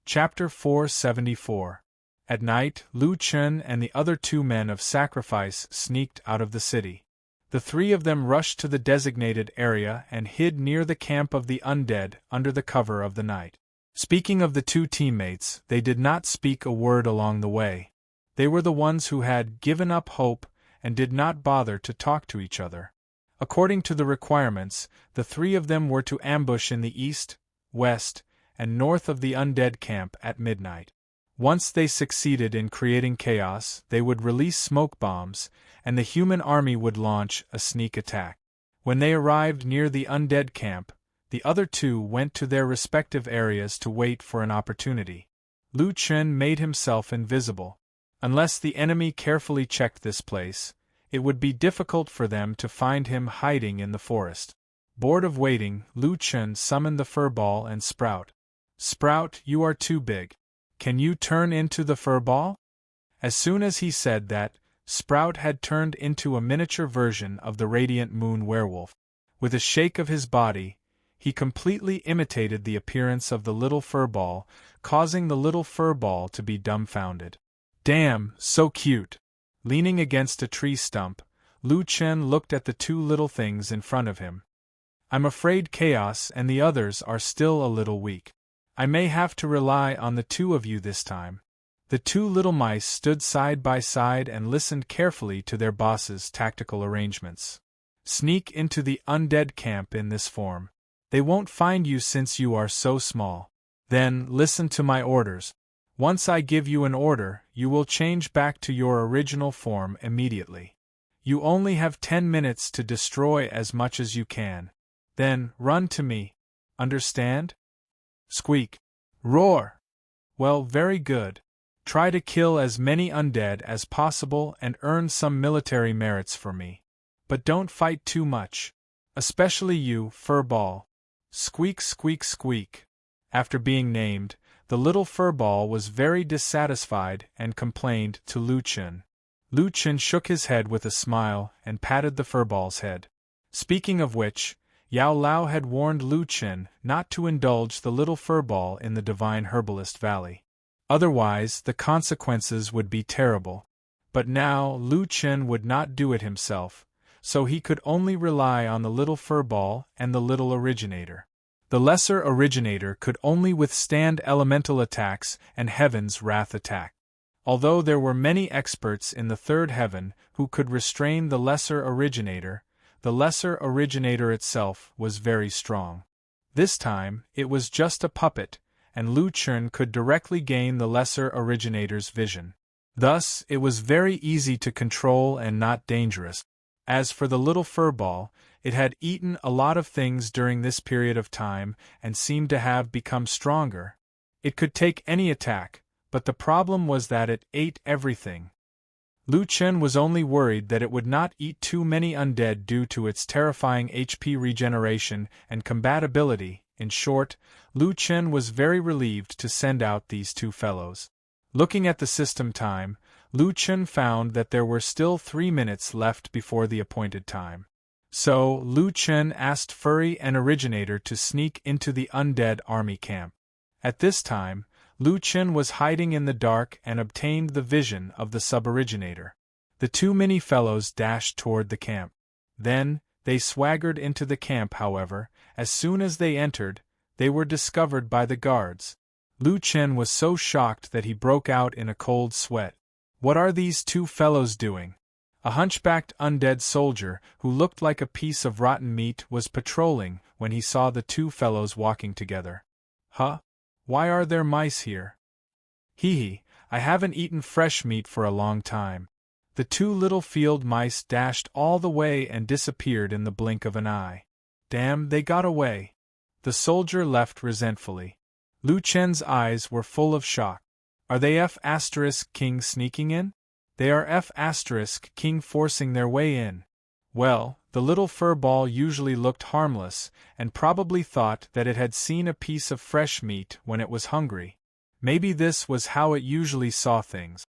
Chapter 474. At night, Lu Chen and the other 2 men of sacrifice sneaked out of the city. The 3 of them rushed to the designated area and hid near the camp of the undead under the cover of the night. Speaking of the 2 teammates, they did not speak a word along the way. They were the ones who had given up hope and did not bother to talk to each other. According to the requirements, the 3 of them were to ambush in the east, west, and north of the undead camp at midnight. Once they succeeded in creating chaos, they would release smoke bombs, and the human army would launch a sneak attack. When they arrived near the undead camp, the other 2 went to their respective areas to wait for an opportunity. Lu Chen made himself invisible. Unless the enemy carefully checked this place, it would be difficult for them to find him hiding in the forest. Bored of waiting, Lu Chen summoned the furball and Sprout. "Sprout, you are too big. Can you turn into the furball?" As soon as he said that, Sprout had turned into a miniature version of the radiant moon werewolf. With a shake of his body, he completely imitated the appearance of the little furball, causing the little furball to be dumbfounded. "Damn, so cute!" Leaning against a tree stump, Lu Chen looked at the 2 little things in front of him. "I'm afraid Chaos and the others are still a little weak. I may have to rely on the 2 of you this time." The 2 little mice stood side by side and listened carefully to their boss's tactical arrangements. "Sneak into the undead camp in this form. They won't find you since you are so small. Then, listen to my orders. Once I give you an order, you will change back to your original form immediately. You only have 10 minutes to destroy as much as you can. Then, run to me. Understand? Squeak. Roar. Well, very good. Try to kill as many undead as possible and earn some military merits for me. But don't fight too much. Especially you, furball." Squeak, squeak, squeak. After being named, the little furball was very dissatisfied and complained to Lu Chen. Lu Chen shook his head with a smile and patted the furball's head. Speaking of which, Yao Lao had warned Lu Chen not to indulge the little furball in the Divine Herbalist Valley. Otherwise, the consequences would be terrible. But now Lu Chen would not do it himself, so he could only rely on the little furball and the little originator. The lesser originator could only withstand elemental attacks and Heaven's wrath attack. Although there were many experts in the 3rd heaven who could restrain the lesser originator, the lesser originator itself was very strong. This time, it was just a puppet, and Lu Chen could directly gain the lesser originator's vision. Thus, it was very easy to control and not dangerous. As for the little furball, it had eaten a lot of things during this period of time and seemed to have become stronger. It could take any attack, but the problem was that it ate everything. Lu Chen was only worried that it would not eat too many undead due to its terrifying HP regeneration and combatability. In short, Lu Chen was very relieved to send out these 2 fellows. Looking at the system time, Lu Chen found that there were still 3 minutes left before the appointed time. So, Lu Chen asked Furry and Originator to sneak into the undead army camp. At this time, Lu Chen was hiding in the dark and obtained the vision of the sub-originator. The 2 mini fellows dashed toward the camp. Then, they swaggered into the camp. However, as soon as they entered, they were discovered by the guards. Lu Chen was so shocked that he broke out in a cold sweat. What are these 2 fellows doing? A hunchbacked undead soldier, who looked like a piece of rotten meat, was patrolling when he saw the 2 fellows walking together. "Huh? Why are there mice here?" "Hee, I haven't eaten fresh meat for a long time." The 2 little field mice dashed all the way and disappeared in the blink of an eye. "Damn, they got away." The soldier left resentfully. Lu Chen's eyes were full of shock. "Are they F***King sneaking in? They are F***King forcing their way in." Well, the little furball usually looked harmless, and probably thought that it had seen a piece of fresh meat when it was hungry. Maybe this was how it usually saw things.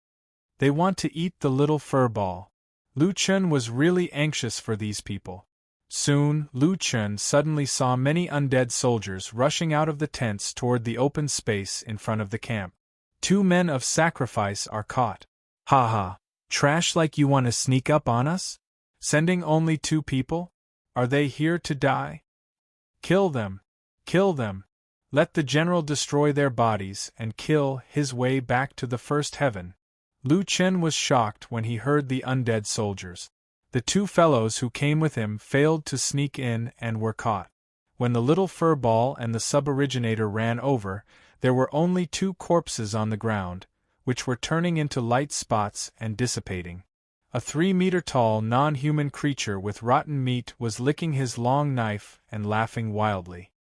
They want to eat the little furball. Lu Chen was really anxious for these people. Soon, Lu Chen suddenly saw many undead soldiers rushing out of the tents toward the open space in front of the camp. 2 men of sacrifice are caught. Ha ha! Trash like you want to sneak up on us? Sending only 2 people? Are they here to die? Kill them! Kill them! Let the general destroy their bodies and kill his way back to the first heaven. Lu Chen was shocked when he heard the undead soldiers. The 2 fellows who came with him failed to sneak in and were caught. When the little furball and the sub-originator ran over, there were only 2 corpses on the ground, which were turning into light spots and dissipating. A 3-meter-tall non-human creature with rotten meat was licking his long knife and laughing wildly.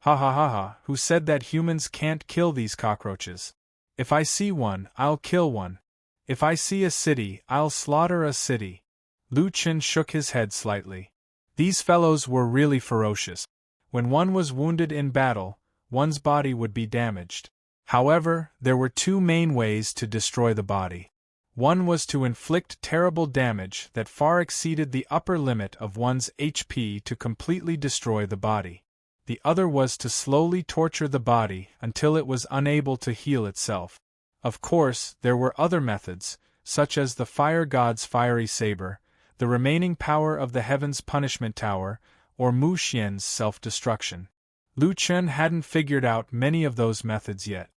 Ha ha ha ha, who said that humans can't kill these cockroaches? If I see one, I'll kill one. If I see a city, I'll slaughter a city. Lu Chen shook his head slightly. These fellows were really ferocious. When one was wounded in battle, one's body would be damaged. However, there were 2 main ways to destroy the body. One was to inflict terrible damage that far exceeded the upper limit of one's HP to completely destroy the body. The other was to slowly torture the body until it was unable to heal itself. Of course, there were other methods, such as the fire god's fiery saber, the remaining power of the heaven's punishment tower, or Mu Xian's self-destruction. Lu Chen hadn't figured out many of those methods yet.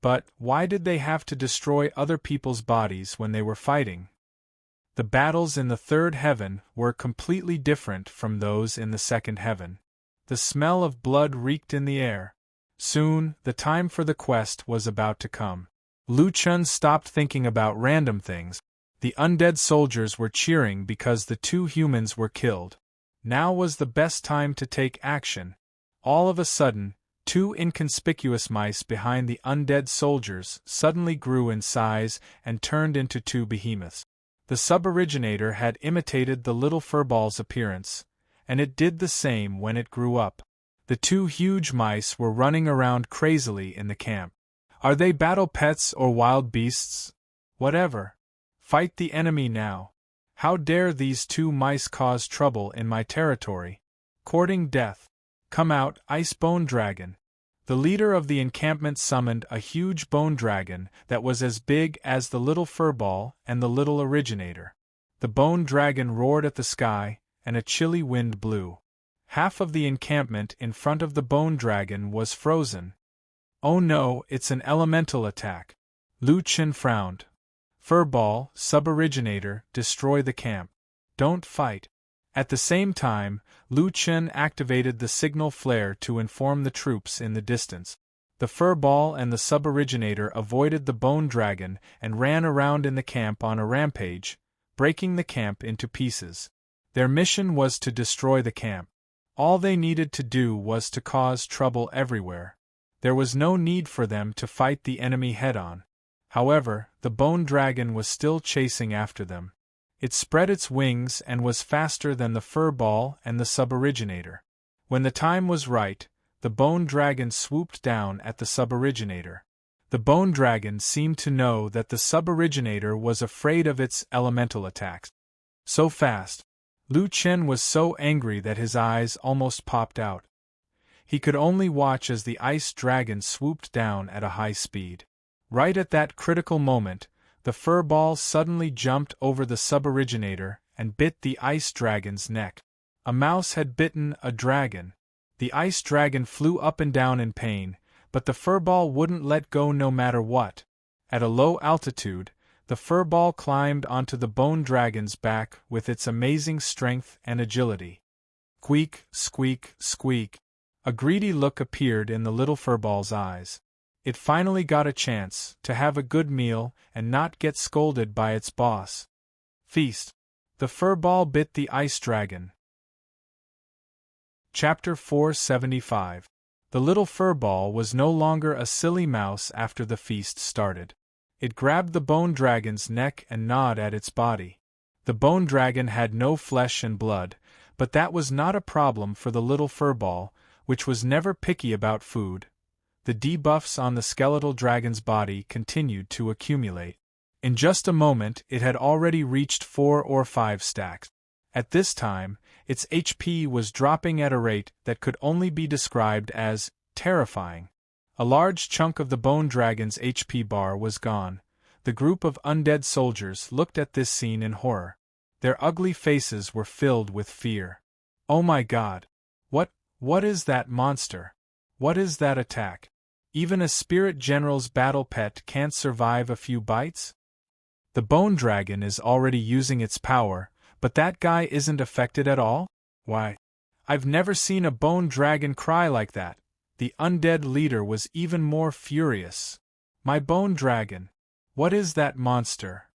But why did they have to destroy other people's bodies when they were fighting? The battles in the 3rd heaven were completely different from those in the 2nd heaven. The smell of blood reeked in the air. Soon, the time for the quest was about to come. Lu Chen stopped thinking about random things. The undead soldiers were cheering because the 2 humans were killed. Now was the best time to take action. All of a sudden, 2 inconspicuous mice behind the undead soldiers suddenly grew in size and turned into 2 behemoths. The sub-originator had imitated the little furball's appearance, and it did the same when it grew up. The 2 huge mice were running around crazily in the camp. Are they battle pets or wild beasts? Whatever. Fight the enemy now. How dare these 2 mice cause trouble in my territory? Courting death. Come out, ice bone dragon. The leader of the encampment summoned a huge bone dragon that was as big as the little furball and the little originator. The bone dragon roared at the sky, and a chilly wind blew. Half of the encampment in front of the bone dragon was frozen. Oh no, it's an elemental attack. Lu Chen frowned. Furball, sub-originator, destroy the camp. Don't fight. At the same time, Lu Chen activated the signal flare to inform the troops in the distance. The furball and the sub-originator avoided the bone dragon and ran around in the camp on a rampage, breaking the camp into pieces. Their mission was to destroy the camp. All they needed to do was to cause trouble everywhere. There was no need for them to fight the enemy head-on. However, the bone dragon was still chasing after them. It spread its wings and was faster than the furball and the sub-originator. When the time was right, the bone dragon swooped down at the sub-originator. The bone dragon seemed to know that the sub-originator was afraid of its elemental attacks. So fast. Lu Chen was so angry that his eyes almost popped out. He could only watch as the ice dragon swooped down at a high speed. Right at that critical moment, the furball suddenly jumped over the sub-originator and bit the ice dragon's neck. A mouse had bitten a dragon. The ice dragon flew up and down in pain, but the furball wouldn't let go no matter what. At a low altitude, the furball climbed onto the bone dragon's back with its amazing strength and agility. Squeak, squeak, squeak. A greedy look appeared in the little furball's eyes. It finally got a chance to have a good meal and not get scolded by its boss. Feast. The furball bit the ice dragon. Chapter 475. The little furball was no longer a silly mouse after the feast started. It grabbed the bone dragon's neck and gnawed at its body. The bone dragon had no flesh and blood, but that was not a problem for the little furball, which was never picky about food. The debuffs on the skeletal dragon's body continued to accumulate. In just a moment it had already reached 4 or 5 stacks. At this time, Its HP was dropping at a rate that could only be described as terrifying. A large chunk of the bone dragon's HP bar was gone. The group of undead soldiers looked at this scene in horror. Their ugly faces were filled with fear. Oh my God! What is that monster? What is that attack? Even a spirit general's battle pet can't survive a few bites? The bone dragon is already using its power, but that guy isn't affected at all? Why? I've never seen a bone dragon cry like that. The undead leader was even more furious. My bone dragon! What is that monster?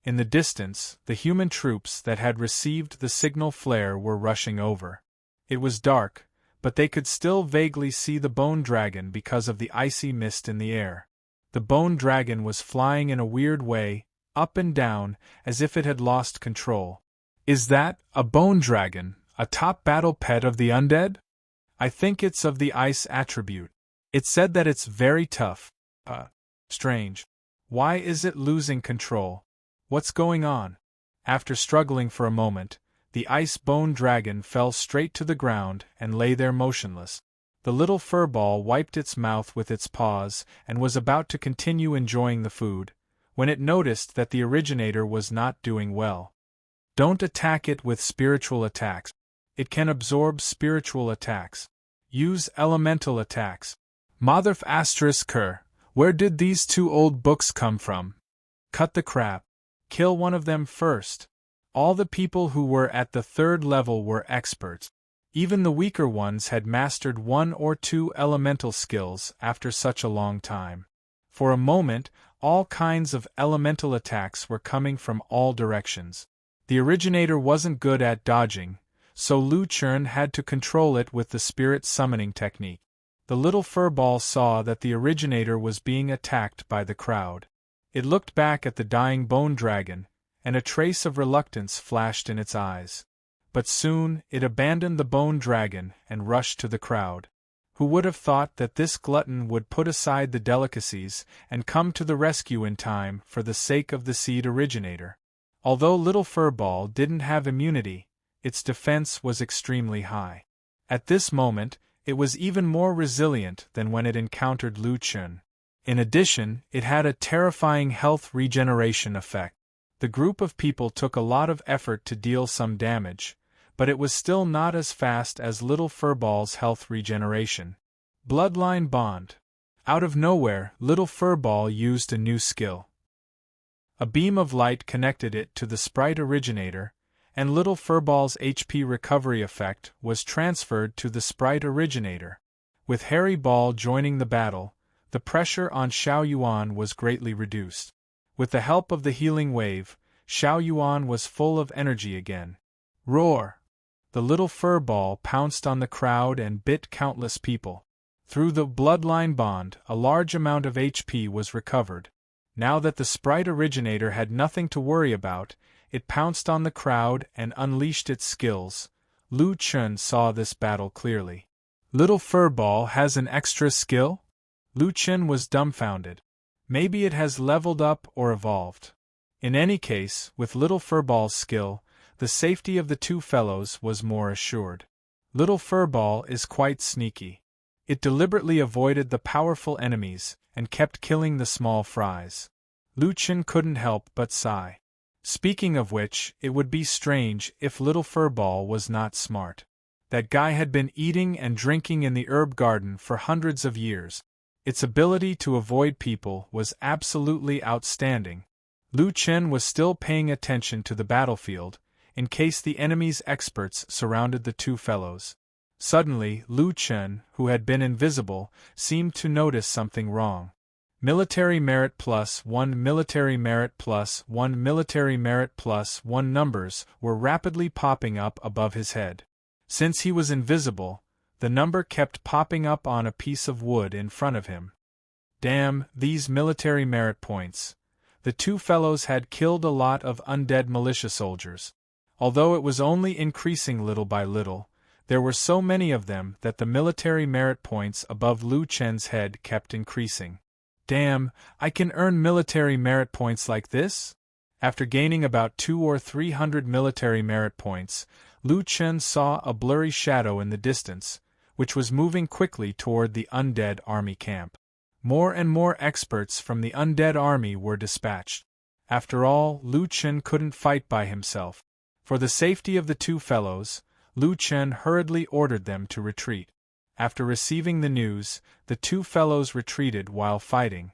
In the distance, the human troops that had received the signal flare were rushing over. It was dark, but they could still vaguely see the bone dragon because of the icy mist in the air. The bone dragon was flying in a weird way, up and down, as if it had lost control. Is that a bone dragon, a top battle pet of the undead? I think it's of the ice attribute. It said that it's very tough. Strange. Why is it losing control? What's going on? After struggling for a moment, the ice bone dragon fell straight to the ground and lay there motionless. The little furball wiped its mouth with its paws and was about to continue enjoying the food, when it noticed that the originator was not doing well. Don't attack it with spiritual attacks. It can absorb spiritual attacks. Use elemental attacks. Motherf ***, where did these two old books come from? Cut the crap. Kill one of them first. All the people who were at the third level were experts. Even the weaker ones had mastered one or two elemental skills after such a long time. For a moment, all kinds of elemental attacks were coming from all directions. The originator wasn't good at dodging, so Lu Chern had to control it with the spirit summoning technique. The little furball saw that the originator was being attacked by the crowd. It looked back at the dying bone dragon, and a trace of reluctance flashed in its eyes. But soon it abandoned the bone dragon and rushed to the crowd. Who would have thought that this glutton would put aside the delicacies and come to the rescue in time for the sake of the seed originator? Although little furball didn't have immunity, its defense was extremely high. At this moment, it was even more resilient than when it encountered Lu Chun. In addition, it had a terrifying health regeneration effect. The group of people took a lot of effort to deal some damage, but it was still not as fast as little furball's health regeneration. Bloodline Bond. Out of nowhere, little furball used a new skill. A beam of light connected it to the sprite originator, and little furball's HP recovery effect was transferred to the sprite originator. With Harry Ball joining the battle, the pressure on Xiao Yuan was greatly reduced. With the help of the healing wave, Xiao Yuan was full of energy again. Roar! The little furball pounced on the crowd and bit countless people. Through the bloodline bond, a large amount of HP was recovered. Now that the sprite originator had nothing to worry about, it pounced on the crowd and unleashed its skills. Lu Chun saw this battle clearly. Little furball has an extra skill? Lu Chun was dumbfounded. Maybe it has leveled up or evolved. In any case, with little furball's skill, the safety of the two fellows was more assured. Little furball is quite sneaky. It deliberately avoided the powerful enemies and kept killing the small fries. Lu Chun couldn't help but sigh. Speaking of which, it would be strange if little furball was not smart. That guy had been eating and drinking in the herb garden for hundreds of years. Its ability to avoid people was absolutely outstanding. Lu Chun was still paying attention to the battlefield, in case the enemy's experts surrounded the two fellows. Suddenly, Lu Chun, who had been invisible, seemed to notice something wrong. Military merit +1, military merit +1, military merit +1 numbers were rapidly popping up above his head. Since he was invisible, the number kept popping up on a piece of wood in front of him. Damn, these military merit points. The two fellows had killed a lot of undead militia soldiers. Although it was only increasing little by little, there were so many of them that the military merit points above Lu Chen's head kept increasing. Damn, I can earn military merit points like this? After gaining about 200 or 300 military merit points, Lu Chen saw a blurry shadow in the distance, which was moving quickly toward the undead army camp. More and more experts from the undead army were dispatched. After all, Lu Chen couldn't fight by himself. For the safety of the two fellows, Lu Chen hurriedly ordered them to retreat. After receiving the news, the two fellows retreated while fighting.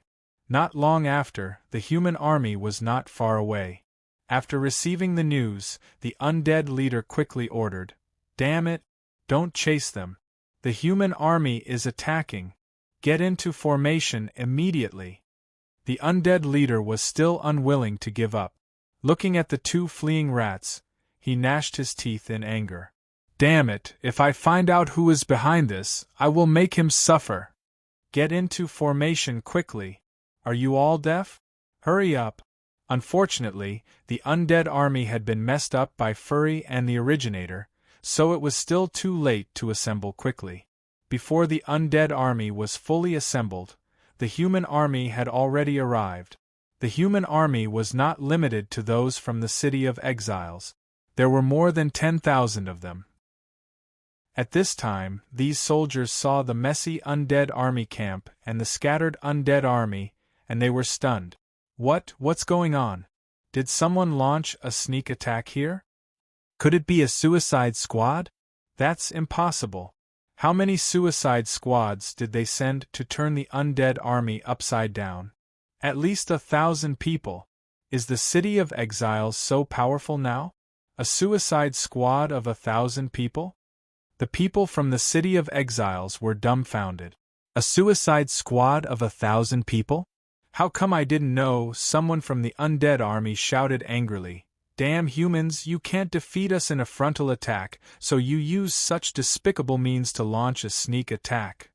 Not long after, the human army was not far away. After receiving the news, the undead leader quickly ordered, "Damn it! Don't chase them. The human army is attacking. Get into formation immediately." The undead leader was still unwilling to give up. Looking at the two fleeing rats, he gnashed his teeth in anger. "Damn it, if I find out who is behind this, I will make him suffer. Get into formation quickly. Are you all deaf? Hurry up." Unfortunately, the undead army had been messed up by Furry and the Originator, so it was still too late to assemble quickly. Before the undead army was fully assembled, the human army had already arrived. The human army was not limited to those from the City of Exiles. There were more than 10,000 of them. At this time, these soldiers saw the messy undead army camp and the scattered undead army, and they were stunned. What's going on? Did someone launch a sneak attack here? Could it be a suicide squad? That's impossible. How many suicide squads did they send to turn the undead army upside down? At least 1,000 people. Is the City of Exiles so powerful now? A suicide squad of 1,000 people? The people from the City of Exiles were dumbfounded. A suicide squad of 1,000 people? How come I didn't know? Someone from the undead army shouted angrily. "Damn humans, you can't defeat us in a frontal attack, so you use such despicable means to launch a sneak attack.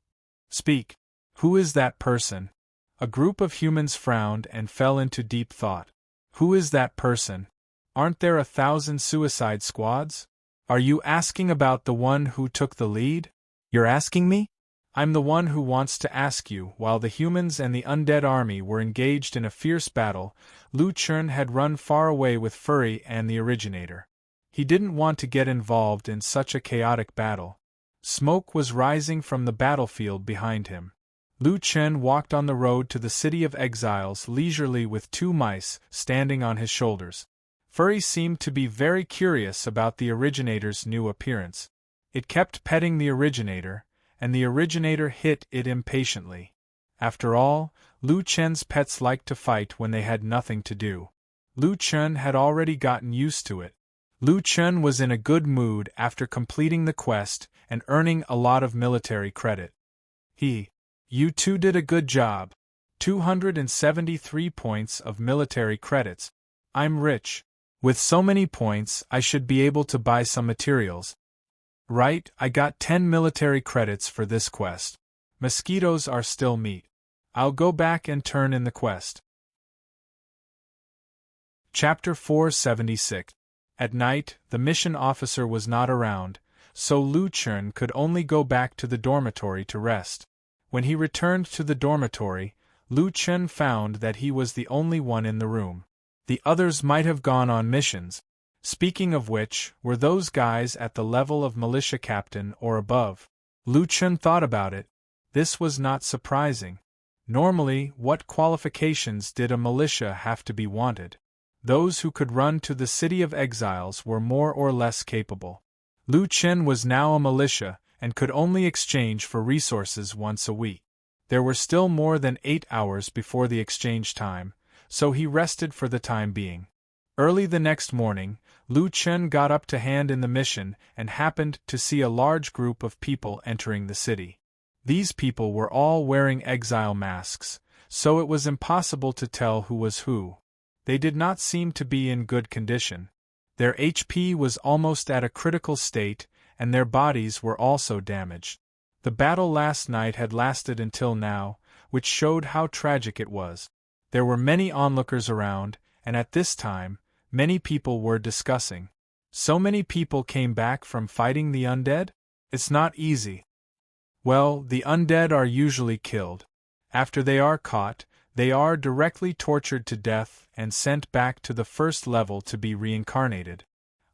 Speak. Who is that person?" A group of humans frowned and fell into deep thought. Who is that person? Aren't there 1,000 suicide squads? Are you asking about the one who took the lead? You're asking me? I'm the one who wants to ask you. While the humans and the undead army were engaged in a fierce battle, Lu Chen had run far away with Furry and the Originator. He didn't want to get involved in such a chaotic battle. Smoke was rising from the battlefield behind him. Lu Chen walked on the road to the City of Exiles leisurely with two mice standing on his shoulders. Furry seemed to be very curious about the Originator's new appearance. It kept petting the Originator, and the Originator hit it impatiently. After all, Lu Chen's pets liked to fight when they had nothing to do. Lu Chen had already gotten used to it. Lu Chen was in a good mood after completing the quest and earning a lot of military credit. You two did a good job. 273 points of military credits. I'm rich. With so many points, I should be able to buy some materials. Right, I got 10 military credits for this quest. Mosquitoes are still meat. I'll go back and turn in the quest. Chapter 476. At night, the mission officer was not around, so Lu Chen could only go back to the dormitory to rest. When he returned to the dormitory, Lu Chen found that he was the only one in the room. The others might have gone on missions. Speaking of which, were those guys at the level of militia captain or above? Lu Chen thought about it. This was not surprising. Normally, what qualifications did a militia have to be wanted? Those who could run to the City of Exiles were more or less capable. Lu Chen was now a militia, and could only exchange for resources once a week. There were still more than 8 hours before the exchange time, so he rested for the time being. Early the next morning, Lu Chen got up to hand in the mission and happened to see a large group of people entering the city. These people were all wearing exile masks, so it was impossible to tell who was who. They did not seem to be in good condition. Their HP was almost at a critical state, and their bodies were also damaged. The battle last night had lasted until now, which showed how tragic it was. There were many onlookers around, and at this time, many people were discussing. So many people came back from fighting the undead? It's not easy. Well, the undead are usually killed. After they are caught, They are directly tortured to death and sent back to the first level to be reincarnated.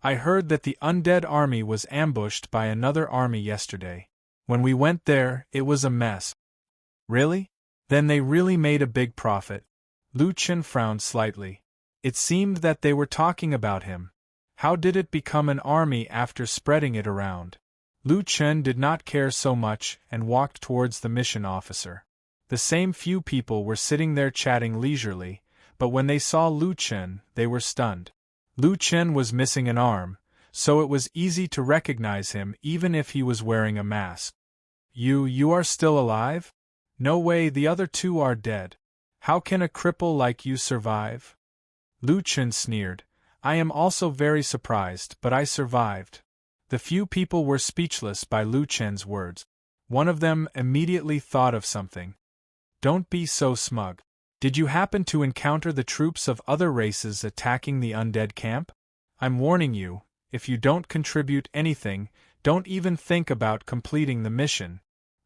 I heard that the undead army was ambushed by another army yesterday. When we went there, it was a mess. Really? Then they really made a big profit. Lu Chen frowned slightly. It seemed that they were talking about him. How did it become an army after spreading it around? Lu Chen did not care so much and walked towards the mission officer. The same few people were sitting there chatting leisurely, but when they saw Lu Chen, they were stunned. Lu Chen was missing an arm, so it was easy to recognize him even if he was wearing a mask. You are still alive? No way, the other two are dead. How can a cripple like you survive? Lu Chen sneered. I am also very surprised, but I survived. The few people were speechless by Lu Chen's words. One of them immediately thought of something. Don't be so smug. Did you happen to encounter the troops of other races attacking the undead camp? I'm warning you, if you don't contribute anything, don't even think about completing the mission.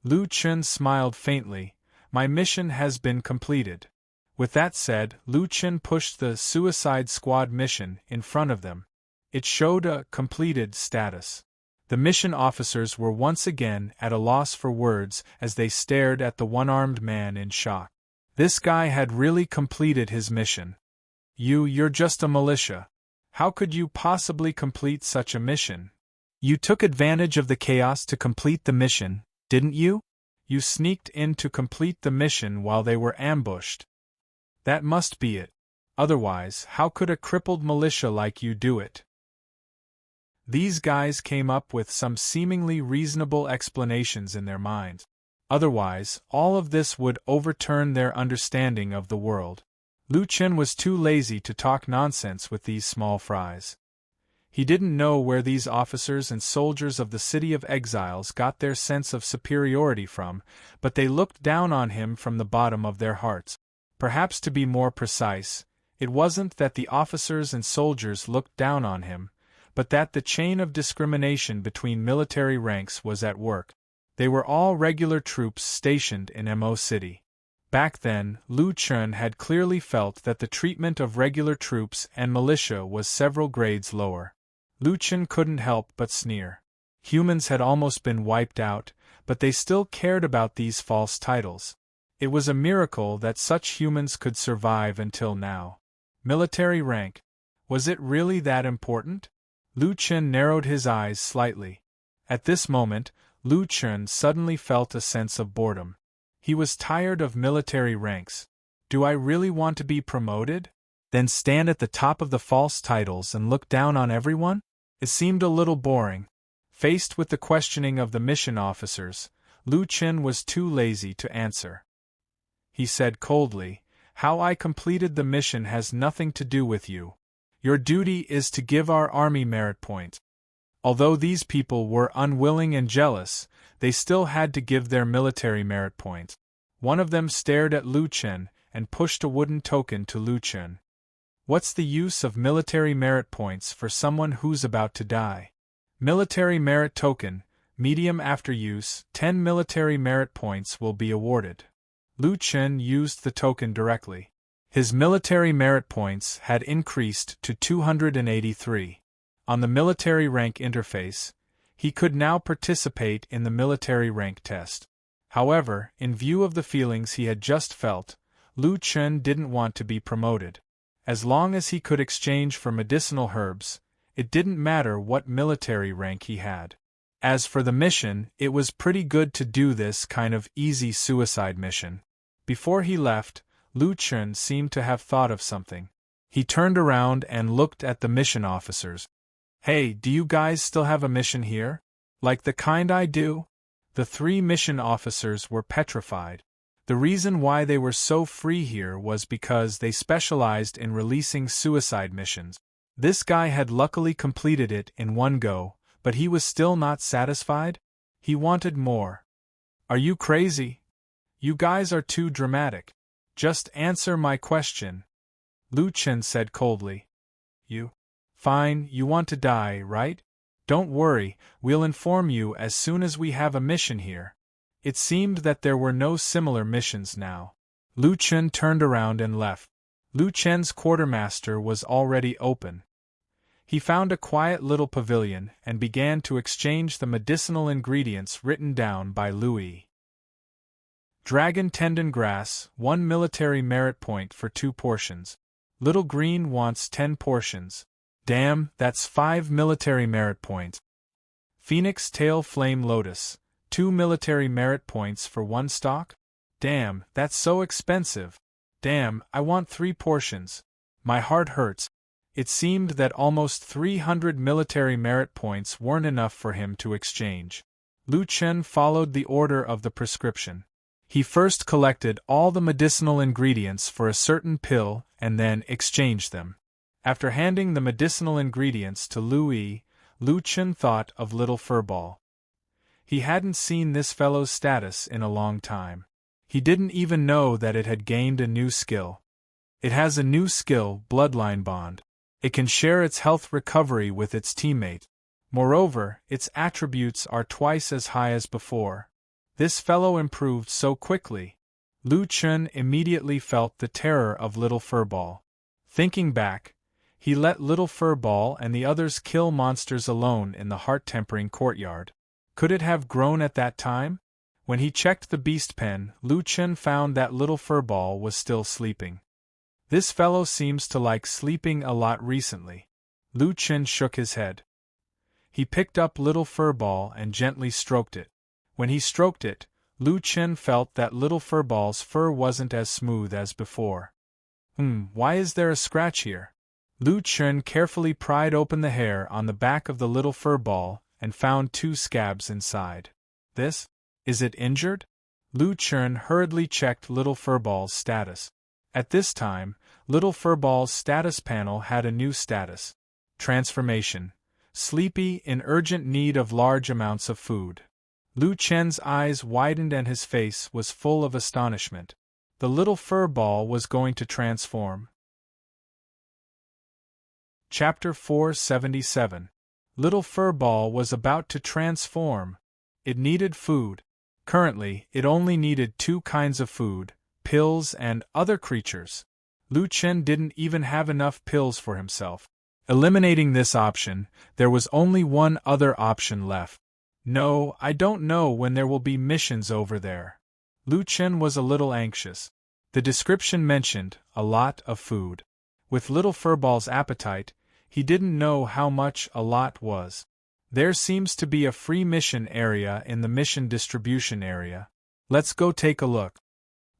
Lu Chen smiled faintly. My mission has been completed. With that said, Lu Chen pushed the Suicide Squad mission in front of them. It showed a completed status. The mission officers were once again at a loss for words as they stared at the one-armed man in shock. This guy had really completed his mission. You're just a militia. How could you possibly complete such a mission? You took advantage of the chaos to complete the mission, didn't you? You sneaked in to complete the mission while they were ambushed. That must be it. Otherwise, how could a crippled militia like you do it? These guys came up with some seemingly reasonable explanations in their minds. Otherwise, all of this would overturn their understanding of the world. Lu Chen was too lazy to talk nonsense with these small fries. He didn't know where these officers and soldiers of the City of Exiles got their sense of superiority from, but they looked down on him from the bottom of their hearts. Perhaps to be more precise, it wasn't that the officers and soldiers looked down on him, but that the chain of discrimination between military ranks was at work. They were all regular troops stationed in Mo City. Back then, Lu Chen had clearly felt that the treatment of regular troops and militia was several grades lower. Lu Chen couldn't help but sneer. Humans had almost been wiped out, but they still cared about these false titles. It was a miracle that such humans could survive until now. Military rank. Was it really that important? Lu Chen narrowed his eyes slightly. At this moment, Lu Chen suddenly felt a sense of boredom. He was tired of military ranks. Do I really want to be promoted? Then stand at the top of the false titles and look down on everyone? It seemed a little boring. Faced with the questioning of the mission officers, Lu Chen was too lazy to answer. He said coldly, "How I completed the mission has nothing to do with you. Your duty is to give our army merit points." Although these people were unwilling and jealous, they still had to give their military merit points. One of them stared at Lu Chen and pushed a wooden token to Lu Chen. What's the use of military merit points for someone who's about to die? Military merit token, medium after use, 10 military merit points will be awarded. Lu Chen used the token directly. His military merit points had increased to 283. On the military rank interface, he could now participate in the military rank test. However, in view of the feelings he had just felt, Lu Chen didn't want to be promoted. As long as he could exchange for medicinal herbs, it didn't matter what military rank he had. As for the mission, it was pretty good to do this kind of easy suicide mission. Before he left, Lu Chen seemed to have thought of something. He turned around and looked at the mission officers. "Hey, do you guys still have a mission here? Like the kind I do?" The 3 mission officers were petrified. The reason why they were so free here was because they specialized in releasing suicide missions. This guy had luckily completed it in one go, but he was still not satisfied? He wanted more. "Are you crazy? You guys are too dramatic. Just answer my question," Lu Chen said coldly. "You? Fine, you want to die, right? Don't worry, we'll inform you as soon as we have a mission here." It seemed that there were no similar missions now. Lu Chen turned around and left. Lu Chen's quartermaster was already open. He found a quiet little pavilion and began to exchange the medicinal ingredients written down by Louis. Dragon tendon grass, 1 military merit point for 2 portions. Little Green wants 10 portions. Damn, that's 5 military merit points. Phoenix tail flame lotus, 2 military merit points for 1 stalk? Damn, that's so expensive. Damn, I want 3 portions. My heart hurts. It seemed that almost 300 military merit points weren't enough for him to exchange. Lu Chen followed the order of the prescription. He first collected all the medicinal ingredients for a certain pill and then exchanged them. After handing the medicinal ingredients to Louis, Lu Chen thought of Little Furball. He hadn't seen this fellow's status in a long time. He didn't even know that it had gained a new skill. It has a new skill, Bloodline Bond. It can share its health recovery with its teammate. Moreover, its attributes are twice as high as before. This fellow improved so quickly. Lu Chen immediately felt the terror of Little Furball. Thinking back, he let Little Furball and the others kill monsters alone in the heart-tempering courtyard. Could it have grown at that time? When he checked the beast pen, Lu Chen found that Little Furball was still sleeping. This fellow seems to like sleeping a lot recently. Lu Chen shook his head. He picked up Little Furball and gently stroked it. When he stroked it, Lu Chen felt that Little Furball's fur wasn't as smooth as before. Why is there a scratch here? Lu Chen carefully pried open the hair on the back of the Little Furball and found 2 scabs inside. Is it injured? Lu Chen hurriedly checked Little Furball's status. At this time, Little Furball's status panel had a new status. Transformation. Sleepy, in urgent need of large amounts of food. Lu Chen's eyes widened and his face was full of astonishment. The Little Furball was going to transform. Chapter 477. Little Furball was about to transform. It needed food. Currently, it only needed 2 kinds of food, pills and other creatures. Lu Chen didn't even have enough pills for himself. Eliminating this option, there was only one other option left. No, I don't know when there will be missions over there. Lu Chen was a little anxious. The description mentioned a lot of food. With Little Furball's appetite, he didn't know how much a lot was. There seems to be a free mission area in the mission distribution area. Let's go take a look.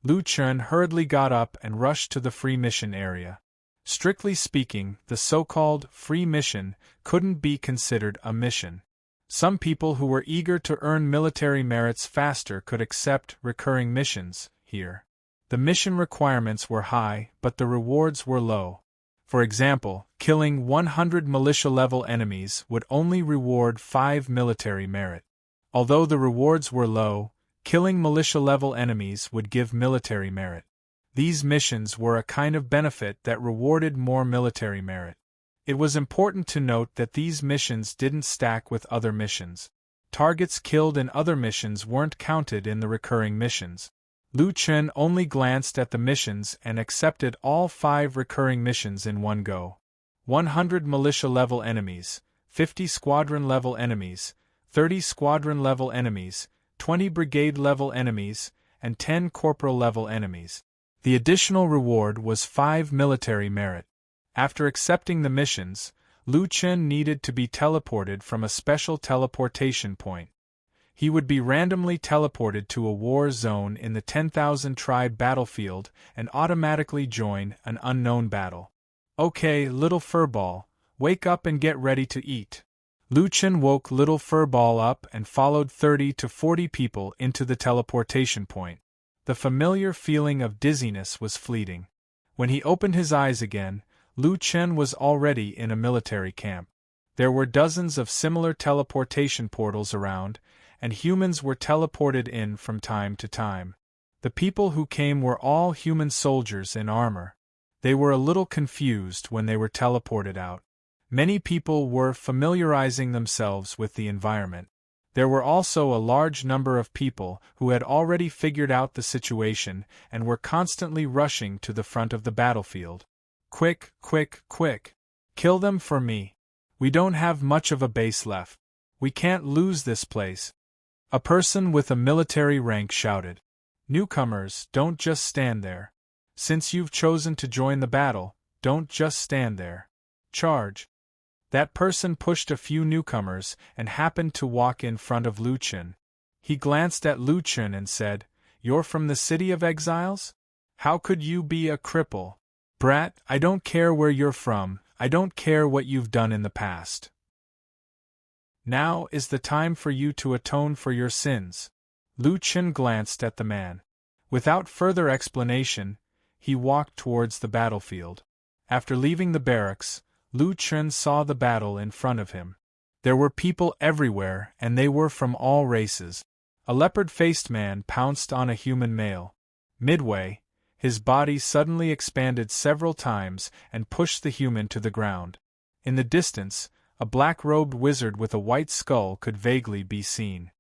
Lu Chen hurriedly got up and rushed to the free mission area. Strictly speaking, the so-called free mission couldn't be considered a mission. Some people who were eager to earn military merits faster could accept recurring missions here. The mission requirements were high, but the rewards were low. For example, killing 100 militia-level enemies would only reward 5 military merit. Although the rewards were low, killing militia-level enemies would give military merit. These missions were a kind of benefit that rewarded more military merit. It was important to note that these missions didn't stack with other missions. Targets killed in other missions weren't counted in the recurring missions. Lu Chen only glanced at the missions and accepted all 5 recurring missions in one go. 100 militia-level enemies, 50 squadron-level enemies, 30 squadron-level enemies, 20 brigade-level enemies, and 10 corporal-level enemies. The additional reward was 5 military merit. After accepting the missions, Lu Chen needed to be teleported from a special teleportation point. He would be randomly teleported to a war zone in the 10,000 tribe battlefield and automatically join an unknown battle. Okay, Little Furball, wake up and get ready to eat. Lu Chen woke Little Furball up and followed 30 to 40 people into the teleportation point. The familiar feeling of dizziness was fleeting. When he opened his eyes again, Lu Chen was already in a military camp. There were dozens of similar teleportation portals around, and humans were teleported in from time to time. The people who came were all human soldiers in armor. They were a little confused when they were teleported out. Many people were familiarizing themselves with the environment. There were also a large number of people who had already figured out the situation and were constantly rushing to the front of the battlefield. Quick, quick, quick! Kill them for me! We don't have much of a base left. We can't lose this place. A person with a military rank shouted. Newcomers, don't just stand there. Since you've chosen to join the battle, don't just stand there. Charge! That person pushed a few newcomers and happened to walk in front of Lu Chen. He glanced at Lu Chen and said, "You're from the City of Exiles? How could you be a cripple? Brat, I don't care where you're from, I don't care what you've done in the past. Now is the time for you to atone for your sins." Lu Chen glanced at the man. Without further explanation, he walked towards the battlefield. After leaving the barracks, Lu Chen saw the battle in front of him. There were people everywhere, and they were from all races. A leopard-faced man pounced on a human male. Midway, his body suddenly expanded several times and pushed the human to the ground. In the distance, a black-robed wizard with a white skull could vaguely be seen.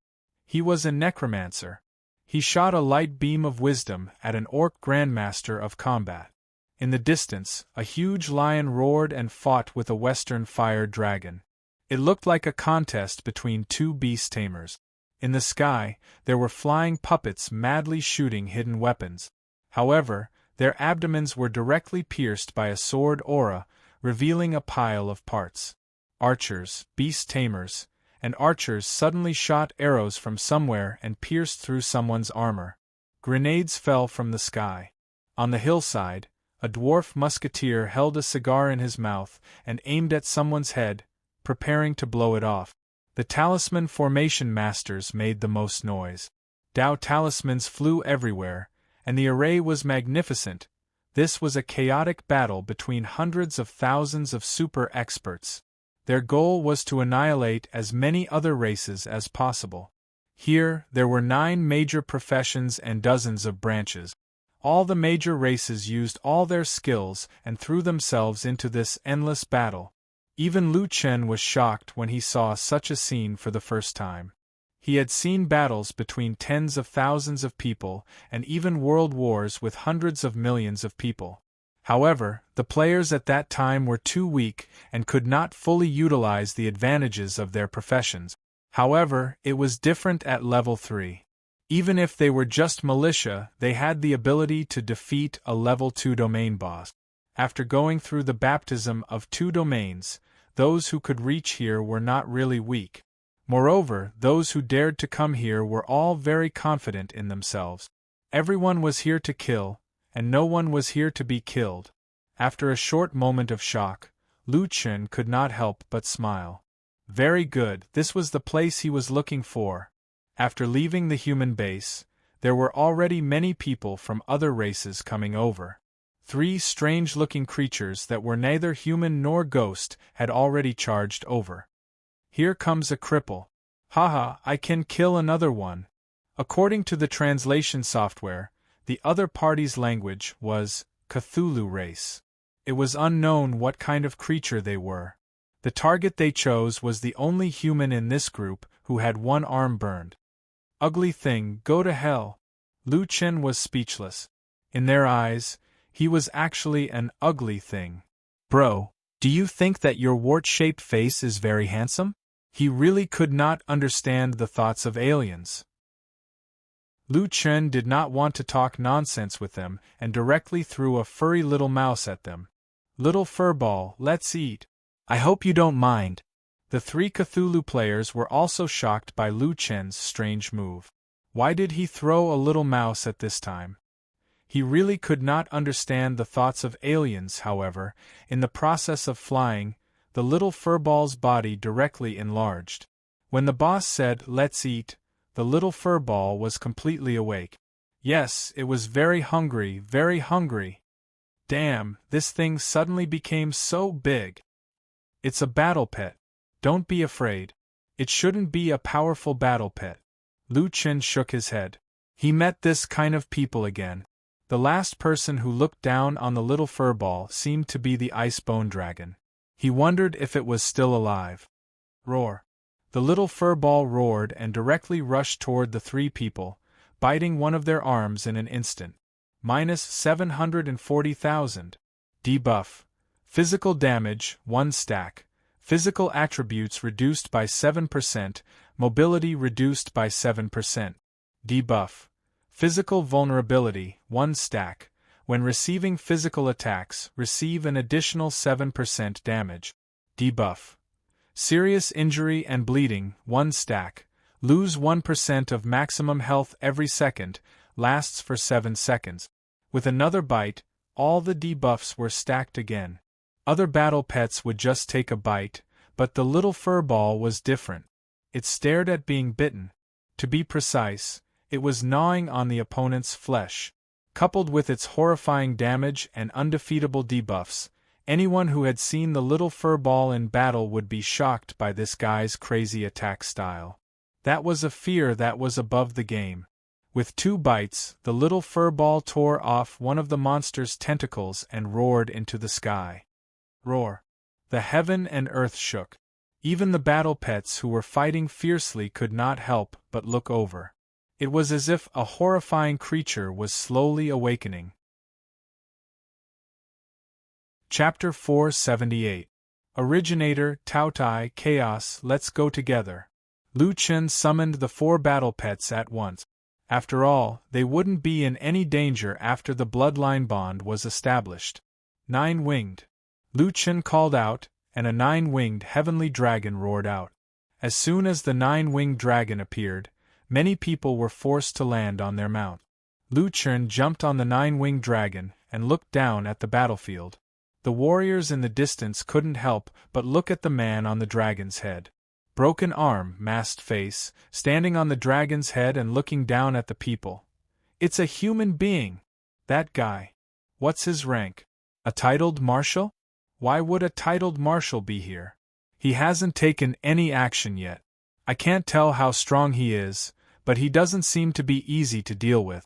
He was a necromancer. He shot a light beam of wisdom at an orc grandmaster of combat. In the distance, a huge lion roared and fought with a western fire dragon. It looked like a contest between two beast tamers. In the sky, there were flying puppets madly shooting hidden weapons. However, their abdomens were directly pierced by a sword aura, revealing a pile of parts. Archers, beast tamers, and archers suddenly shot arrows from somewhere and pierced through someone's armor. Grenades fell from the sky. On the hillside, a dwarf musketeer held a cigar in his mouth and aimed at someone's head, preparing to blow it off. The talisman formation masters made the most noise. Dao talismans flew everywhere, and the array was magnificent. This was a chaotic battle between hundreds of thousands of super experts. Their goal was to annihilate as many other races as possible. Here, there were 9 major professions and dozens of branches. All the major races used all their skills and threw themselves into this endless battle. Even Lu Chen was shocked when he saw such a scene for the first time. He had seen battles between tens of thousands of people and even world wars with hundreds of millions of people. However, the players at that time were too weak and could not fully utilize the advantages of their professions. However, it was different at level 3. Even if they were just militia, they had the ability to defeat a level 2 domain boss. After going through the baptism of 2 domains, those who could reach here were not really weak. Moreover, those who dared to come here were all very confident in themselves. Everyone was here to kill, and no one was here to be killed. After a short moment of shock, Lu Chen could not help but smile. Very good, this was the place he was looking for. After leaving the human base, there were already many people from other races coming over. 3 strange-looking creatures that were neither human nor ghost had already charged over. Here comes a cripple. Haha, I can kill another one. According to the translation software, the other party's language was Cthulhu race. It was unknown what kind of creature they were. The target they chose was the only human in this group who had one arm burned. Ugly thing, go to hell. Lu Chen was speechless. In their eyes, he was actually an ugly thing. Bro, do you think that your wart-shaped face is very handsome? He really could not understand the thoughts of aliens. Lu Chen did not want to talk nonsense with them and directly threw a furry little mouse at them. Little furball, let's eat. I hope you don't mind. The 3 Cthulhu players were also shocked by Lu Chen's strange move. Why did he throw a little mouse at this time? He really could not understand the thoughts of aliens. However, in the process of flying, the little furball's body directly enlarged. When the boss said, "Let's eat," the little furball was completely awake. Yes, it was very hungry, very hungry. Damn, this thing suddenly became so big. It's a battle pet. Don't be afraid. It shouldn't be a powerful battle pet. Lu Chen shook his head. He met this kind of people again. The last person who looked down on the little furball seemed to be the ice bone dragon. He wondered if it was still alive. Roar. The little furball roared and directly rushed toward the three people, biting one of their arms in an instant. Minus 740,000. Debuff. Physical damage, 1 stack. Physical attributes reduced by 7%, mobility reduced by 7%. Debuff. Physical vulnerability, 1 stack. When receiving physical attacks, receive an additional 7% damage. Debuff. Serious injury and bleeding, 1 stack. Lose 1% of maximum health every second, lasts for 7 seconds. With another bite, all the debuffs were stacked again. Other battle pets would just take a bite, but the little furball was different. It stared at being bitten. To be precise, it was gnawing on the opponent's flesh. Coupled with its horrifying damage and undefeatable debuffs, anyone who had seen the little furball in battle would be shocked by this guy's crazy attack style. That was a fear that was above the game. With 2 bites, the little furball tore off one of the monster's tentacles and roared into the sky. Roar. The heaven and earth shook. Even the battle pets who were fighting fiercely could not help but look over. It was as if a horrifying creature was slowly awakening. Chapter 478. Originator, Taotai, Chaos, let's go together. Lu Chen summoned the 4 battle pets at once. After all, they wouldn't be in any danger after the bloodline bond was established. 9-winged. Lu Chen called out, and a 9-winged heavenly dragon roared out. As soon as the 9-winged dragon appeared, many people were forced to land on their mount. Lu Chen jumped on the 9-winged dragon and looked down at the battlefield. The warriors in the distance couldn't help but look at the man on the dragon's head. Broken arm, masked face, standing on the dragon's head and looking down at the people. It's a human being! That guy. What's his rank? A titled marshal? Why would a titled marshal be here? He hasn't taken any action yet. I can't tell how strong he is, but he doesn't seem to be easy to deal with.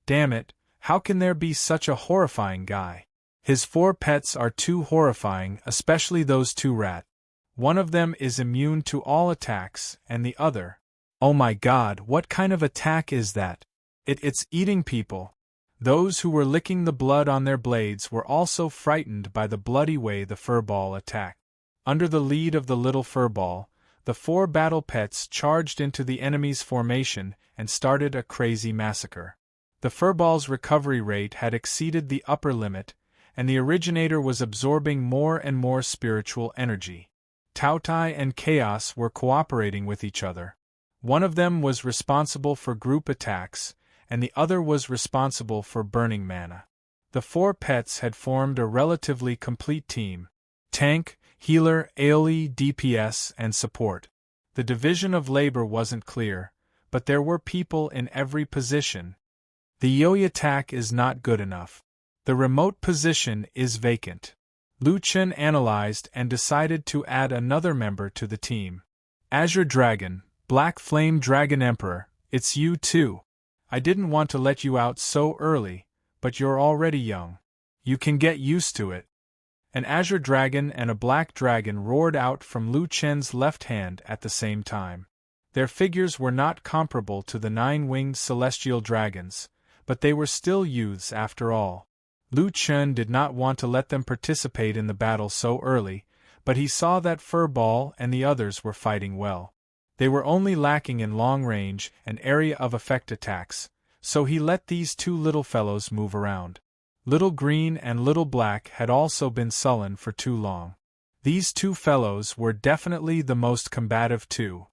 Damn it, how can there be such a horrifying guy? His 4 pets are too horrifying, especially those 2 rat. One of them is immune to all attacks, and the other... Oh my god, what kind of attack is that? It's eating people. Those who were licking the blood on their blades were also frightened by the bloody way the furball attacked. Under the lead of the little furball, the 4 battle pets charged into the enemy's formation and started a crazy massacre. The furball's recovery rate had exceeded the upper limit, and the originator was absorbing more and more spiritual energy. Taotai and Chaos were cooperating with each other. One of them was responsible for group attacks, and the other was responsible for burning mana. The 4 pets had formed a relatively complete team: tank, healer, AoE, DPS, and support. The division of labor wasn't clear, but there were people in every position. The Yoi attack is not good enough. The remote position is vacant. Lu Chen analyzed and decided to add another member to the team. Azure Dragon, Black Flame Dragon Emperor, it's you too. I didn't want to let you out so early, but you're already young. You can get used to it. An Azure Dragon and a Black Dragon roared out from Lu Chen's left hand at the same time. Their figures were not comparable to the 9-winged celestial dragons, but they were still youths after all. Lu Chen did not want to let them participate in the battle so early, but he saw that Furball and the others were fighting well. They were only lacking in long range and area of effect attacks, so he let these 2 little fellows move around. Little Green and Little Black had also been sullen for too long. These 2 fellows were definitely the most combative too.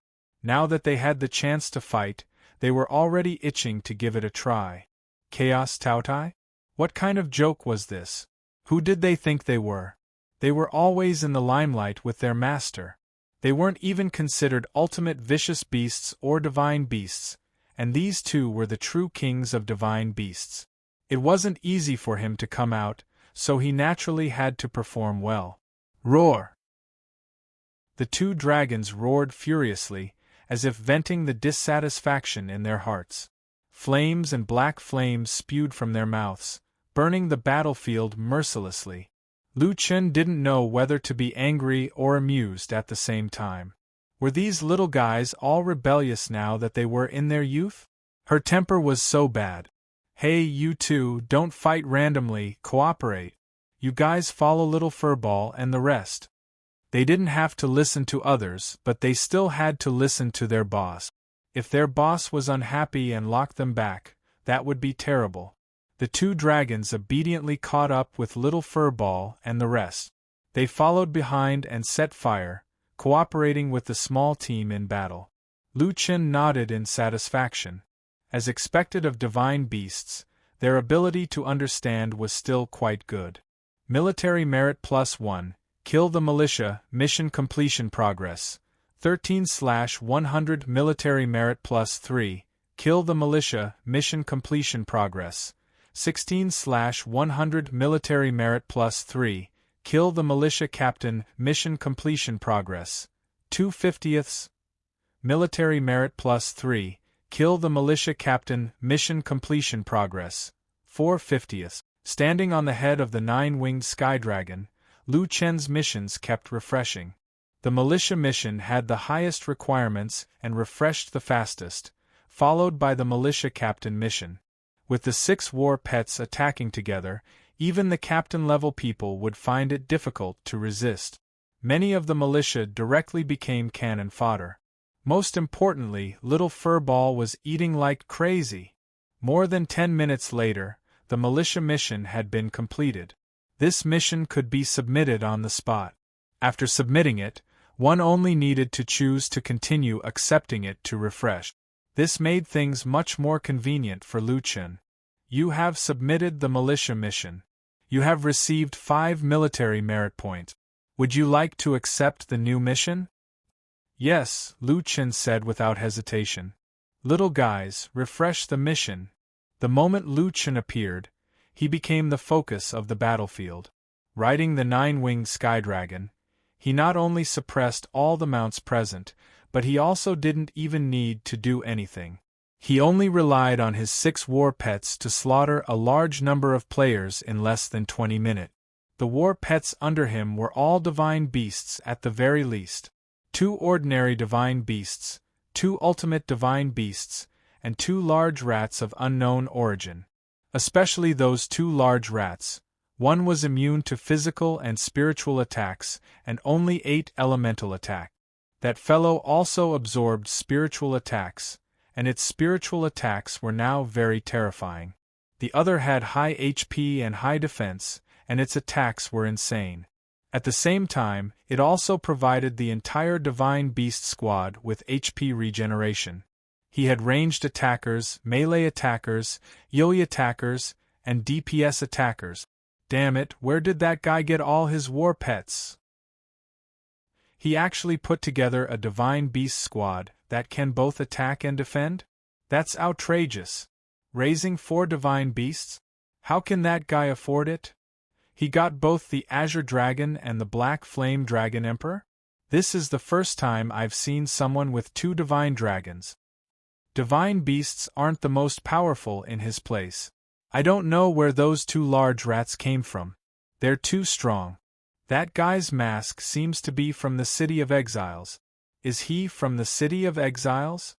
Now that they had the chance to fight, they were already itching to give it a try. Chaos Taotai? What kind of joke was this? Who did they think they were? They were always in the limelight with their master. They weren't even considered ultimate vicious beasts or divine beasts, and these 2 were the true kings of divine beasts. It wasn't easy for him to come out, so he naturally had to perform well. Roar! The 2 dragons roared furiously, as if venting the dissatisfaction in their hearts. Flames and black flames spewed from their mouths, burning the battlefield mercilessly. Lu Chen didn't know whether to be angry or amused at the same time. Were these little guys all rebellious now that they were in their youth? Her temper was so bad. Hey, you two, don't fight randomly, cooperate. You guys follow Little Furball and the rest. They didn't have to listen to others, but they still had to listen to their boss. If their boss was unhappy and locked them back, that would be terrible. The two dragons obediently caught up with Little Furball and the rest. They followed behind and set fire, cooperating with the small team in battle. Lu Chen nodded in satisfaction. As expected of divine beasts, their ability to understand was still quite good. Military Merit +1, Kill the Militia, Mission Completion Progress. 13/100 Military Merit +3, Kill the Militia, Mission Completion Progress. 16/100 Military Merit +3, Kill the Militia Captain, Mission Completion Progress. 2/50ths. Military Merit +3, Kill the Militia Captain, Mission Completion Progress. 4/50ths. Standing on the head of the nine-winged sky dragon, Lu Chen's missions kept refreshing. The militia mission had the highest requirements and refreshed the fastest, followed by the militia captain mission. With the 6 war pets attacking together, even the captain-level people would find it difficult to resist. Many of the militia directly became cannon fodder. Most importantly, Little Furball was eating like crazy. More than 10 minutes later, the militia mission had been completed. This mission could be submitted on the spot. After submitting it, one only needed to choose to continue accepting it to refresh. This made things much more convenient for Lu Chen. You have submitted the militia mission. You have received 5 military merit points. Would you like to accept the new mission? Yes, Lu Chen said without hesitation. Little guys, refresh the mission. The moment Lu Chen appeared, he became the focus of the battlefield. Riding the nine-winged sky dragon, he not only suppressed all the mounts present, but he also didn't even need to do anything. He only relied on his 6 war pets to slaughter a large number of players in less than 20 minutes. The war pets under him were all divine beasts at the very least. 2 ordinary divine beasts, 2 ultimate divine beasts, and 2 large rats of unknown origin. Especially those 2 large rats. One was immune to physical and spiritual attacks, and only 8 elemental attack. That fellow also absorbed spiritual attacks, and its spiritual attacks were now very terrifying. The other had high HP and high defense, and its attacks were insane. At the same time, it also provided the entire Divine Beast squad with HP regeneration. He had ranged attackers, melee attackers, yo-yo attackers, and DPS attackers. Damn it, where did that guy get all his war pets? He actually put together a Divine Beast squad that can both attack and defend? That's outrageous. Raising 4 Divine Beasts? How can that guy afford it? He got both the Azure Dragon and the Black Flame Dragon Emperor? This is the first time I've seen someone with 2 Divine Dragons. Divine Beasts aren't the most powerful in his place. I don't know where those 2 large rats came from. They're too strong. That guy's mask seems to be from the City of Exiles. Is he from the City of Exiles?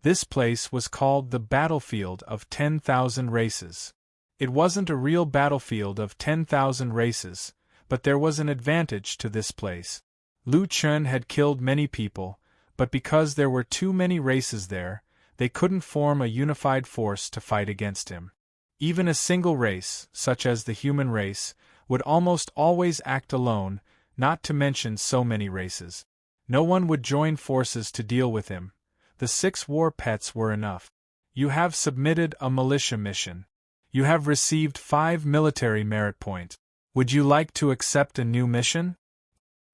This place was called the Battlefield of 10,000 Races. It wasn't a real battlefield of 10,000 races, but there was an advantage to this place. Lu Chen had killed many people, but because there were too many races there, they couldn't form a unified force to fight against him. Even a single race, such as the human race, would almost always act alone, not to mention so many races. No one would join forces to deal with him. The 6 war pets were enough. You have submitted a militia mission. You have received 5 military merit points. Would you like to accept a new mission?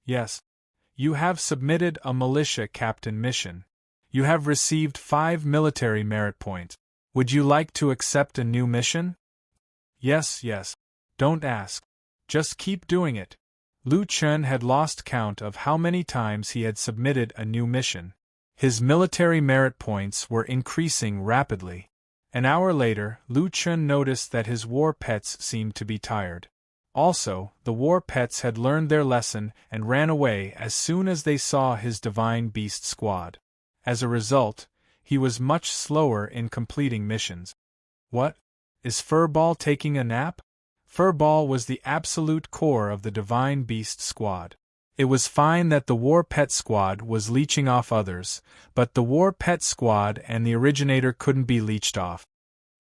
Yes. You have submitted a militia captain mission. You have received 5 military merit points. Would you like to accept a new mission? Yes, yes. Don't ask. Just keep doing it. Lu Chen had lost count of how many times he had submitted a new mission. His military merit points were increasing rapidly. An hour later, Lu Chen noticed that his war pets seemed to be tired. Also, the war pets had learned their lesson and ran away as soon as they saw his divine beast squad. As a result, he was much slower in completing missions. What? Is Furball taking a nap? Furball was the absolute core of the divine beast squad. It was fine that the War Pet Squad was leeching off others, but the War Pet Squad and the originator couldn't be leeched off.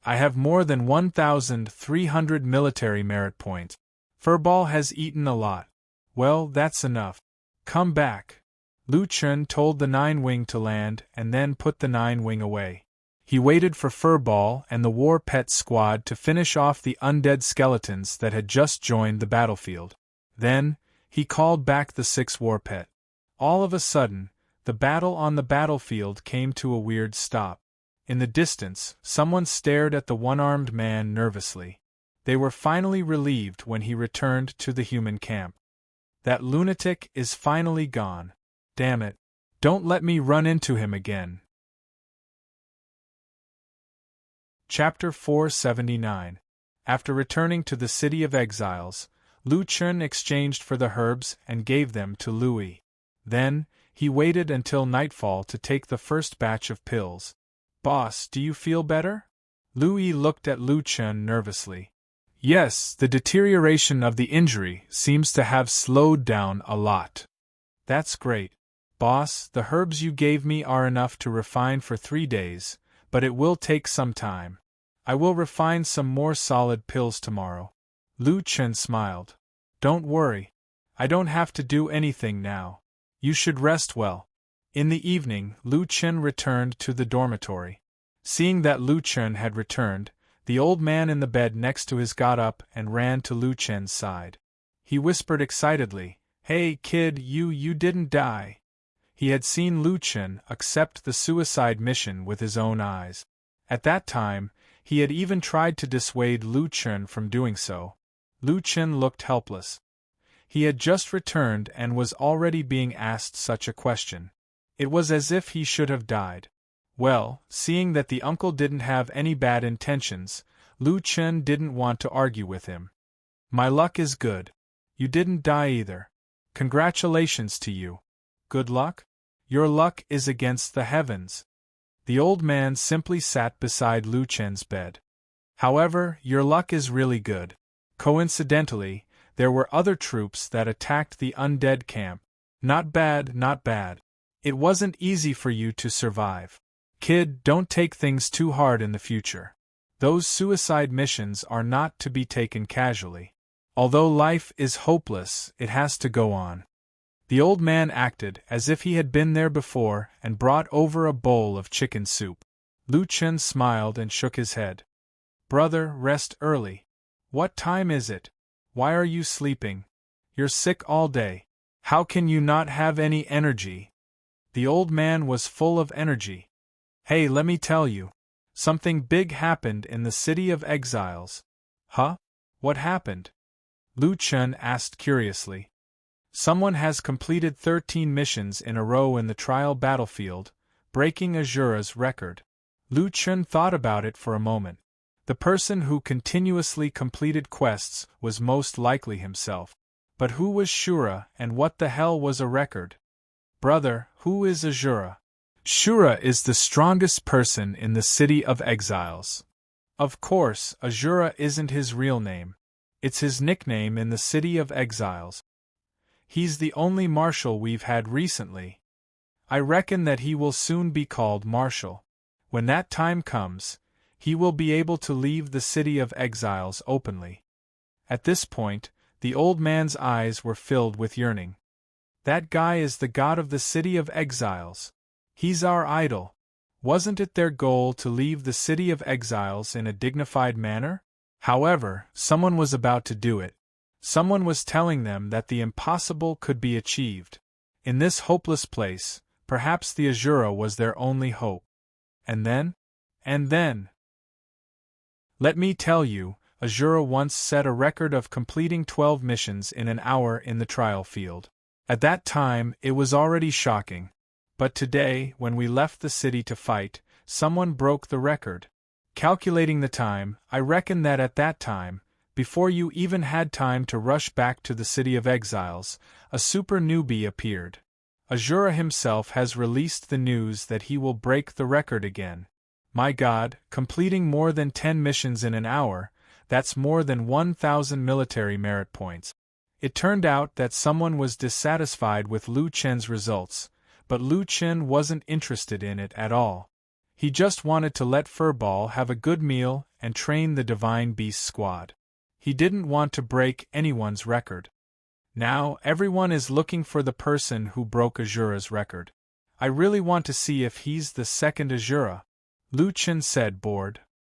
I have more than 1,300 military merit points. Furball has eaten a lot. Well, that's enough. Come back. Lu Chun told the Nine-Wing to land and then put the Nine-Wing away. He waited for Furball and the War Pet Squad to finish off the undead skeletons that had just joined the battlefield. Then, he called back the 6 War Pet. All of a sudden, the battle on the battlefield came to a weird stop. In the distance, someone stared at the one-armed man nervously. They were finally relieved when he returned to the human camp. That lunatic is finally gone. Damn it. Don't let me run into him again. Chapter 479. After returning to the City of Exiles, Lu Chun exchanged for the herbs and gave them to Louis. Then, he waited until nightfall to take the first batch of pills. Boss, do you feel better? Louis looked at Lu Chun nervously. Yes, the deterioration of the injury seems to have slowed down a lot. That's great. Boss, the herbs you gave me are enough to refine for 3 days, but it will take some time. I will refine some more solid pills tomorrow. Lu Chun smiled. Don't worry. I don't have to do anything now. You should rest well. In the evening, Lu Chun returned to the dormitory. Seeing that Lu Chun had returned, the old man in the bed next to his got up and ran to Lu Chun's side. He whispered excitedly, "Hey, kid, you didn't die." He had seen Lu Chun accept the suicide mission with his own eyes. At that time, he had even tried to dissuade Lu Chun from doing so. Lu Chun looked helpless. He had just returned and was already being asked such a question. It was as if he should have died. Well, seeing that the uncle didn't have any bad intentions, Lu Chun didn't want to argue with him. My luck is good. You didn't die either. Congratulations to you. Good luck? Your luck is against the heavens. The old man simply sat beside Lu Chun's bed. However, your luck is really good. Coincidentally, there were other troops that attacked the undead camp. Not bad, not bad. It wasn't easy for you to survive. Kid, don't take things too hard in the future. Those suicide missions are not to be taken casually. Although life is hopeless, it has to go on. The old man acted as if he had been there before and brought over a bowl of chicken soup. Lu Chun smiled and shook his head. Brother, rest early. What time is it? Why are you sleeping? You're sick all day. How can you not have any energy? The old man was full of energy. Hey, let me tell you. Something big happened in the City of Exiles. Huh? What happened? Lu Chun asked curiously. Someone has completed 13 missions in a row in the trial battlefield, breaking Azura's record. Lu Chun thought about it for a moment. The person who continuously completed quests was most likely himself. But who was Shura and what the hell was a record? Brother, who is Azura? Shura is the strongest person in the City of Exiles. Of course, Azura isn't his real name. It's his nickname in the City of Exiles. He's the only marshal we've had recently. I reckon that he will soon be called Marshal. When that time comes, he will be able to leave the City of Exiles openly. At this point, the old man's eyes were filled with yearning. That guy is the god of the City of Exiles. He's our idol. Wasn't it their goal to leave the City of Exiles in a dignified manner? However, someone was about to do it. Someone was telling them that the impossible could be achieved. In this hopeless place, perhaps the Azura was their only hope. And then? Let me tell you, Azura once set a record of completing 12 missions in an hour in the trial field. At that time, it was already shocking. But today, when we left the city to fight, someone broke the record. Calculating the time, I reckon that at that time, Before you even had time to rush back to the City of Exiles, a super newbie appeared. Azura himself has released the news that he will break the record again. My God, completing more than 10 missions in an hour, that's more than 1,000 military merit points. It turned out that someone was dissatisfied with Lu Chen's results, but Lu Chen wasn't interested in it at all. He just wanted to let Furball have a good meal and train the Divine Beast Squad. He didn't want to break anyone's record. Now, everyone is looking for the person who broke Azura's record. I really want to see if he's the second Azura, Lu Chen said, bored.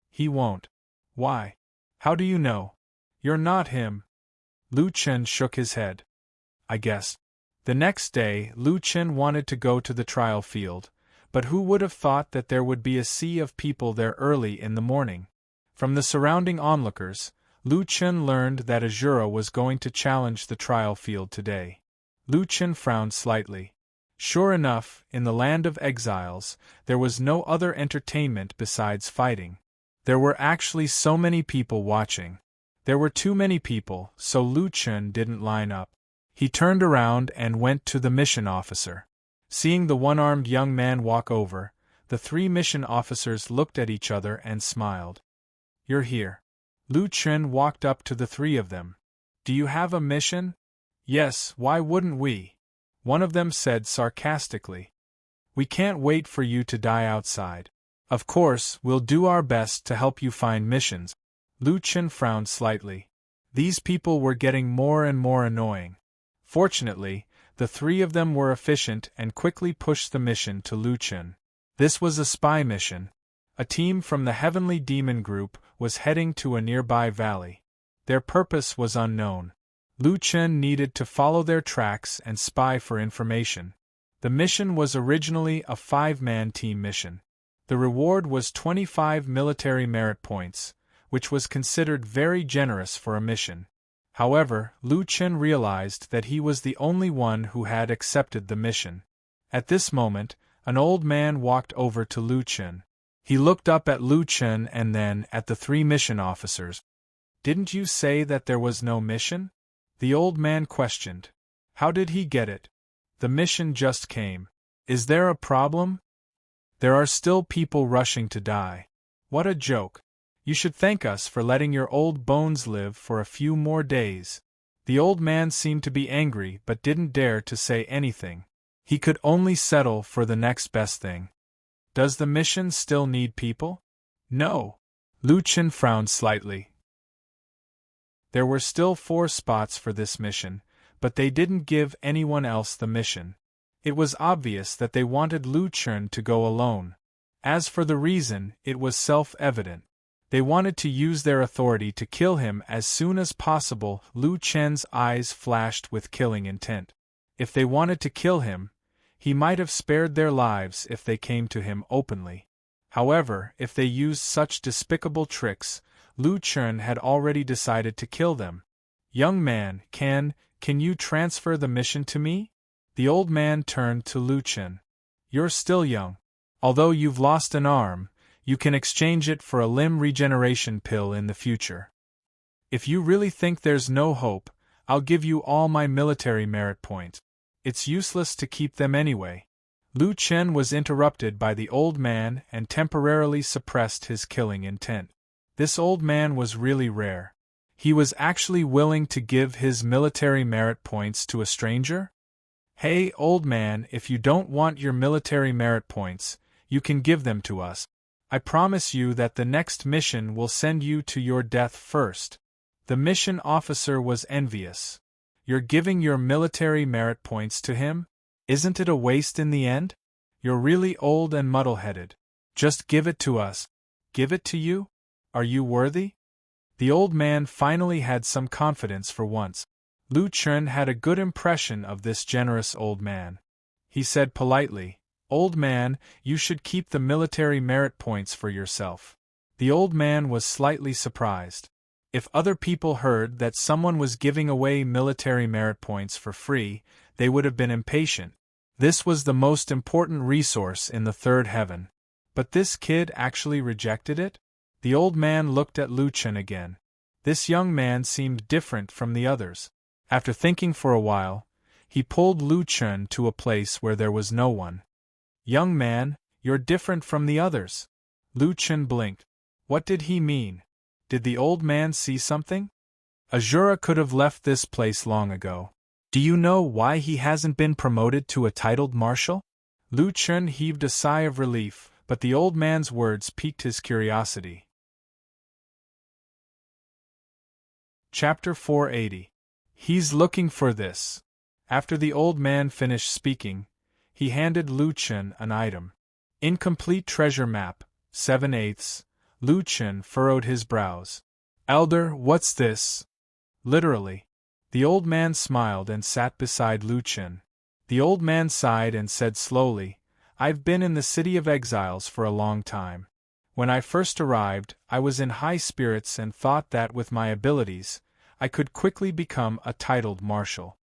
He won't. Why? How do you know? You're not him. Lu Chen shook his head. I guess. The next day, Lu Chen wanted to go to the trial field, but who would have thought that there would be a sea of people there early in the morning? From the surrounding onlookers, Lu Chen learned that Azura was going to challenge the trial field today. Lu Chen frowned slightly. Sure enough, in the land of exiles, there was no other entertainment besides fighting. There were actually so many people watching. There were too many people, so Lu Chen didn't line up. He turned around and went to the mission officer. Seeing the one-armed young man walk over, the 3 mission officers looked at each other and smiled. You're here. Lu Chen walked up to the 3 of them. Do you have a mission? Yes, why wouldn't we? One of them said sarcastically. We can't wait for you to die outside. Of course, we'll do our best to help you find missions. Lu Chen frowned slightly. These people were getting more and more annoying. Fortunately, the 3 of them were efficient and quickly pushed the mission to Lu Chen. This was a spy mission. A team from the Heavenly Demon Group was heading to a nearby valley. Their purpose was unknown. Lu Chen needed to follow their tracks and spy for information. The mission was originally a 5-man team mission. The reward was 25 military merit points, which was considered very generous for a mission. However, Lu Chen realized that he was the only one who had accepted the mission. At this moment, an old man walked over to Lu Chen. He looked up at Lu Chen and then at the 3 mission officers. Didn't you say that there was no mission? The old man questioned. How did he get it? The mission just came. Is there a problem? There are still people rushing to die. What a joke. You should thank us for letting your old bones live for a few more days. The old man seemed to be angry but didn't dare to say anything. He could only settle for the next best thing. Does the mission still need people? No. Lu Chen frowned slightly. There were still 4 spots for this mission, but they didn't give anyone else the mission. It was obvious that they wanted Lu Chen to go alone. As for the reason, it was self-evident. They wanted to use their authority to kill him as soon as possible. Lu Chen's eyes flashed with killing intent. If they wanted to kill him, he might have spared their lives if they came to him openly. However, if they used such despicable tricks, Lu Chen had already decided to kill them. Young man, can you transfer the mission to me? The old man turned to Lu Chen. You're still young. Although you've lost an arm, you can exchange it for a limb regeneration pill in the future. If you really think there's no hope, I'll give you all my military merit points. It's useless to keep them anyway. Lu Chen was interrupted by the old man and temporarily suppressed his killing intent. This old man was really rare. He was actually willing to give his military merit points to a stranger? Hey, old man, if you don't want your military merit points, you can give them to us. I promise you that the next mission will send you to your death first. The mission officer was envious. You're giving your military merit points to him? Isn't it a waste in the end? You're really old and muddle-headed. Just give it to us. Give it to you? Are you worthy? The old man finally had some confidence for once. Lu Chen had a good impression of this generous old man. He said politely, Old man, you should keep the military merit points for yourself. The old man was slightly surprised. If other people heard that someone was giving away military merit points for free, they would have been impatient. This was the most important resource in the third heaven. But this kid actually rejected it? The old man looked at Lu Chen again. This young man seemed different from the others. After thinking for a while, he pulled Lu Chun to a place where there was no one. Young man, you're different from the others. Lu Chun blinked. What did he mean? Did the old man see something? Azura could have left this place long ago. Do you know why he hasn't been promoted to a titled marshal? Lu Chun heaved a sigh of relief, but the old man's words piqued his curiosity. Chapter 480. He's looking for this. After the old man finished speaking, he handed Lu Chun an item. Incomplete treasure map, 7/8. Lu Chun furrowed his brows. Elder, what's this? Literally. The old man smiled and sat beside Lu Chun. The old man sighed and said slowly, I've been in the City of Exiles for a long time. When I first arrived, I was in high spirits and thought that with my abilities, I could quickly become a titled marshal.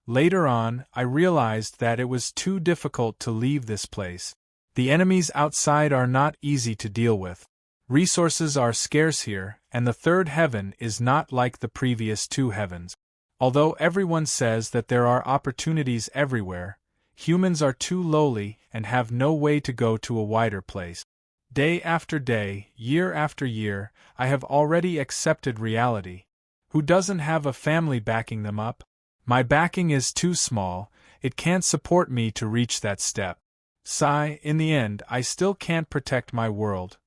Later on, I realized that it was too difficult to leave this place. The enemies outside are not easy to deal with. Resources are scarce here, and the third heaven is not like the previous two heavens. Although everyone says that there are opportunities everywhere, humans are too lowly and have no way to go to a wider place. Day after day, year after year, I have already accepted reality. Who doesn't have a family backing them up? My backing is too small, it can't support me to reach that step. Sigh, in the end, I still can't protect my world.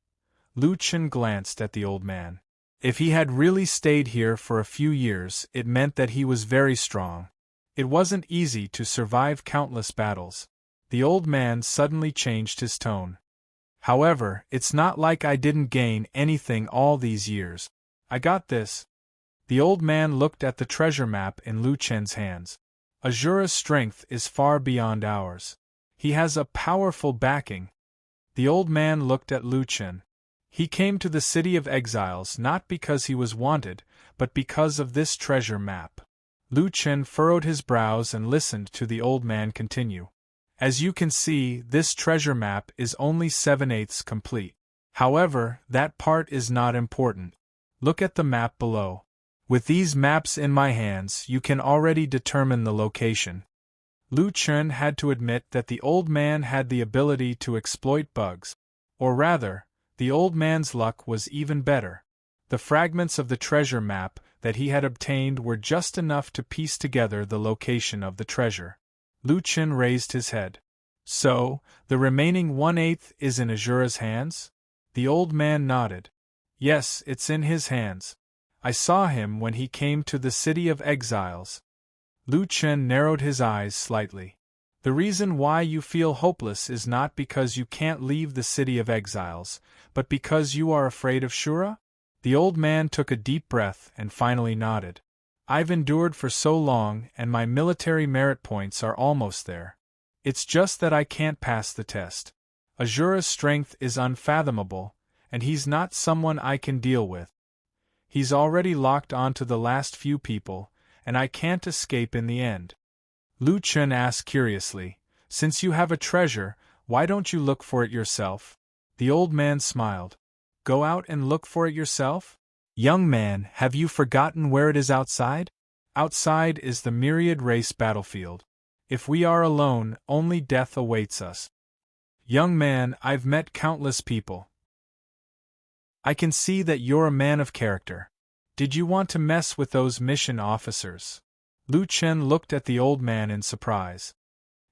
Lu Chun glanced at the old man. If he had really stayed here for a few years, it meant that he was very strong. It wasn't easy to survive countless battles. The old man suddenly changed his tone. However, it's not like I didn't gain anything all these years. I got this. The old man looked at the treasure map in Lu Chun's hands. Azura's strength is far beyond ours. He has a powerful backing. The old man looked at Lu Chun. He came to the City of Exiles not because he was wanted, but because of this treasure map. Lu Chun furrowed his brows and listened to the old man continue. As you can see, this treasure map is only 7/8 complete. However, that part is not important. Look at the map below. With these maps in my hands, you can already determine the location. Lu Chun had to admit that the old man had the ability to exploit bugs. Or rather, the old man's luck was even better. The fragments of the treasure map that he had obtained were just enough to piece together the location of the treasure. Lu Chun raised his head. So, the remaining 1/8 is in Azura's hands? The old man nodded. Yes, it's in his hands. I saw him when he came to the City of Exiles. Lu Chun narrowed his eyes slightly. The reason why you feel hopeless is not because you can't leave the City of Exiles, but because you are afraid of Shura? The old man took a deep breath and finally nodded. I've endured for so long and my military merit points are almost there. It's just that I can't pass the test. Azura's strength is unfathomable, and he's not someone I can deal with. He's already locked onto the last few people, and I can't escape in the end. Lu Chun asked curiously, Since you have a treasure, why don't you look for it yourself? The old man smiled. Go out and look for it yourself? Young man, have you forgotten where it is outside? Outside is the myriad race battlefield. If we are alone, only death awaits us. Young man, I've met countless people. I can see that you're a man of character. Did you want to mess with those mission officers? Lu Chun looked at the old man in surprise.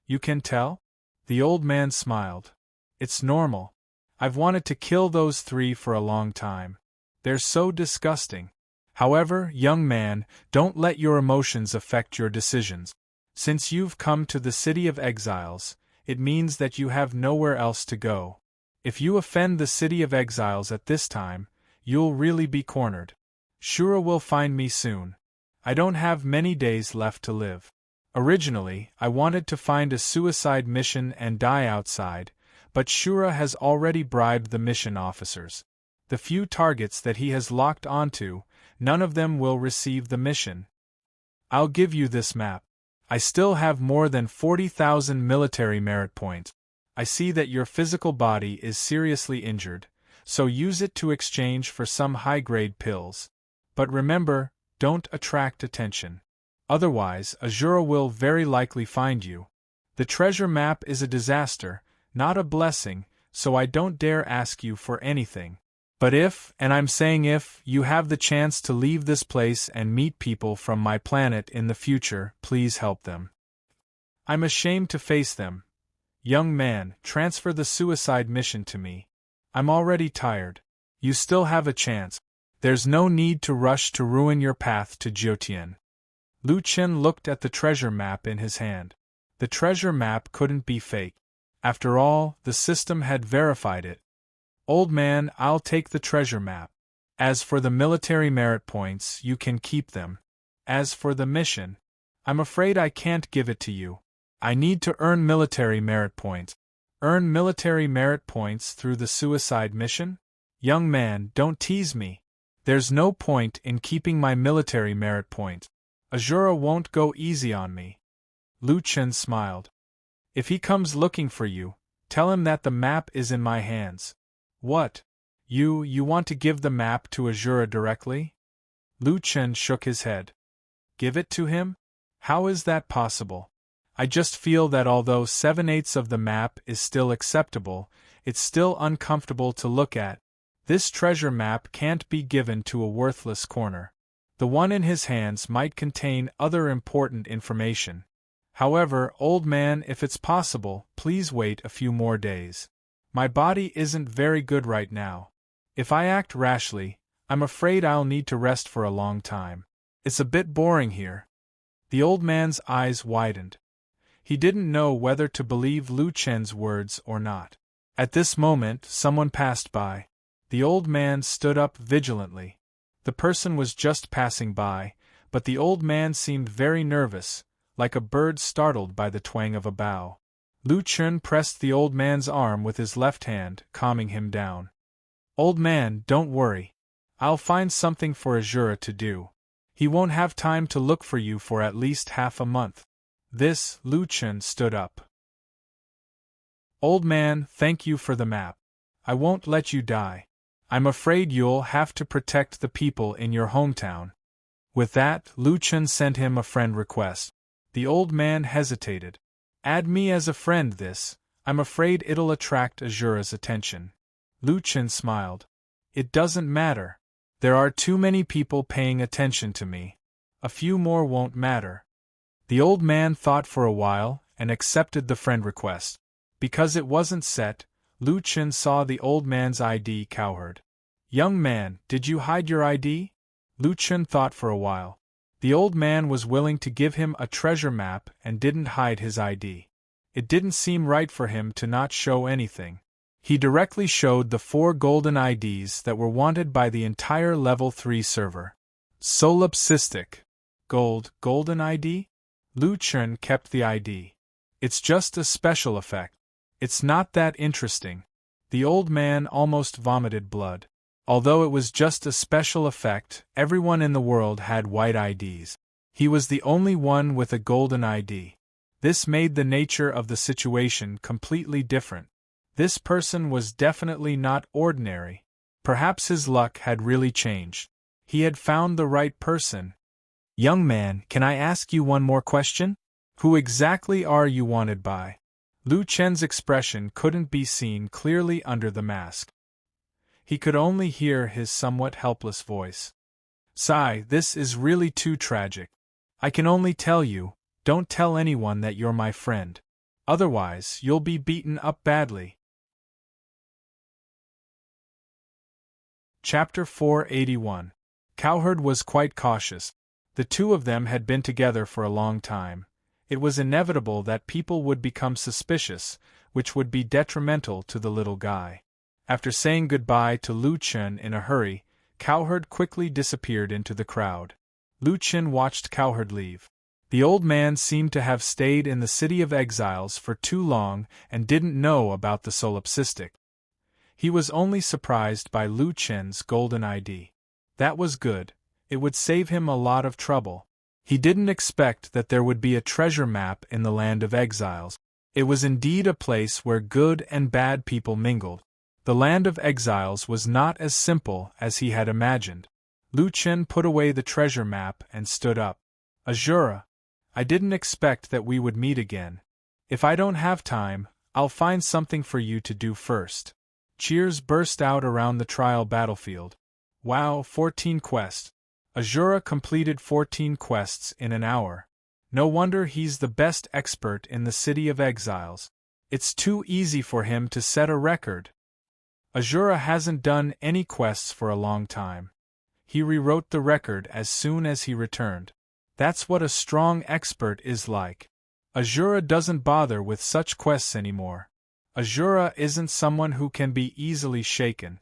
You can tell? The old man smiled. It's normal. I've wanted to kill those 3 for a long time. They're so disgusting. However, young man, don't let your emotions affect your decisions. Since you've come to the City of Exiles, it means that you have nowhere else to go. If you offend the City of Exiles at this time, you'll really be cornered. Shura will find me soon. I don't have many days left to live. Originally, I wanted to find a suicide mission and die outside, but Shura has already bribed the mission officers. The few targets that he has locked onto, none of them will receive the mission. I'll give you this map. I still have more than 40,000 military merit points. I see that your physical body is seriously injured, so use it to exchange for some high-grade pills. But remember, don't attract attention. Otherwise, Azura will very likely find you. The treasure map is a disaster, not a blessing, so I don't dare ask you for anything. But if, and I'm saying if, you have the chance to leave this place and meet people from my planet in the future, please help them. I'm ashamed to face them. Young man, transfer the suicide mission to me. I'm already tired. You still have a chance. There's no need to rush to ruin your path to Jyotian. Lu Chen looked at the treasure map in his hand. The treasure map couldn't be fake. After all, the system had verified it. Old man, I'll take the treasure map. As for the military merit points, you can keep them. As for the mission, I'm afraid I can't give it to you. I need to earn military merit points. Earn military merit points through the suicide mission? Young man, don't tease me. There's no point in keeping my military merit points. Azura won't go easy on me. Lu Chen smiled. If he comes looking for you, tell him that the map is in my hands. What? You want to give the map to Azura directly? Lu Chen shook his head. Give it to him? How is that possible? I just feel that although 7/8 of the map is still acceptable, it's still uncomfortable to look at. This treasure map can't be given to a worthless corner. The one in his hands might contain other important information. However, old man, if it's possible, please wait a few more days. My body isn't very good right now. If I act rashly, I'm afraid I'll need to rest for a long time. It's a bit boring here. The old man's eyes widened. He didn't know whether to believe Lu Chen's words or not. At this moment, someone passed by. The old man stood up vigilantly. The person was just passing by, but the old man seemed very nervous, like a bird startled by the twang of a bough. Lu Chen pressed the old man's arm with his left hand, calming him down. Old man, don't worry. I'll find something for Azura to do. He won't have time to look for you for at least half a month. Lu Chen stood up. Old man, thank you for the map. I won't let you die. I'm afraid you'll have to protect the people in your hometown. With that, Lu Chen sent him a friend request. The old man hesitated. Add me as a friend I'm afraid it'll attract Azura's attention. Lu Chen smiled. It doesn't matter. There are too many people paying attention to me. A few more won't matter. The old man thought for a while and accepted the friend request. Because it wasn't set, Lu Chen saw the old man's ID cowherd. Young man, did you hide your ID? Lu Chen thought for a while. The old man was willing to give him a treasure map and didn't hide his ID. It didn't seem right for him to not show anything. He directly showed the 4 golden IDs that were wanted by the entire level 3 server. Solipsistic. Golden ID? Lu Chen kept the ID. It's just a special effect. It's not that interesting. The old man almost vomited blood. Although it was just a special effect, everyone in the world had white IDs. He was the only one with a golden ID. This made the nature of the situation completely different. This person was definitely not ordinary. Perhaps his luck had really changed. He had found the right person. Young man, can I ask you one more question? Who exactly are you wanted by? Lu Chen's expression couldn't be seen clearly under the mask. He could only hear his somewhat helpless voice. Sigh, this is really too tragic. I can only tell you, don't tell anyone that you're my friend. Otherwise, you'll be beaten up badly. Chapter 481. Cowherd was quite cautious. The two of them had been together for a long time. It was inevitable that people would become suspicious, which would be detrimental to the little guy. After saying goodbye to Lu Chen in a hurry, Cowherd quickly disappeared into the crowd. Lu Chen watched Cowherd leave. The old man seemed to have stayed in the City of Exiles for too long and didn't know about the solipsistic. He was only surprised by Lu Chen's golden ID. That was good. It would save him a lot of trouble. He didn't expect that there would be a treasure map in the Land of Exiles. It was indeed a place where good and bad people mingled. The Land of Exiles was not as simple as he had imagined. Lu Chen put away the treasure map and stood up. Azura, I didn't expect that we would meet again. If I don't have time, I'll find something for you to do first. Cheers burst out around the trial battlefield. Wow, 14 quests. Azura completed 14 quests in an hour. No wonder he's the best expert in the City of Exiles. It's too easy for him to set a record. Azura hasn't done any quests for a long time. He rewrote the record as soon as he returned. That's what a strong expert is like. Azura doesn't bother with such quests anymore. Azura isn't someone who can be easily shaken.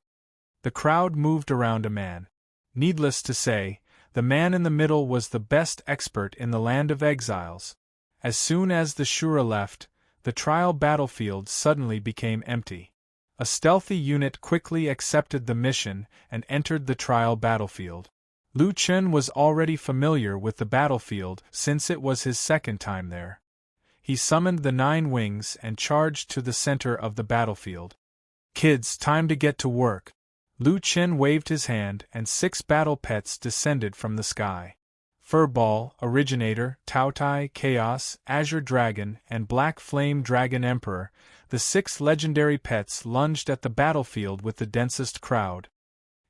The crowd moved around a man. Needless to say, the man in the middle was the best expert in the land of exiles. As soon as the Shura left, the trial battlefield suddenly became empty. A stealthy unit quickly accepted the mission and entered the trial battlefield. Lu Chen was already familiar with the battlefield since it was his second time there. He summoned the 9 wings and charged to the center of the battlefield. Kids, time to get to work. Lu Chen waved his hand and 6 battle pets descended from the sky. Furball, Originator, Tautai, Chaos, Azure Dragon, and Black Flame Dragon Emperor, the 6 legendary pets lunged at the battlefield with the densest crowd.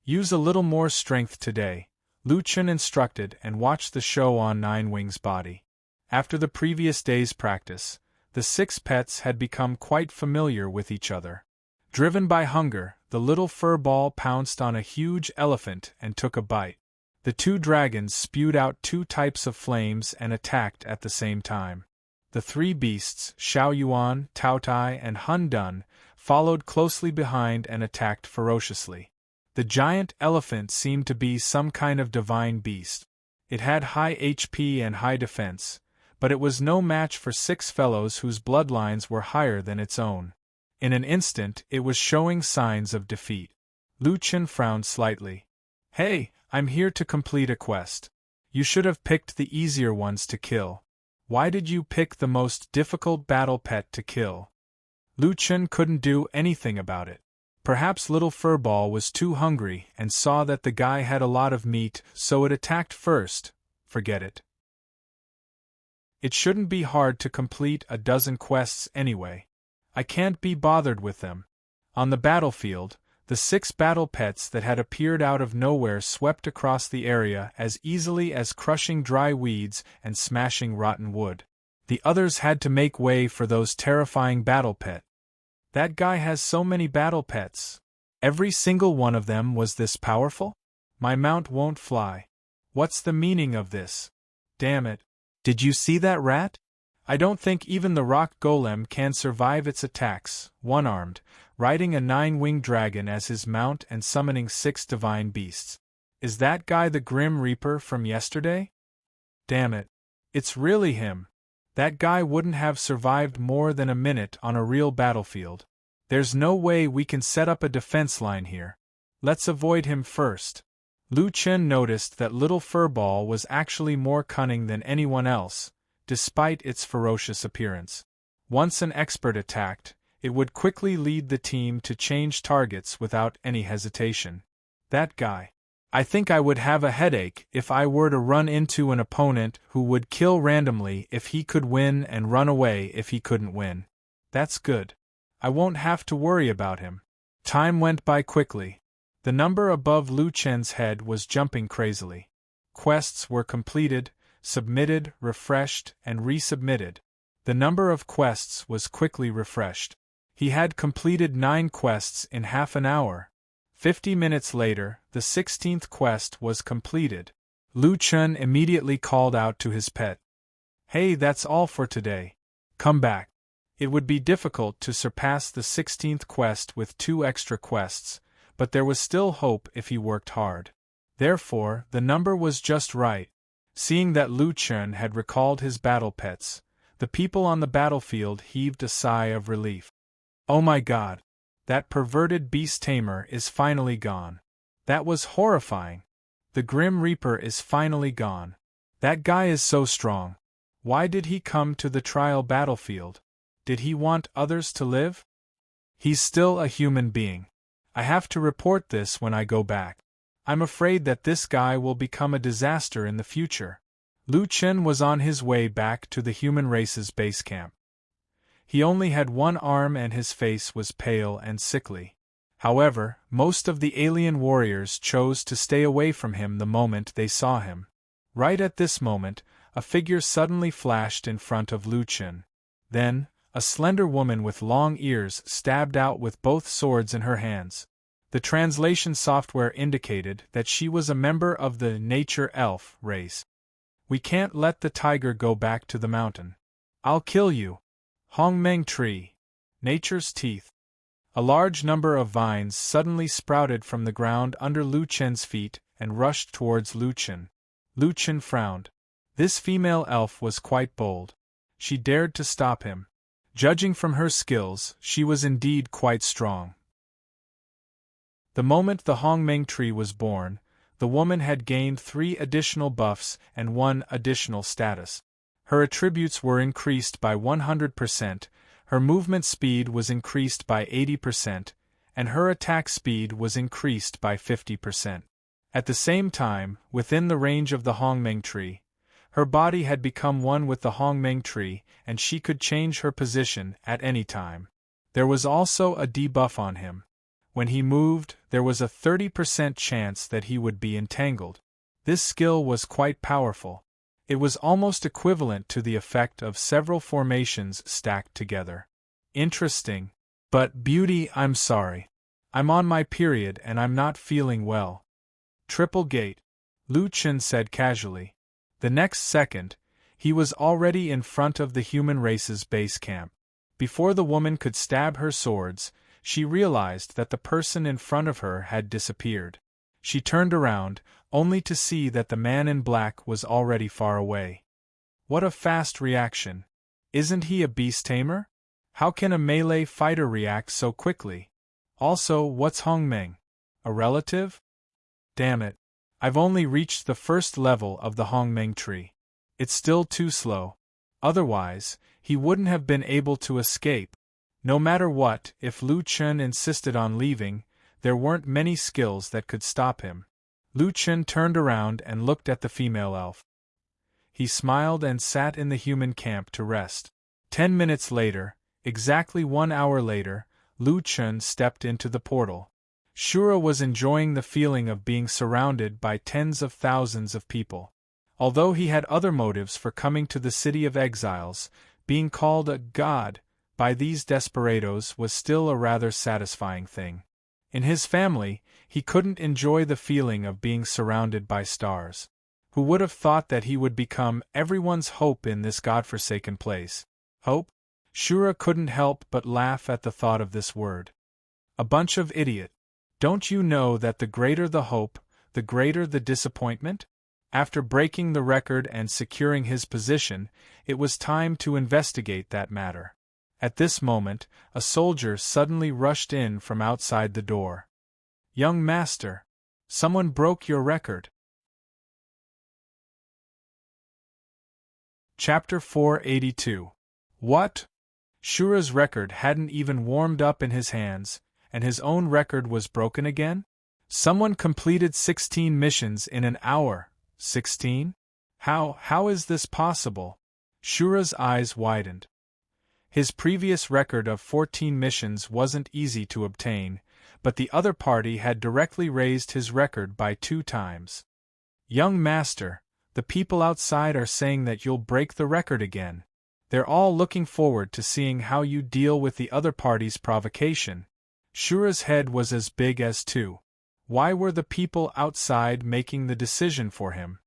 Use a little more strength today, Lu Chen instructed and watched the show on 9 Wings' body. After the previous day's practice, the 6 pets had become quite familiar with each other. Driven by hunger, the little furball pounced on a huge elephant and took a bite. The 2 dragons spewed out 2 types of flames and attacked at the same time. The 3 beasts, Xiaoyuan, Taotai, and Hun Dun, followed closely behind and attacked ferociously. The giant elephant seemed to be some kind of divine beast. It had high HP and high defense, but it was no match for 6 fellows whose bloodlines were higher than its own. In an instant, it was showing signs of defeat. Lu Chen frowned slightly. Hey, I'm here to complete a quest. You should have picked the easier ones to kill. Why did you pick the most difficult battle pet to kill? Lu Chen couldn't do anything about it. Perhaps little Furball was too hungry and saw that the guy had a lot of meat, so it attacked first. Forget it. It shouldn't be hard to complete a dozen quests anyway. I can't be bothered with them. On the battlefield, the 6 battle pets that had appeared out of nowhere swept across the area as easily as crushing dry weeds and smashing rotten wood. The others had to make way for those terrifying battle pets. That guy has so many battle pets. Every single one of them was this powerful? My mount won't fly. What's the meaning of this? Damn it. Did you see that rat? I don't think even the rock golem can survive its attacks, one-armed, riding a 9-winged dragon as his mount and summoning 6 divine beasts. Is that guy the Grim Reaper from yesterday? Damn it. It's really him. That guy wouldn't have survived more than a minute on a real battlefield. There's no way we can set up a defense line here. Let's avoid him first. Lu Chen noticed that little Furball was actually more cunning than anyone else, despite its ferocious appearance. Once an expert attacked, it would quickly lead the team to change targets without any hesitation. That guy. I think I would have a headache if I were to run into an opponent who would kill randomly if he could win and run away if he couldn't win. That's good. I won't have to worry about him. Time went by quickly. The number above Lu Chen's head was jumping crazily. Quests were completed, submitted, refreshed, and resubmitted. The number of quests was quickly refreshed. He had completed 9 quests in half an hour. 50 minutes later, the 16th quest was completed. Lu Chen immediately called out to his pet. Hey, that's all for today. Come back. It would be difficult to surpass the 16th quest with 2 extra quests, but there was still hope if he worked hard. Therefore, the number was just right. Seeing that Lu Chen had recalled his battle pets, the people on the battlefield heaved a sigh of relief. Oh my God! That perverted beast tamer is finally gone. That was horrifying. The Grim Reaper is finally gone. That guy is so strong. Why did he come to the trial battlefield? Did he want others to live? He's still a human being. I have to report this when I go back. I'm afraid that this guy will become a disaster in the future. Lu Chen was on his way back to the human race's base camp. He only had one arm and his face was pale and sickly. However, most of the alien warriors chose to stay away from him the moment they saw him. Right at this moment, a figure suddenly flashed in front of Lu Chen. Then, a slender woman with long ears stabbed out with both swords in her hands. The translation software indicated that she was a member of the nature elf race. We can't let the tiger go back to the mountain. I'll kill you. Hongmeng tree. Nature's teeth. A large number of vines suddenly sprouted from the ground under Lu Chen's feet and rushed towards Lu Chen. Lu Chen frowned. This female elf was quite bold. She dared to stop him. Judging from her skills, she was indeed quite strong. The moment the Hongmeng tree was born, the woman had gained 3 additional buffs and 1 additional status. Her attributes were increased by 100%, her movement speed was increased by 80%, and her attack speed was increased by 50%. At the same time, within the range of the Hongmeng tree, her body had become one with the Hongmeng tree and she could change her position at any time. There was also a debuff on him. When he moved, there was a 30% chance that he would be entangled. This skill was quite powerful. It was almost equivalent to the effect of several formations stacked together. Interesting. But, Beauty, I'm sorry. I'm on my period and I'm not feeling well. Triple gate, Lu Chen said casually. The next second, he was already in front of the human race's base camp. Before the woman could stab her swords, she realized that the person in front of her had disappeared. She turned around, only to see that the man in black was already far away. What a fast reaction! Isn't he a beast tamer? How can a melee fighter react so quickly? Also, what's Hongmeng? A relative? Damn it. I've only reached the first level of the Hongmeng tree. It's still too slow. Otherwise, he wouldn't have been able to escape. No matter what, if Lu Chen insisted on leaving, there weren't many skills that could stop him. Lu Chen turned around and looked at the female elf. He smiled and sat in the human camp to rest. 10 minutes later, exactly 1 hour later, Lu Chen stepped into the portal. Shura was enjoying the feeling of being surrounded by tens of thousands of people. Although he had other motives for coming to the City of Exiles, being called a god by these desperados was still a rather satisfying thing. In his family, he couldn't enjoy the feeling of being surrounded by stars. Who would have thought that he would become everyone's hope in this godforsaken place? Hope? Shura couldn't help but laugh at the thought of this word. A bunch of idiot. Don't you know that the greater the hope, the greater the disappointment? After breaking the record and securing his position, it was time to investigate that matter. At this moment, a soldier suddenly rushed in from outside the door. Young master, someone broke your record. Chapter 482. What? Shura's record hadn't even warmed up in his hands, and his own record was broken again? Someone completed 16 missions in an hour. 16? How is this possible? Shura's eyes widened. His previous record of 14 missions wasn't easy to obtain, but the other party had directly raised his record by 2 times. Young master, the people outside are saying that you'll break the record again. They're all looking forward to seeing how you deal with the other party's provocation. Shura's head was as big as 2. Why were the people outside making the decision for him?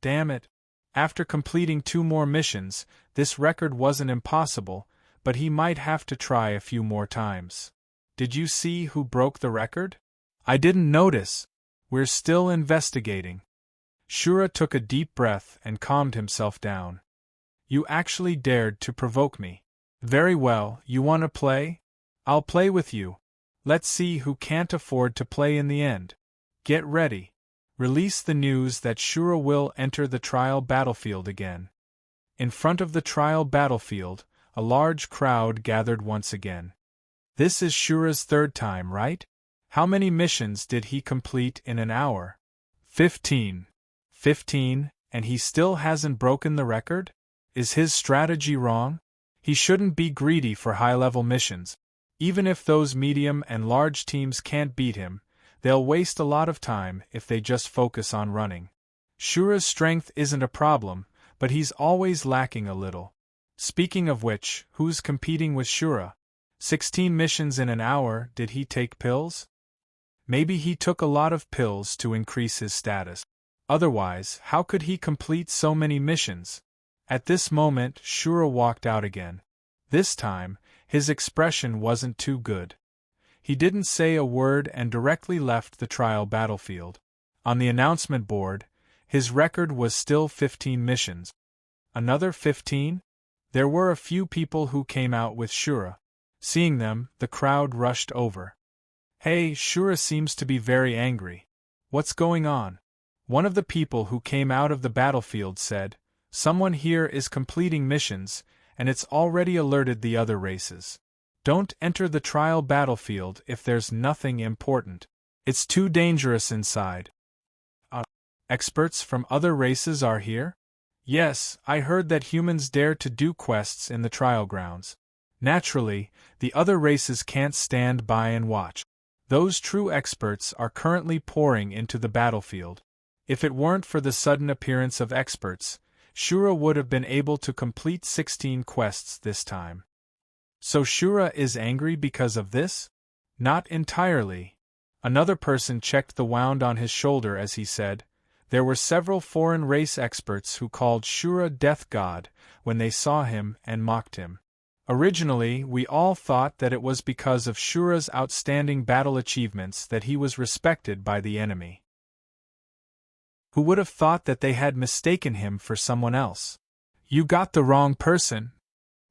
Damn it. After completing 2 more missions, this record wasn't impossible, but he might have to try a few more times. Did you see who broke the record? I didn't notice. We're still investigating. Shura took a deep breath and calmed himself down. You actually dared to provoke me. Very well, you want to play? I'll play with you. Let's see who can't afford to play in the end. Get ready. Release the news that Shura will enter the trial battlefield again. In front of the trial battlefield, a large crowd gathered once again. This is Shura's 3rd time, right? How many missions did he complete in an hour? 15. 15, and he still hasn't broken the record? Is his strategy wrong? He shouldn't be greedy for high-level missions. Even if those medium and large teams can't beat him, they'll waste a lot of time if they just focus on running. Shura's strength isn't a problem, but he's always lacking a little. Speaking of which, who's competing with Shura? 16 missions in an hour. Did he take pills? Maybe he took a lot of pills to increase his status. Otherwise, how could he complete so many missions? At this moment, Shura walked out again. This time, his expression wasn't too good. He didn't say a word and directly left the trial battlefield. On the announcement board, his record was still 15 missions. Another 15? There were a few people who came out with Shura. Seeing them, the crowd rushed over. Hey, Shura seems to be very angry. What's going on? One of the people who came out of the battlefield said, "Someone here is completing missions, and it's already alerted the other races. Don't enter the trial battlefield if there's nothing important. It's too dangerous inside." Experts from other races are here? Yes, I heard that humans dare to do quests in the trial grounds. Naturally, the other races can't stand by and watch. Those true experts are currently pouring into the battlefield. If it weren't for the sudden appearance of experts, Shura would have been able to complete 16 quests this time. So Shura is angry because of this? Not entirely. Another person checked the wound on his shoulder as he said, "There were several foreign race experts who called Shura Death God when they saw him and mocked him. Originally, we all thought that it was because of Shura's outstanding battle achievements that he was respected by the enemy. Who would have thought that they had mistaken him for someone else? You got the wrong person."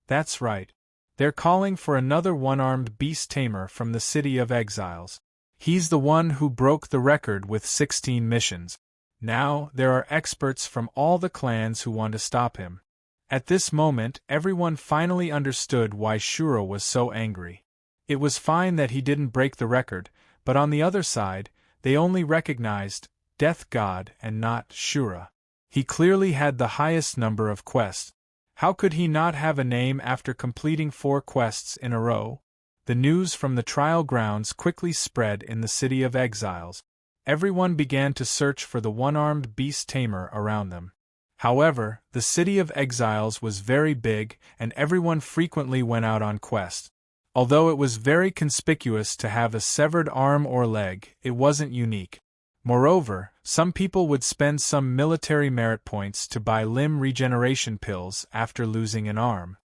That's right. They're calling for another one-armed beast tamer from the City of Exiles. He's the one who broke the record with 16 missions. Now, there are experts from all the clans who want to stop him. At this moment, everyone finally understood why Shura was so angry. It was fine that he didn't break the record, but on the other side, they only recognized Death God and not Shura. He clearly had the highest number of quests. How could he not have a name after completing 4 quests in a row? The news from the trial grounds quickly spread in the City of Exiles. Everyone began to search for the one-armed beast tamer around them. However, the City of Exiles was very big and everyone frequently went out on quests. Although it was very conspicuous to have a severed arm or leg, it wasn't unique. Moreover, some people would spend some military merit points to buy limb regeneration pills after losing an arm.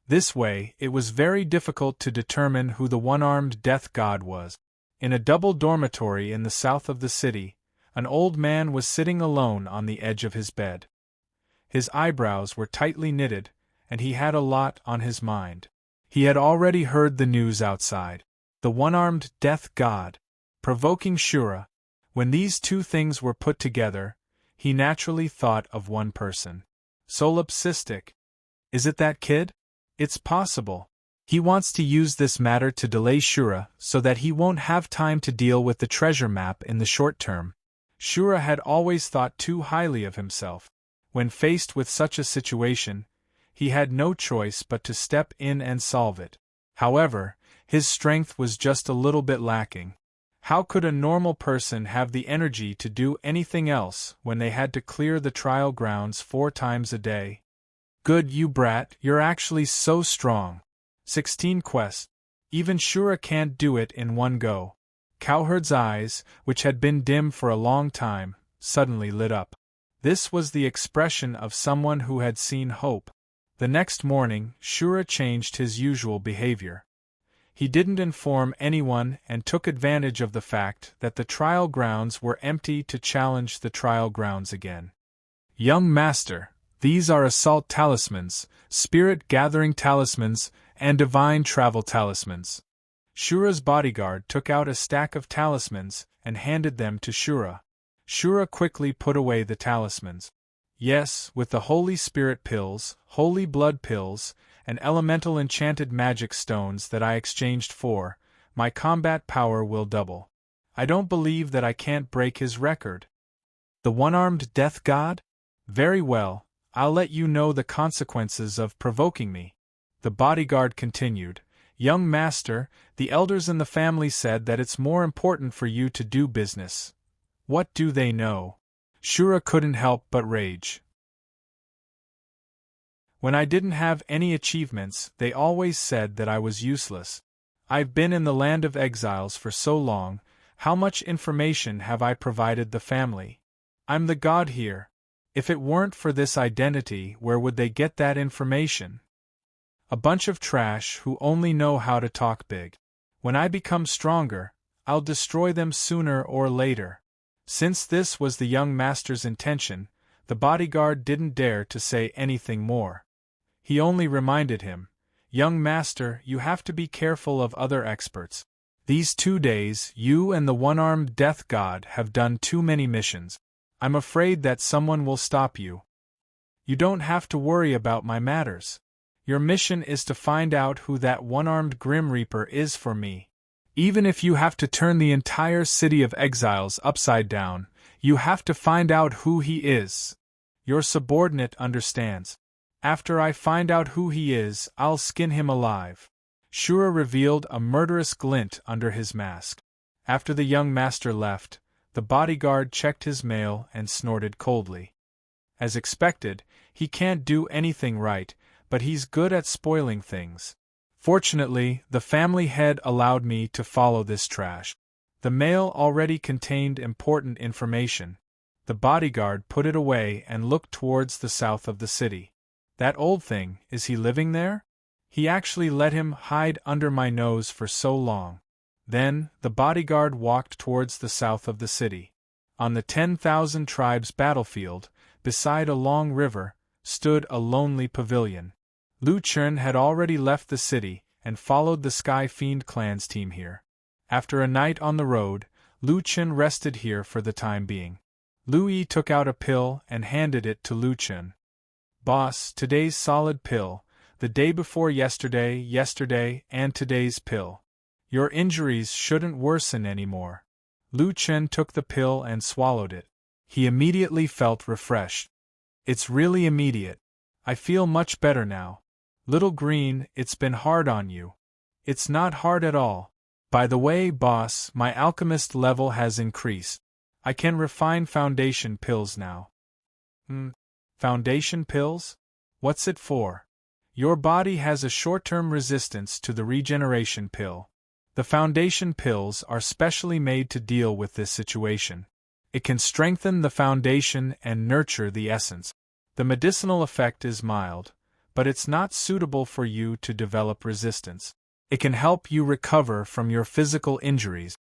This way, it was very difficult to determine who the one-armed death god was. In a double dormitory in the south of the city, an old man was sitting alone on the edge of his bed. His eyebrows were tightly knitted, and he had a lot on his mind. He had already heard the news outside. The one-armed death god, provoking Shura. When these two things were put together, he naturally thought of one person. Solipsistic. Is it that kid? It's possible. He wants to use this matter to delay Shura so that he won't have time to deal with the treasure map in the short term. Shura had always thought too highly of himself. When faced with such a situation, he had no choice but to step in and solve it. However, his strength was just a little bit lacking. How could a normal person have the energy to do anything else when they had to clear the trial grounds 4 times a day? Good, you brat, you're actually so strong. 16 quests. Even Shura can't do it in one go. Cowherd's eyes, which had been dim for a long time, suddenly lit up. This was the expression of someone who had seen hope. The next morning, Shura changed his usual behavior. He didn't inform anyone and took advantage of the fact that the trial grounds were empty to challenge the trial grounds again. "Young master, these are assault talismans, spirit-gathering talismans, and divine travel talismans." Shura's bodyguard took out a stack of talismans and handed them to Shura. Shura quickly put away the talismans. "Yes, with the Holy Spirit pills, Holy Blood pills, and elemental enchanted magic stones that I exchanged for, my combat power will double. I don't believe that I can't break his record. The one-armed death god? Very well, I'll let you know the consequences of provoking me. The bodyguard continued, Young master, the elders in the family said that it's more important for you to do business. What do they know? Shura couldn't help but rage. When I didn't have any achievements, they always said that I was useless. I've been in the land of exiles for so long, how much information have I provided the family? I'm the god here. If it weren't for this identity, where would they get that information? A bunch of trash who only know how to talk big. When I become stronger, I'll destroy them sooner or later. Since this was the young master's intention, the bodyguard didn't dare to say anything more. He only reminded him, Young master, you have to be careful of other experts. These 2 days, you and the one-armed death god have done too many missions. I'm afraid that someone will stop you. You don't have to worry about my matters. Your mission is to find out who that one-armed Grim Reaper is for me. Even if you have to turn the entire city of exiles upside down, you have to find out who he is. Your subordinate understands. After I find out who he is, I'll skin him alive. Shura revealed a murderous glint under his mask. After the young master left, the bodyguard checked his mail and snorted coldly. As expected, he can't do anything right, but he's good at spoiling things. Fortunately, the family head allowed me to follow this trash. The mail already contained important information. The bodyguard put it away and looked towards the south of the city. That old thing, is he living there? He actually let him hide under my nose for so long. Then, the bodyguard walked towards the south of the city. On the 10,000 tribes battlefield, beside a long river, stood a lonely pavilion. Lu Chun had already left the city and followed the Sky Fiend clan's team here. After a night on the road, Lu Chun rested here for the time being. Lu Yi took out a pill and handed it to Lu Chun. Boss, today's solid pill, the day before yesterday, and today's pill. Your injuries shouldn't worsen anymore. Lu Chun took the pill and swallowed it. He immediately felt refreshed. It's really immediate. I feel much better now. Little Green, it's been hard on you. It's not hard at all. By the way, boss, my alchemist level has increased. I can refine foundation pills now. Foundation pills? What's it for? Your body has a short-term resistance to the regeneration pill. The foundation pills are specially made to deal with this situation. It can strengthen the foundation and nurture the essence. The medicinal effect is mild, but it's not suitable for you to develop resistance. It can help you recover from your physical injuries.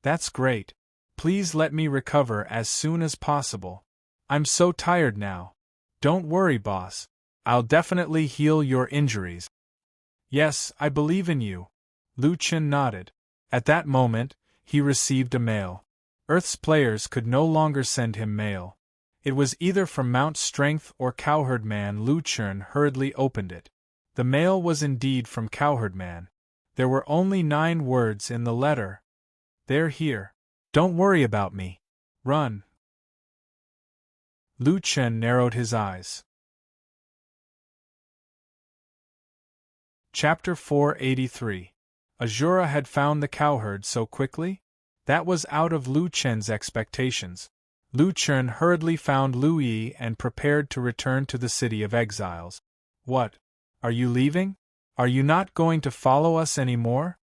That's great. Please let me recover as soon as possible. I'm so tired now. Don't worry, boss. I'll definitely heal your injuries. Yes, I believe in you. Lu Chun nodded. At that moment, he received a mail. Earth's players could no longer send him mail. It was either from Mount Strength or Cowherd Man. Lu Chun hurriedly opened it. The mail was indeed from Cowherd Man. There were only 9 words in the letter. They're here. Don't worry about me. Run. Lu Chun narrowed his eyes. Chapter 483. Azura had found the cowherd so quickly? That was out of Lu Chun's expectations. Lu Chun hurriedly found Lu Yi and prepared to return to the city of exiles. What? Are you leaving? Are you not going to follow us anymore?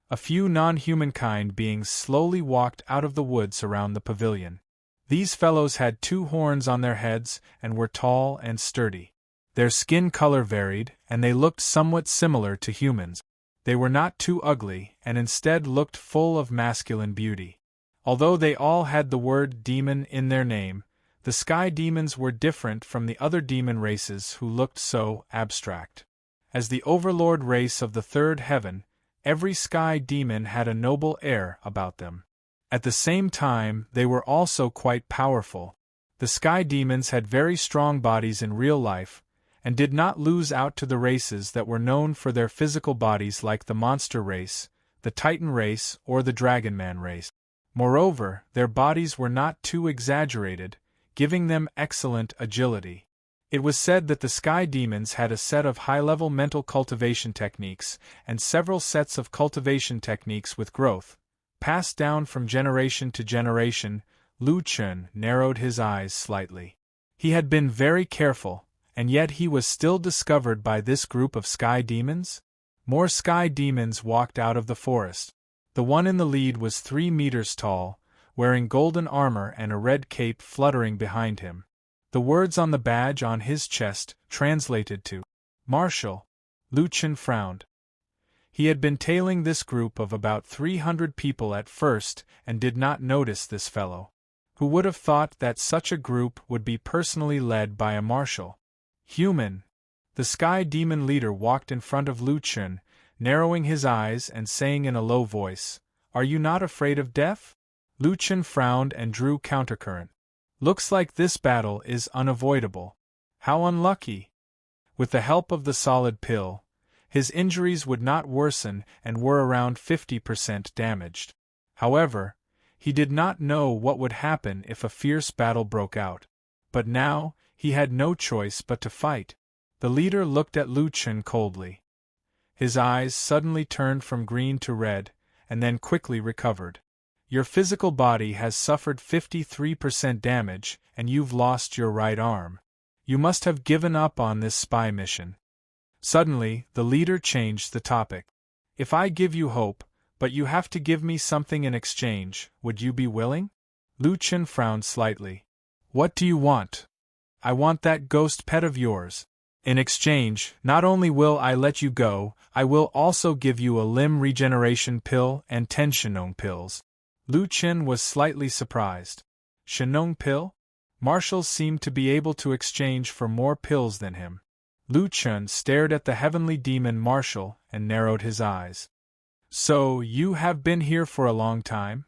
A few non-humankind beings slowly walked out of the woods around the pavilion. These fellows had 2 horns on their heads and were tall and sturdy. Their skin color varied, and they looked somewhat similar to humans. They were not too ugly, and instead looked full of masculine beauty. Although they all had the word demon in their name, the sky demons were different from the other demon races who looked so abstract. As the overlord race of the 3rd heaven, every sky demon had a noble air about them. At the same time, they were also quite powerful. The sky demons had very strong bodies in real life, and did not lose out to the races that were known for their physical bodies like the monster race, the Titan race or the Dragonman race. Moreover, their bodies were not too exaggerated, giving them excellent agility. It was said that the sky demons had a set of high-level mental cultivation techniques and several sets of cultivation techniques with growth, passed down from generation to generation. Lu Chun narrowed his eyes slightly. He had been very careful, and yet he was still discovered by this group of sky demons? More sky demons walked out of the forest. The one in the lead was 3 meters tall, wearing golden armor and a red cape fluttering behind him. The words on the badge on his chest translated to Marshal. Lu Chun frowned. He had been tailing this group of about 300 people at first and did not notice this fellow. Who would have thought that such a group would be personally led by a marshal? Human. The sky demon leader walked in front of Lu Chun, narrowing his eyes and saying in a low voice, "Are you not afraid of death?" Lu Chun frowned and drew countercurrent. "Looks like this battle is unavoidable. How unlucky!" With the help of the solid pill, his injuries would not worsen and were around 50% damaged. However, he did not know what would happen if a fierce battle broke out. But now, he had no choice but to fight. The leader looked at Lu Chun coldly. His eyes suddenly turned from green to red, and then quickly recovered. "Your physical body has suffered 53% damage, and you've lost your right arm. You must have given up on this spy mission." Suddenly, the leader changed the topic. "If I give you hope, but you have to give me something in exchange, would you be willing?" Lu Chun frowned slightly. "What do you want?" "I want that ghost pet of yours. In exchange, not only will I let you go, I will also give you a limb regeneration pill and 10 Shenong pills." Lu Chun was slightly surprised. Shenong pill? Marshals seemed to be able to exchange for more pills than him. Lu Chun stared at the heavenly demon marshal and narrowed his eyes. "So, you have been here for a long time?"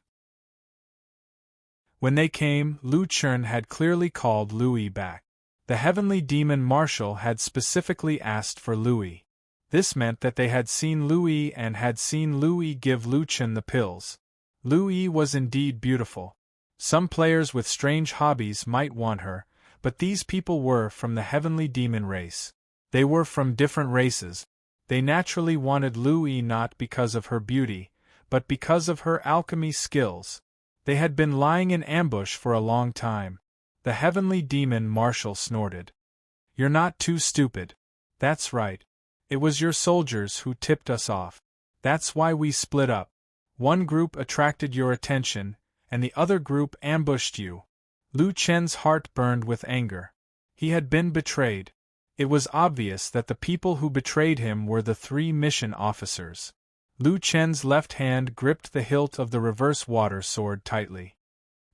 When they came, Lu Chun had clearly called Louis back. The heavenly demon marshal had specifically asked for Louis. This meant that they had seen Louis and had seen Louis give Lu Chun the pills. Louis was indeed beautiful. Some players with strange hobbies might want her, but these people were from the heavenly demon race. They were from different races. They naturally wanted Louis not because of her beauty, but because of her alchemy skills. They had been lying in ambush for a long time. The heavenly demon marshal snorted. "You're not too stupid. That's right. It was your soldiers who tipped us off. That's why we split up. One group attracted your attention, and the other group ambushed you." Lu Chen's heart burned with anger. He had been betrayed. It was obvious that the people who betrayed him were the 3 mission officers. Lu Chen's left hand gripped the hilt of the reverse water sword tightly.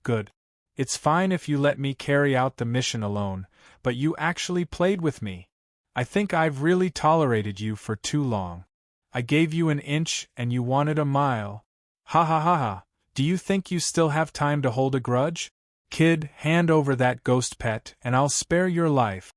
"Good. It's fine if you let me carry out the mission alone, but you actually played with me. I think I've really tolerated you for too long. I gave you an inch and you wanted a mile. Ha ha ha ha, do you think you still have time to hold a grudge? Kid, hand over that ghost pet and I'll spare your life."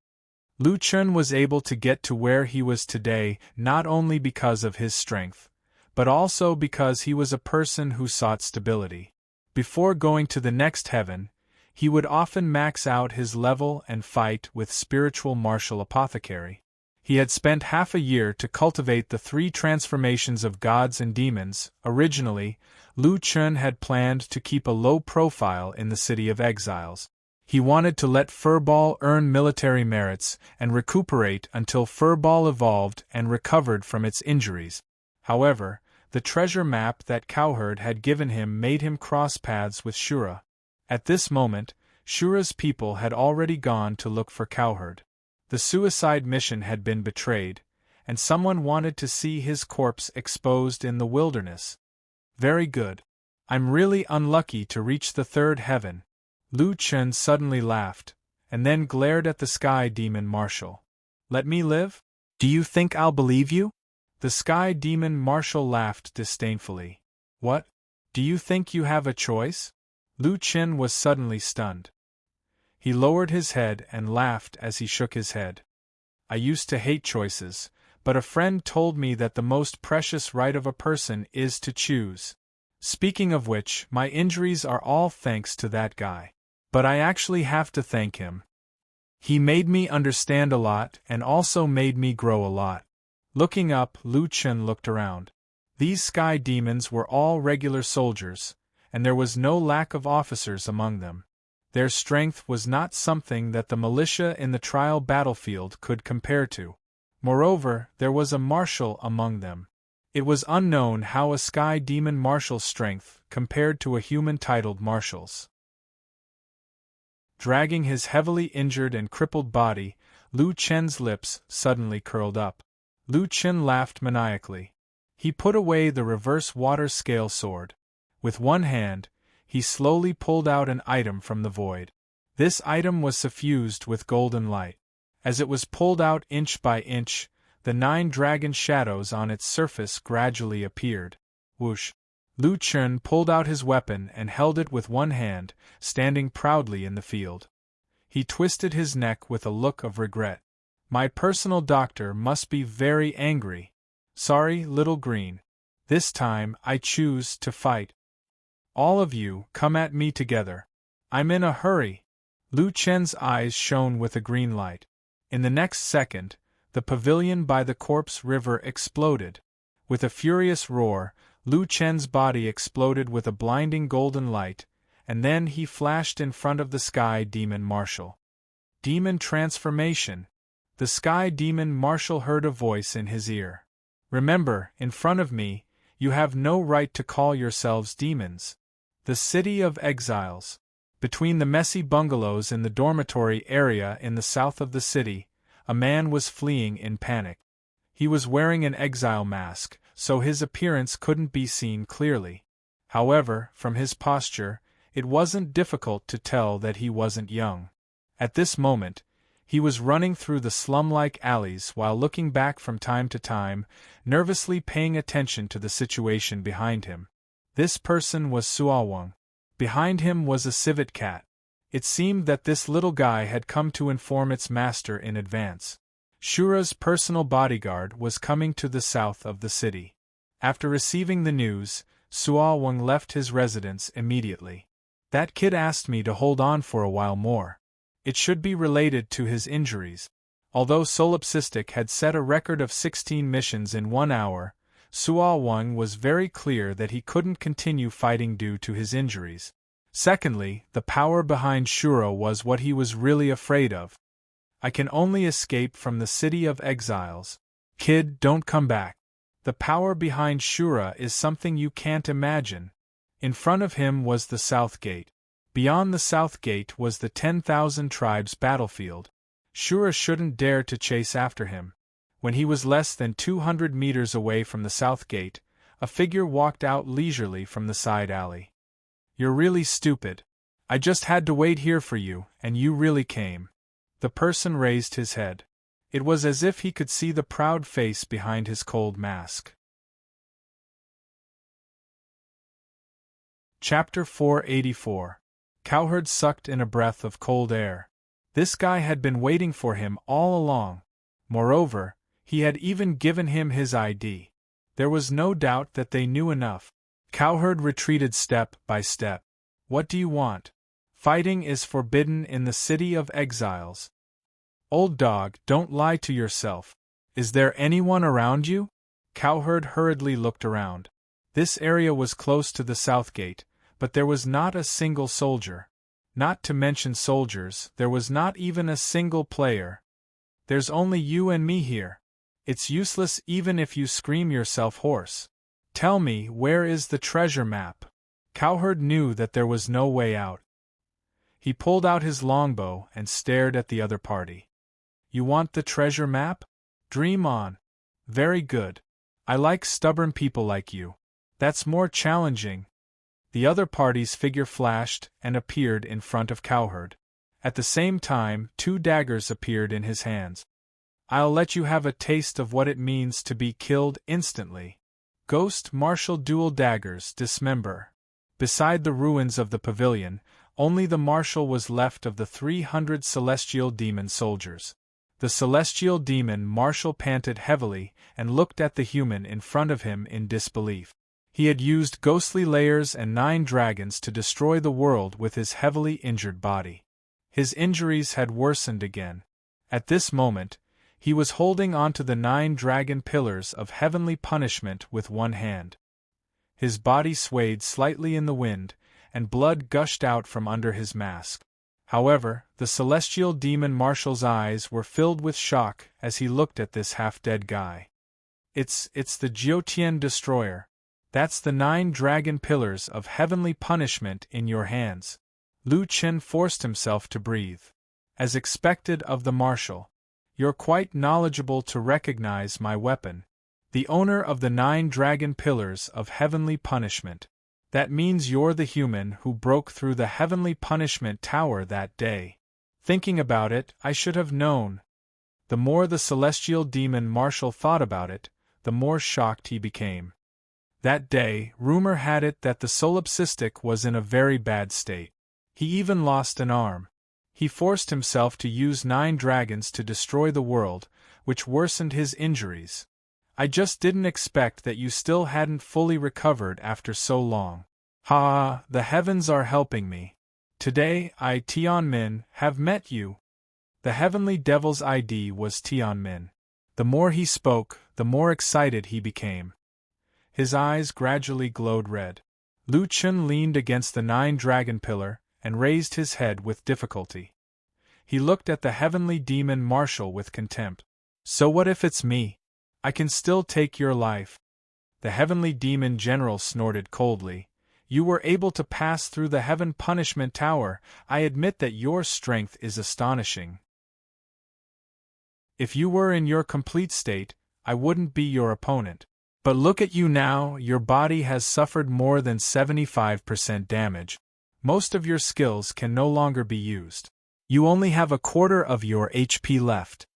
Lu Chun was able to get to where he was today not only because of his strength, but also because he was a person who sought stability. Before going to the next heaven, he would often max out his level and fight with spiritual martial apothecary. He had spent half a year to cultivate the 3 transformations of gods and demons. Originally, Lu Chun had planned to keep a low profile in the City of Exiles. He wanted to let Furball earn military merits and recuperate until Furball evolved and recovered from its injuries. However, the treasure map that Cowherd had given him made him cross paths with Shura. At this moment, Shura's people had already gone to look for Cowherd. The suicide mission had been betrayed, and someone wanted to see his corpse exposed in the wilderness. "Very good. I'm really unlucky to reach the 3rd heaven." Lu Chun suddenly laughed, and then glared at the sky demon marshal. "Let me live? Do you think I'll believe you?" The sky demon marshal laughed disdainfully. "What? Do you think you have a choice?" Lu Chun was suddenly stunned. He lowered his head and laughed as he shook his head. "I used to hate choices, but a friend told me that the most precious right of a person is to choose. Speaking of which, my injuries are all thanks to that guy. But I actually have to thank him. He made me understand a lot and also made me grow a lot. Looking up, Lu Chen looked around. These sky demons were all regular soldiers, and there was no lack of officers among them. Their strength was not something that the militia in the trial battlefield could compare to. Moreover, there was a marshal among them. It was unknown how a sky demon marshal's strength compared to a human titled marshal's. Dragging his heavily injured and crippled body, Lu Chen's lips suddenly curled up. Lu Chen laughed maniacally. He put away the reverse water scale sword. With one hand, he slowly pulled out an item from the void. This item was suffused with golden light. As it was pulled out inch by inch, the 9 dragon shadows on its surface gradually appeared. Whoosh! Lu Chen pulled out his weapon and held it with one hand, standing proudly in the field. He twisted his neck with a look of regret. My personal doctor must be very angry. Sorry, little green. This time I choose to fight. All of you, come at me together. I'm in a hurry. Lu Chen's eyes shone with a green light. In the next second, the pavilion by the corpse river exploded. With a furious roar, Lu Chen's body exploded with a blinding golden light, and then he flashed in front of the Sky Demon Marshal. Demon transformation! The Sky Demon Marshal heard a voice in his ear. Remember, in front of me, you have no right to call yourselves demons. The City of Exiles. Between the messy bungalows in the dormitory area in the south of the city, a man was fleeing in panic. He was wearing an exile mask, so his appearance couldn't be seen clearly. However, from his posture, it wasn't difficult to tell that he wasn't young. At this moment, he was running through the slum-like alleys while looking back from time to time, nervously paying attention to the situation behind him. This person was Suawang. Behind him was a civet cat. It seemed that this little guy had come to inform its master in advance. Shura's personal bodyguard was coming to the south of the city. After receiving the news, Suawang left his residence immediately. That kid asked me to hold on for a while more. It should be related to his injuries. Although Solipsistic had set a record of 16 missions in 1 hour, Suawang was very clear that he couldn't continue fighting due to his injuries. Secondly, the power behind Shura was what he was really afraid of. I can only escape from the City of Exiles. Kid, don't come back. The power behind Shura is something you can't imagine. In front of him was the South Gate. Beyond the South Gate was the 10,000 tribes battlefield. Shura shouldn't dare to chase after him. When he was less than 200 meters away from the South Gate, a figure walked out leisurely from the side alley. You're really stupid. I just had to wait here for you, and you really came. The person raised his head. It was as if he could see the proud face behind his cold mask. Chapter 484. Cowherd sucked in a breath of cold air. This guy had been waiting for him all along. Moreover, he had even given him his ID. There was no doubt that they knew enough. Cowherd retreated step by step. What do you want? Fighting is forbidden in the City of Exiles. Old dog, don't lie to yourself. Is there anyone around you? Cowherd hurriedly looked around. This area was close to the South Gate, but there was not a single soldier. Not to mention soldiers, there was not even a single player. There's only you and me here. It's useless even if you scream yourself hoarse. Tell me, where is the treasure map? Cowherd knew that there was no way out. He pulled out his longbow and stared at the other party. You want the treasure map? Dream on. Very good. I like stubborn people like you. That's more challenging. The other party's figure flashed and appeared in front of Cowherd. At the same time, 2 daggers appeared in his hands. I'll let you have a taste of what it means to be killed instantly. Ghost Martial Dual Daggers Dismember. Beside the ruins of the pavilion, only the marshal was left of the 300 celestial demon soldiers. The celestial demon marshal panted heavily and looked at the human in front of him in disbelief. He had used ghostly layers and 9 dragons to destroy the world with his heavily injured body. His injuries had worsened again. At this moment, he was holding onto the 9 dragon pillars of heavenly punishment with one hand. His body swayed slightly in the wind, and blood gushed out from under his mask. However, the celestial demon marshal's eyes were filled with shock as he looked at this half-dead guy. It's the Jiutian Destroyer. That's the 9 dragon pillars of heavenly punishment in your hands. Lu Chen forced himself to breathe. As expected of the marshal, you're quite knowledgeable to recognize my weapon. The owner of the 9 dragon pillars of heavenly punishment. That means you're the human who broke through the heavenly punishment tower that day. Thinking about it, I should have known. The more the celestial demon marshal thought about it, the more shocked he became. That day, rumor had it that the solipsistic was in a very bad state. He even lost an arm. He forced himself to use 9 dragons to destroy the world, which worsened his injuries. I just didn't expect that you still hadn't fully recovered after so long. Ha, the heavens are helping me. Today I, Tianmin, have met you. The heavenly devil's ID was Tianmin. The more he spoke, the more excited he became. His eyes gradually glowed red. Lu Chen leaned against the 9 dragon pillar and raised his head with difficulty. He looked at the heavenly demon marshal with contempt. So what if it's me? I can still take your life. The heavenly demon general snorted coldly. You were able to pass through the heaven punishment tower. I admit that your strength is astonishing. If you were in your complete state, I wouldn't be your opponent. But look at you now, your body has suffered more than 75% damage. Most of your skills can no longer be used. You only have a quarter of your HP left.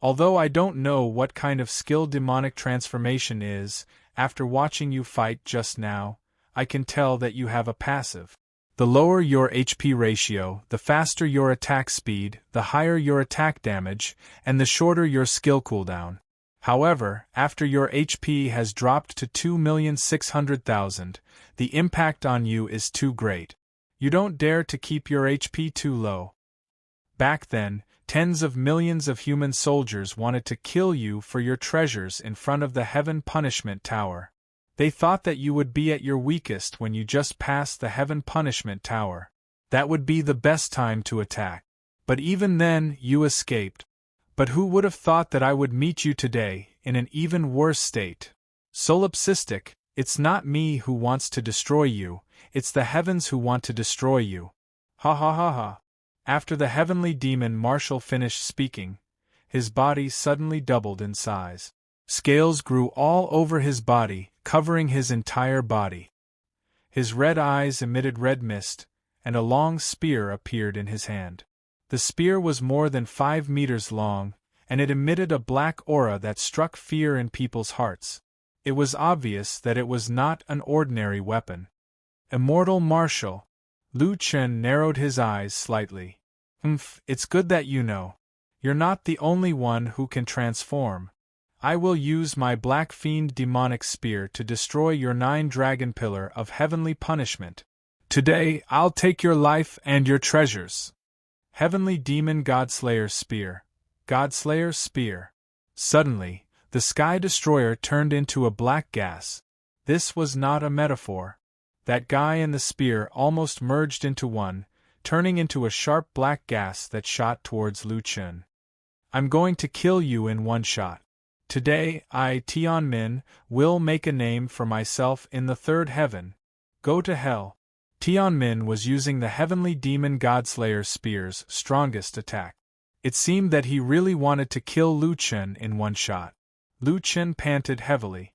Although I don't know what kind of skill demonic transformation is, after watching you fight just now, I can tell that you have a passive. The lower your HP ratio, the faster your attack speed, the higher your attack damage, and the shorter your skill cooldown. However, after your HP has dropped to 2,600,000, the impact on you is too great. You don't dare to keep your HP too low. Back then, tens of millions of human soldiers wanted to kill you for your treasures in front of the Heaven Punishment Tower. They thought that you would be at your weakest when you just passed the Heaven Punishment Tower. That would be the best time to attack. But even then, you escaped. But who would have thought that I would meet you today, in an even worse state? Solipsistic, it's not me who wants to destroy you, it's the heavens who want to destroy you. Ha ha ha ha. After the heavenly demon marshal finished speaking, his body suddenly doubled in size. Scales grew all over his body, covering his entire body. His red eyes emitted red mist, and a long spear appeared in his hand. The spear was more than 5 meters long, and it emitted a black aura that struck fear in people's hearts. It was obvious that it was not an ordinary weapon. Immortal Marshal. Lu Chen narrowed his eyes slightly. It's good that you know. You're not the only one who can transform. I will use my Black Fiend demonic spear to destroy your 9 dragon pillar of heavenly punishment. Today, I'll take your life and your treasures. Heavenly Demon Godslayer Spear. Godslayer Spear. Suddenly, the Sky Destroyer turned into a black gas. This was not a metaphor. That guy and the spear almost merged into one, turning into a sharp black gas that shot towards Lu Chen. I'm going to kill you in one shot. Today, I, Tianmin, will make a name for myself in the third heaven. Go to hell. Tianmin was using the heavenly demon Godslayer spear's strongest attack. It seemed that he really wanted to kill Lu Chen in one shot. Lu Chen panted heavily.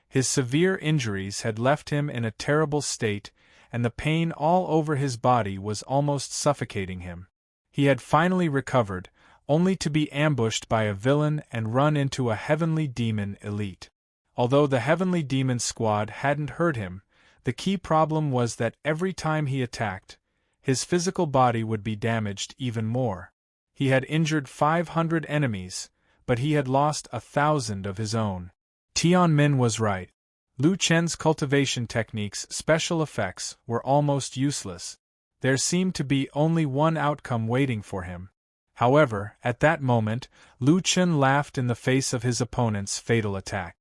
His severe injuries had left him in a terrible state, and the pain all over his body was almost suffocating him. He had finally recovered, only to be ambushed by a villain and run into a heavenly demon elite. Although the heavenly demon squad hadn't hurt him, the key problem was that every time he attacked, his physical body would be damaged even more. He had injured 500 enemies, but he had lost 1,000 of his own. Tianmin was right. Lu Chen's cultivation techniques' special effects were almost useless. There seemed to be only one outcome waiting for him. However, at that moment, Lu Chen laughed in the face of his opponent's fatal attack.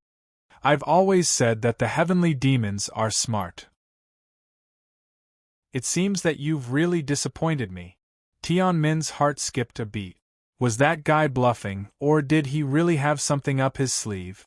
I've always said that the heavenly demons are smart. It seems that you've really disappointed me. Tianmin's heart skipped a beat. Was that guy bluffing, or did he really have something up his sleeve?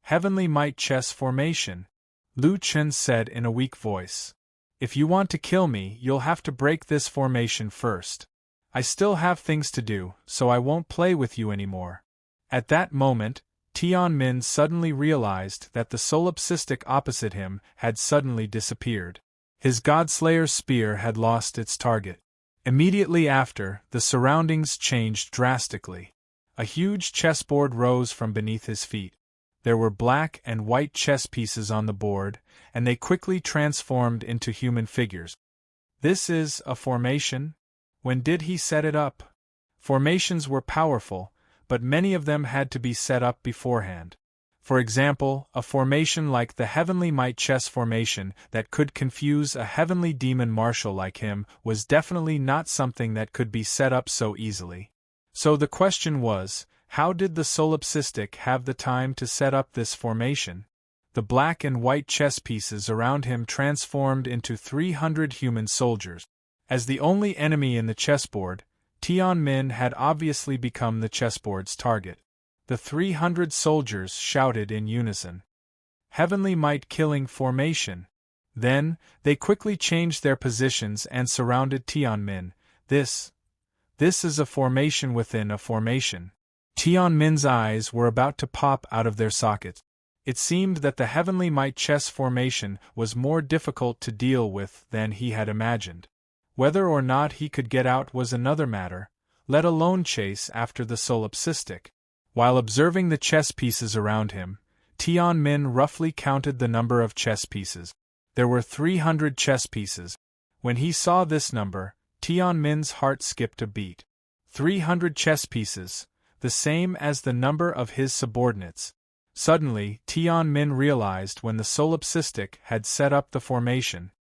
Heavenly Might Chess Formation, Lu Chen said in a weak voice. If you want to kill me, you'll have to break this formation first. I still have things to do, so I won't play with you anymore. At that moment, Tianmin suddenly realized that the solipsistic opposite him had suddenly disappeared. His Godslayer's spear had lost its target. Immediately after, the surroundings changed drastically. A huge chessboard rose from beneath his feet. There were black and white chess pieces on the board, and they quickly transformed into human figures. This is a formation? When did he set it up? Formations were powerful, but many of them had to be set up beforehand. For example, a formation like the Heavenly Might Chess Formation that could confuse a heavenly demon marshal like him was definitely not something that could be set up so easily. So the question was, how did the solipsistic have the time to set up this formation? The black and white chess pieces around him transformed into 300 human soldiers. As the only enemy in the chessboard, Tianmin had obviously become the chessboard's target. The 300 soldiers shouted in unison, "Heavenly Might Killing Formation!" Then, they quickly changed their positions and surrounded Tianmin. This is a formation within a formation. Tianmin's eyes were about to pop out of their sockets. It seemed that the Heavenly Might Chess Formation was more difficult to deal with than he had imagined. Whether or not he could get out was another matter, let alone chase after the solipsistic. While observing the chess pieces around him, Tianmin roughly counted the number of chess pieces. There were 300 chess pieces. When he saw this number, Tianmin's heart skipped a beat. 300 chess pieces, the same as the number of his subordinates. Suddenly, Tianmin realized when the solipsistic had set up the formation.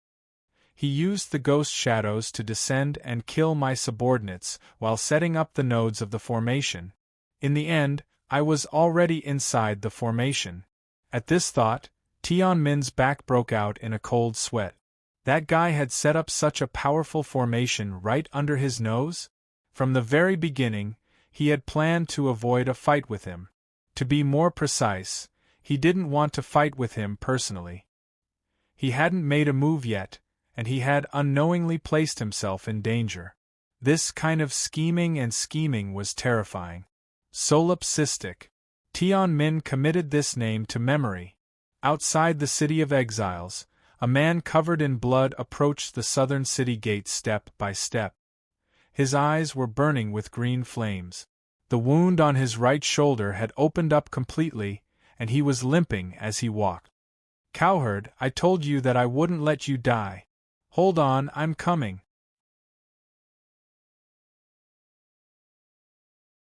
He used the ghost shadows to descend and kill my subordinates while setting up the nodes of the formation. In the end, I was already inside the formation. At this thought, Tianmin's back broke out in a cold sweat. That guy had set up such a powerful formation right under his nose? From the very beginning, he had planned to avoid a fight with him. To be more precise, he didn't want to fight with him personally. He hadn't made a move yet, and he had unknowingly placed himself in danger. This kind of scheming was terrifying. Solipsistic. Tianmin committed this name to memory. Outside the city of exiles, a man covered in blood approached the southern city gate step by step. His eyes were burning with green flames. The wound on his right shoulder had opened up completely, and he was limping as he walked. "Cowherd, I told you that I wouldn't let you die. Hold on, I'm coming."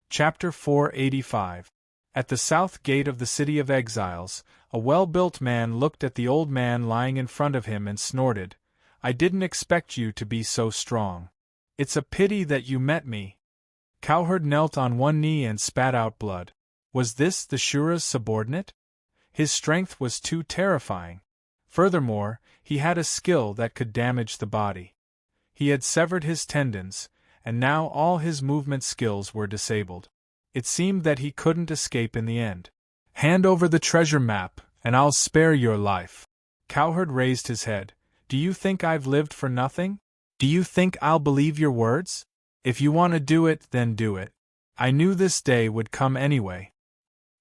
Chapter 485. At the south gate of the city of exiles, a well-built man looked at the old man lying in front of him and snorted, "I didn't expect you to be so strong. It's a pity that you met me." Cowherd knelt on one knee and spat out blood. Was this the Shura's subordinate? His strength was too terrifying. Furthermore, he had a skill that could damage the body. He had severed his tendons, and now all his movement skills were disabled. It seemed that he couldn't escape in the end. "Hand over the treasure map, and I'll spare your life." Cowherd raised his head. "Do you think I've lived for nothing? Do you think I'll believe your words? If you want to do it, then do it. I knew this day would come anyway."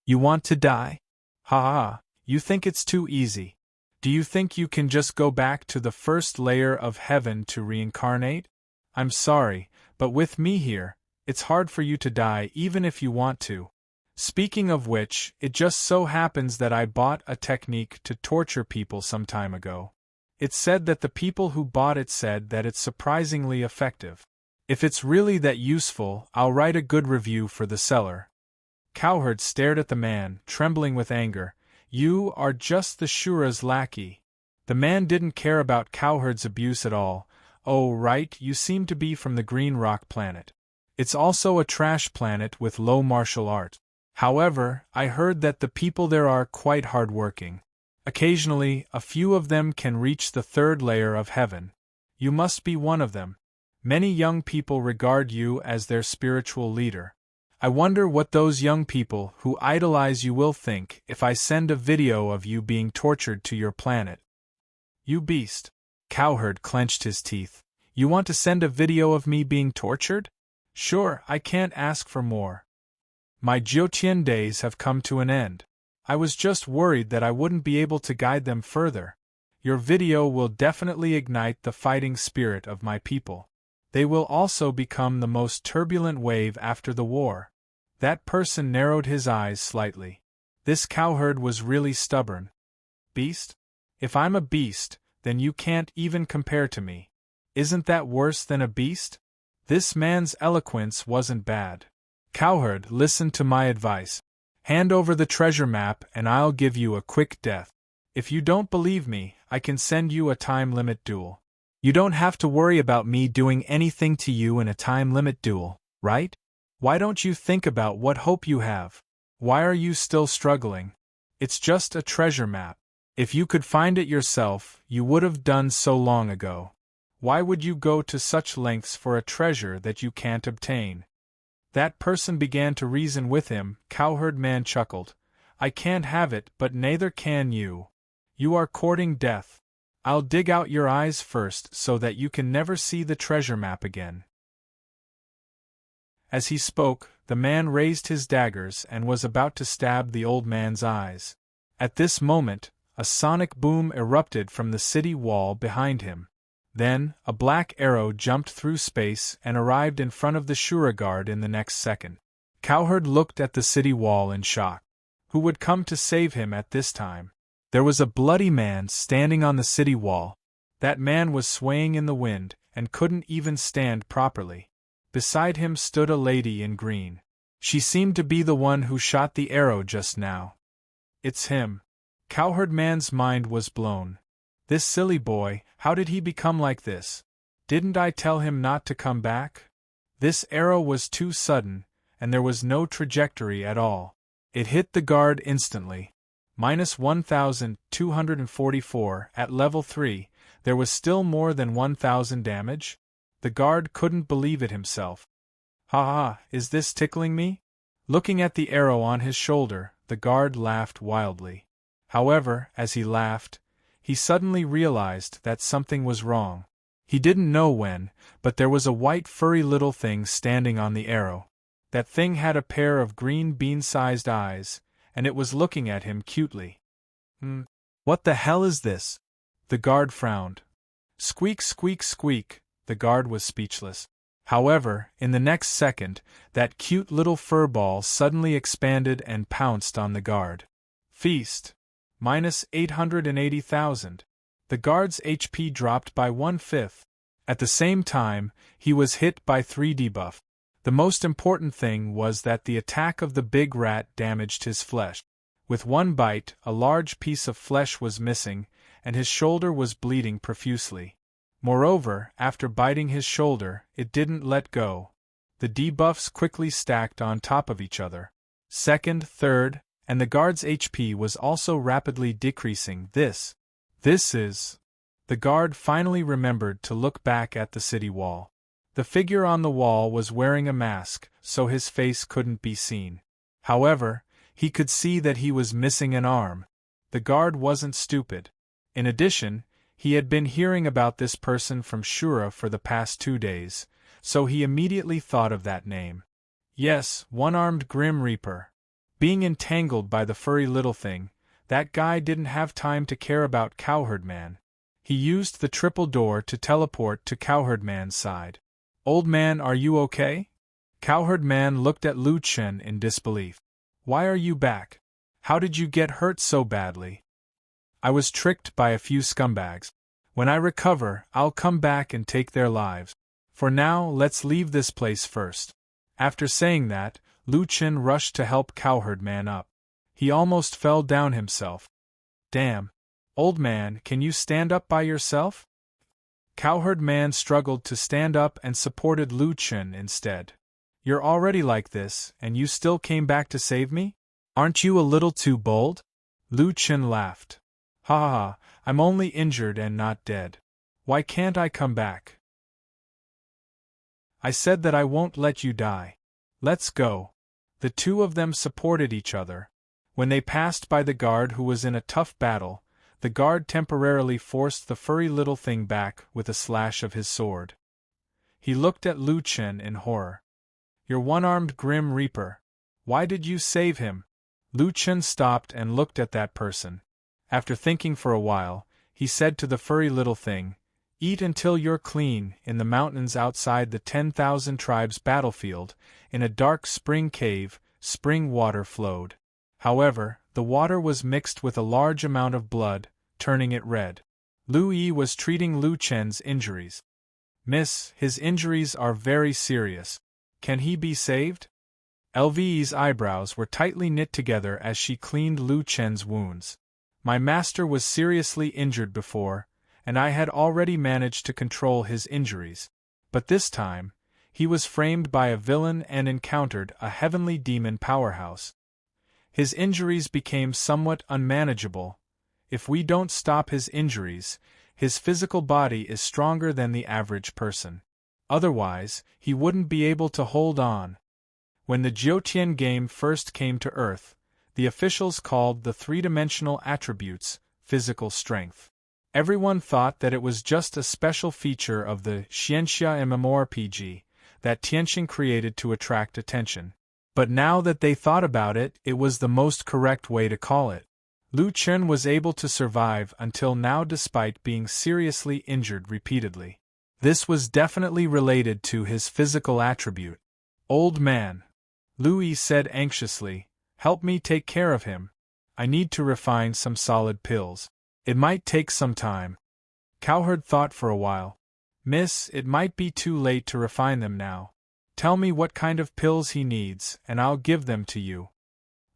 "You want to die? Ha ha, you think it's too easy. Do you think you can just go back to the first layer of heaven to reincarnate? I'm sorry, but with me here, it's hard for you to die even if you want to. Speaking of which, it just so happens that I bought a technique to torture people some time ago. It's said that the people who bought it said that it's surprisingly effective. If it's really that useful, I'll write a good review for the seller. Cowherd stared at the man, trembling with anger. You are just the Shura's lackey. The man didn't care about Cowherd's abuse at all. Oh, right, you seem to be from the Green Rock planet. It's also a trash planet with low martial art. However, I heard that the people there are quite hard-working. Occasionally, a few of them can reach the third layer of heaven. You must be one of them. Many young people regard you as their spiritual leader. I wonder what those young people who idolize you will think if I send a video of you being tortured to your planet. You beast. Cowherd clenched his teeth. You want to send a video of me being tortured? Sure, I can't ask for more. My Jiutian days have come to an end. I was just worried that I wouldn't be able to guide them further. Your video will definitely ignite the fighting spirit of my people. They will also become the most turbulent wave after the war. That person narrowed his eyes slightly. This cowherd was really stubborn. Beast? If I'm a beast, then you can't even compare to me. Isn't that worse than a beast? This man's eloquence wasn't bad. Cowherd, listen to my advice. Hand over the treasure map and I'll give you a quick death. If you don't believe me, I can send you a time limit duel. You don't have to worry about me doing anything to you in a time limit duel, right? Why don't you think about what hope you have? Why are you still struggling? It's just a treasure map. If you could find it yourself, you would have done so long ago. Why would you go to such lengths for a treasure that you can't obtain? That person began to reason with him. Cowherd man chuckled. I can't have it, but neither can you. You are courting death. I'll dig out your eyes first so that you can never see the treasure map again. As he spoke, the man raised his daggers and was about to stab the old man's eyes. At this moment, a sonic boom erupted from the city wall behind him. Then, a black arrow jumped through space and arrived in front of the Shura guard in the next second. Cowherd looked at the city wall in shock. Who would come to save him at this time? There was a bloody man standing on the city wall. That man was swaying in the wind and couldn't even stand properly. Beside him stood a lady in green. She seemed to be the one who shot the arrow just now. It's him. Cowherd man's mind was blown. This silly boy, how did he become like this? Didn't I tell him not to come back? This arrow was too sudden, and there was no trajectory at all. It hit the guard instantly. Minus 1,244 at level 3, there was still more than 1,000 damage? The guard couldn't believe it himself. Ha ha, is this tickling me? Looking at the arrow on his shoulder, the guard laughed wildly. However, as he laughed, he suddenly realized that something was wrong. He didn't know when, but there was a white furry little thing standing on the arrow. That thing had a pair of green bean-sized eyes, and it was looking at him cutely. What the hell is this? The guard frowned. Squeak, squeak, squeak. The guard was speechless. However, in the next second, that cute little fur ball suddenly expanded and pounced on the guard. Feast. Minus 880,000. The guard's HP dropped by 1/5. At the same time, he was hit by 3 debuff. The most important thing was that the attack of the big rat damaged his flesh. With one bite, a large piece of flesh was missing, and his shoulder was bleeding profusely. Moreover, after biting his shoulder, it didn't let go. The debuffs quickly stacked on top of each other. Second, third, and the guard's HP was also rapidly decreasing. This is... The guard finally remembered to look back at the city wall. The figure on the wall was wearing a mask, so his face couldn't be seen. However, he could see that he was missing an arm. The guard wasn't stupid. In addition, he had been hearing about this person from Shura for the past 2 days, so he immediately thought of that name. Yes, one-armed Grim Reaper. Being entangled by the furry little thing, that guy didn't have time to care about Cowherd Man. He used the triple door to teleport to Cowherd Man's side. Old man, are you okay? Cowherd Man looked at Lu Chen in disbelief. Why are you back? How did you get hurt so badly? I was tricked by a few scumbags. When I recover, I'll come back and take their lives. For now, let's leave this place first. After saying that, Lu Chen rushed to help Cowherd Man up. He almost fell down himself. Damn. Old man, can you stand up by yourself? Cowherd Man struggled to stand up and supported Lu Chen instead. You're already like this, and you still came back to save me? Aren't you a little too bold? Lu Chen laughed. Ha ha ha, I'm only injured and not dead. Why can't I come back? I said that I won't let you die. Let's go. The two of them supported each other. When they passed by the guard who was in a tough battle, the guard temporarily forced the furry little thing back with a slash of his sword. He looked at Lu Chen in horror. Your one-armed Grim Reaper. Why did you save him? Lu Chen stopped and looked at that person. After thinking for a while, he said to the furry little thing, Eat until you're clean. In the mountains outside the 10,000 tribes battlefield, in a dark spring cave, spring water flowed. However, the water was mixed with a large amount of blood, turning it red. Lu Yi was treating Lu Chen's injuries. Miss, his injuries are very serious. Can he be saved? LV's eyebrows were tightly knit together as she cleaned Lu Chen's wounds. My master was seriously injured before, and I had already managed to control his injuries. But this time, he was framed by a villain and encountered a heavenly demon powerhouse. His injuries became somewhat unmanageable. If we don't stop his injuries, his physical body is stronger than the average person. Otherwise, he wouldn't be able to hold on. When the Jiutian game first came to Earth, the officials called the three-dimensional attributes physical strength. Everyone thought that it was just a special feature of the Xianxia MMORPG that Tianxing created to attract attention. But now that they thought about it, it was the most correct way to call it. Lu Chen was able to survive until now despite being seriously injured repeatedly. This was definitely related to his physical attribute. Old man, Lu Yi said anxiously, help me take care of him. I need to refine some solid pills. It might take some time. Cowherd thought for a while. Miss, it might be too late to refine them now. Tell me what kind of pills he needs, and I'll give them to you.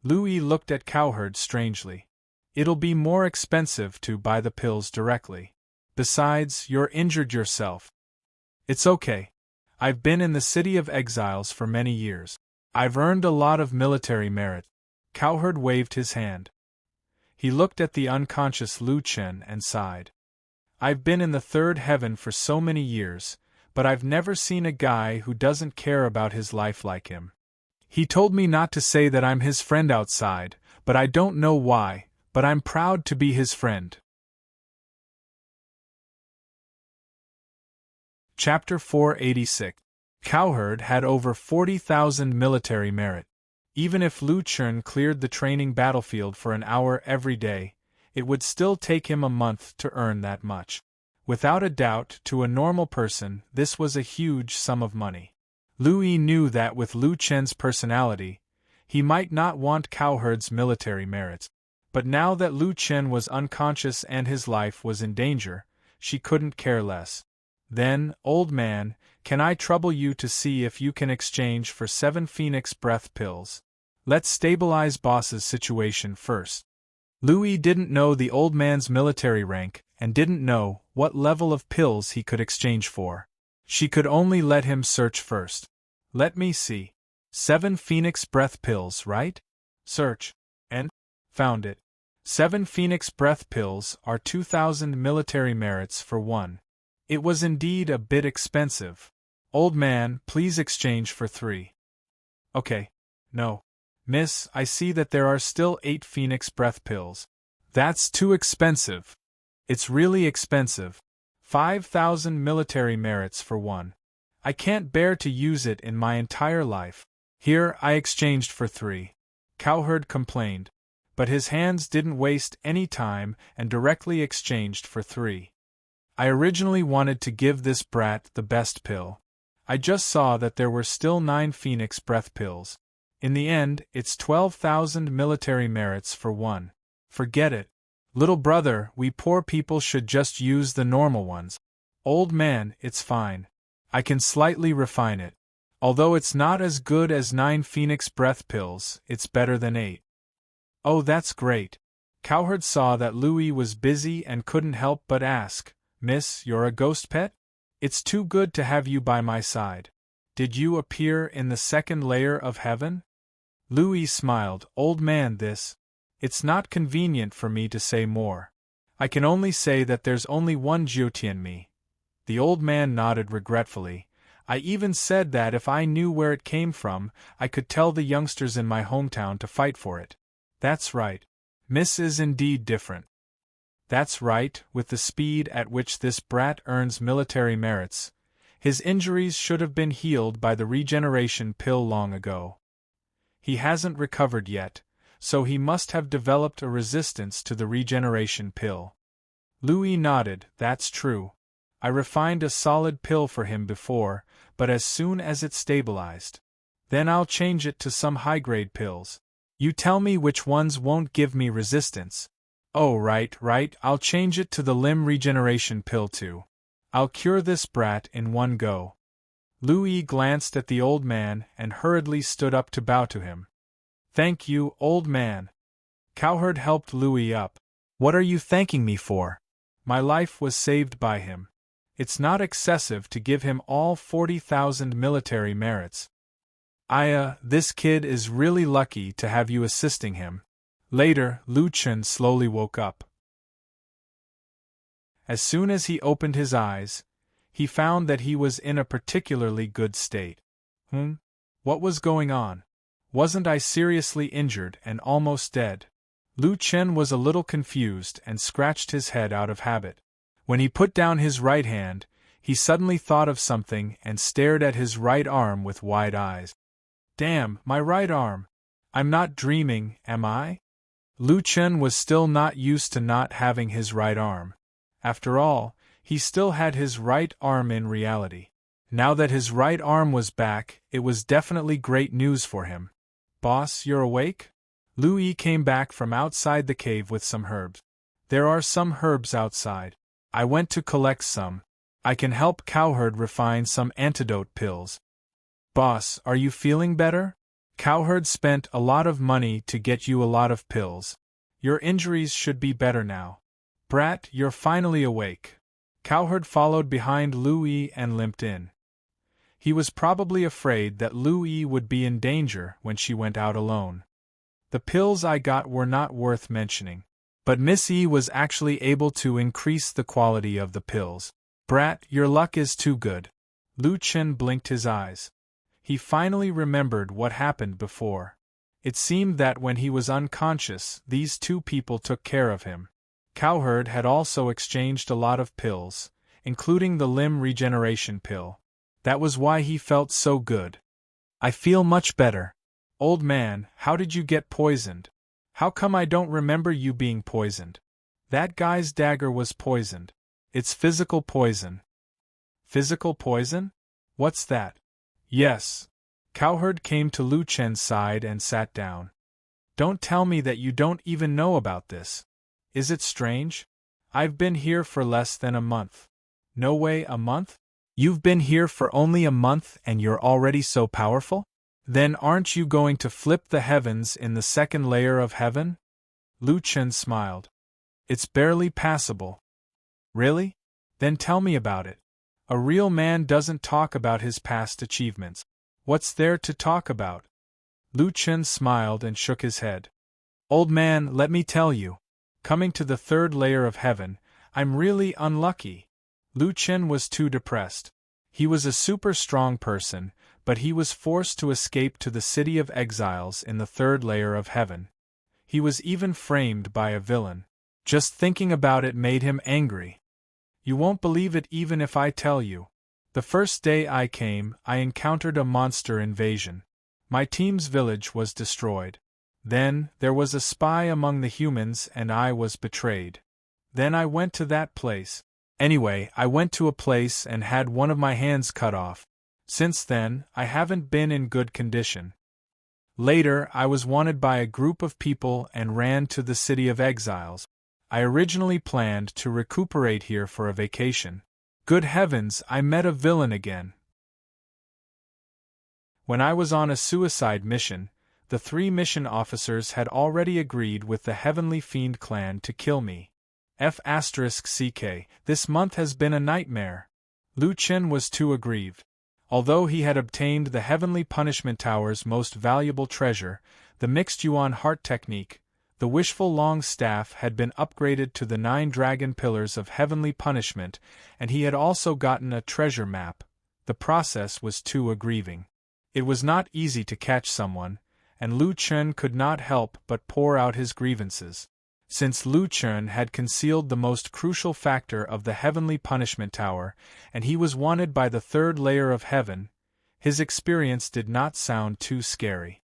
Lu Yi looked at Cowherd strangely. It'll be more expensive to buy the pills directly. Besides, you're injured yourself. It's okay. I've been in the City of Exiles for many years. I've earned a lot of military merit. Cowherd waved his hand. He looked at the unconscious Lu Chen and sighed. I've been in the third heaven for so many years, but I've never seen a guy who doesn't care about his life like him. He told me not to say that I'm his friend outside, but I don't know why, but I'm proud to be his friend. Chapter 486. Cowherd had over 40,000 military merit. Even if Lu Chen cleared the training battlefield for an hour every day, it would still take him a month to earn that much. Without a doubt, to a normal person, this was a huge sum of money. Lu Yi knew that with Lu Chen's personality, he might not want Cowherd's military merits. But now that Lu Chen was unconscious and his life was in danger, she couldn't care less. Then, old man, can I trouble you to see if you can exchange for 7 Phoenix Breath pills? Let's stabilize boss's situation first. Lu Yi didn't know the old man's military rank and didn't know what level of pills he could exchange for. She could only let him search first. Let me see. 7 Phoenix Breath pills, right? Search. And? Found it. 7 Phoenix Breath pills are 2,000 military merits for one. It was indeed a bit expensive. Old man, please exchange for 3. Okay. No. Miss, I see that there are still 8 Phoenix Breath pills. That's too expensive. It's really expensive. 5,000 military merits for one. I can't bear to use it in my entire life. Here, I exchanged for 3. Cowherd complained. But his hands didn't waste any time and directly exchanged for 3. I originally wanted to give this brat the best pill. I just saw that there were still 9 Phoenix Breath pills. In the end, it's 12,000 military merits for one. Forget it. Little brother, we poor people should just use the normal ones. Old man, it's fine. I can slightly refine it. Although it's not as good as 9 Phoenix breath pills, it's better than 8. Oh, that's great. Cowherd saw that Louis was busy and couldn't help but ask, Miss, you're a ghost pet? It's too good to have you by my side. Did you appear in the second layer of heaven? Louis smiled. Old man, it's not convenient for me to say more. I can only say that there's only one Jiutianmi. The old man nodded regretfully. I even said that if I knew where it came from, I could tell the youngsters in my hometown to fight for it. That's right. Miss is indeed different. That's right, with the speed at which this brat earns military merits. His injuries should have been healed by the regeneration pill long ago. He hasn't recovered yet, so he must have developed a resistance to the regeneration pill. Louis nodded. That's true. I refined a solid pill for him before, but as soon as it stabilized. Then I'll change it to some high-grade pills. You tell me which ones won't give me resistance. Oh, right, I'll change it to the limb regeneration pill too. I'll cure this brat in one go. Louis glanced at the old man and hurriedly stood up to bow to him. Thank you, old man. Cowherd helped Louis up. What are you thanking me for? My life was saved by him. It's not excessive to give him all 40,000 military merits. This kid is really lucky to have you assisting him. Later, Lu Chen slowly woke up. As soon as he opened his eyes, he found that he was in a particularly good state. What was going on? Wasn't I seriously injured and almost dead? Lu Chen was a little confused and scratched his head out of habit. When he put down his right hand, he suddenly thought of something and stared at his right arm with wide eyes. Damn, my right arm! I'm not dreaming, am I? Lu Chen was still not used to not having his right arm. After all, he still had his right arm in reality. Now that his right arm was back, it was definitely great news for him. Boss, you're awake? Louis came back from outside the cave with some herbs. There are some herbs outside. I went to collect some. I can help Cowherd refine some antidote pills. Boss, are you feeling better? Cowherd spent a lot of money to get you a lot of pills. Your injuries should be better now. Brat, you're finally awake. Cowherd followed behind Louis and limped in. He was probably afraid that Louis would be in danger when she went out alone. The pills I got were not worth mentioning. But Miss E was actually able to increase the quality of the pills. Brat, your luck is too good. Lu Chen blinked his eyes. He finally remembered what happened before. It seemed that when he was unconscious, these two people took care of him. Cowherd had also exchanged a lot of pills, including the limb regeneration pill. That was why he felt so good. I feel much better. Old man, how did you get poisoned? How come I don't remember you being poisoned? That guy's dagger was poisoned. It's physical poison. Physical poison? What's that? Yes. Cowherd came to Lu Chen's side and sat down. Don't tell me that you don't even know about this. Is it strange? I've been here for less than a month. No way, a month? You've been here for only a month and you're already so powerful? Then aren't you going to flip the heavens in the second layer of heaven? Lu Chen smiled. It's barely passable. Really? Then tell me about it. A real man doesn't talk about his past achievements. What's there to talk about? Lu Chen smiled and shook his head. Old man, let me tell you. Coming to the third layer of heaven, I'm really unlucky. Lu Chen was too depressed. He was a super strong person, but he was forced to escape to the city of exiles in the third layer of heaven. He was even framed by a villain. Just thinking about it made him angry. You won't believe it even if I tell you. The first day I came, I encountered a monster invasion. My team's village was destroyed. Then, there was a spy among the humans and I was betrayed. Then I went to that place. Anyway, I went to a place and had one of my hands cut off. Since then, I haven't been in good condition. Later, I was wanted by a group of people and ran to the city of exiles. I originally planned to recuperate here for a vacation. Good heavens, I met a villain again, When I was on a suicide mission, the 3 mission officers had already agreed with the Heavenly Fiend clan to kill me. F***ck, this month has been a nightmare. Lu Chen was too aggrieved. Although he had obtained the Heavenly Punishment Tower's most valuable treasure, the mixed Yuan heart technique, the wishful long staff had been upgraded to the 9 dragon pillars of heavenly punishment, and he had also gotten a treasure map. The process was too aggrieving. It was not easy to catch someone, and Lu Chen could not help but pour out his grievances. Since Lu Chen had concealed the most crucial factor of the Heavenly Punishment Tower, and he was wanted by the 3rd layer of heaven, his experience did not sound too scary.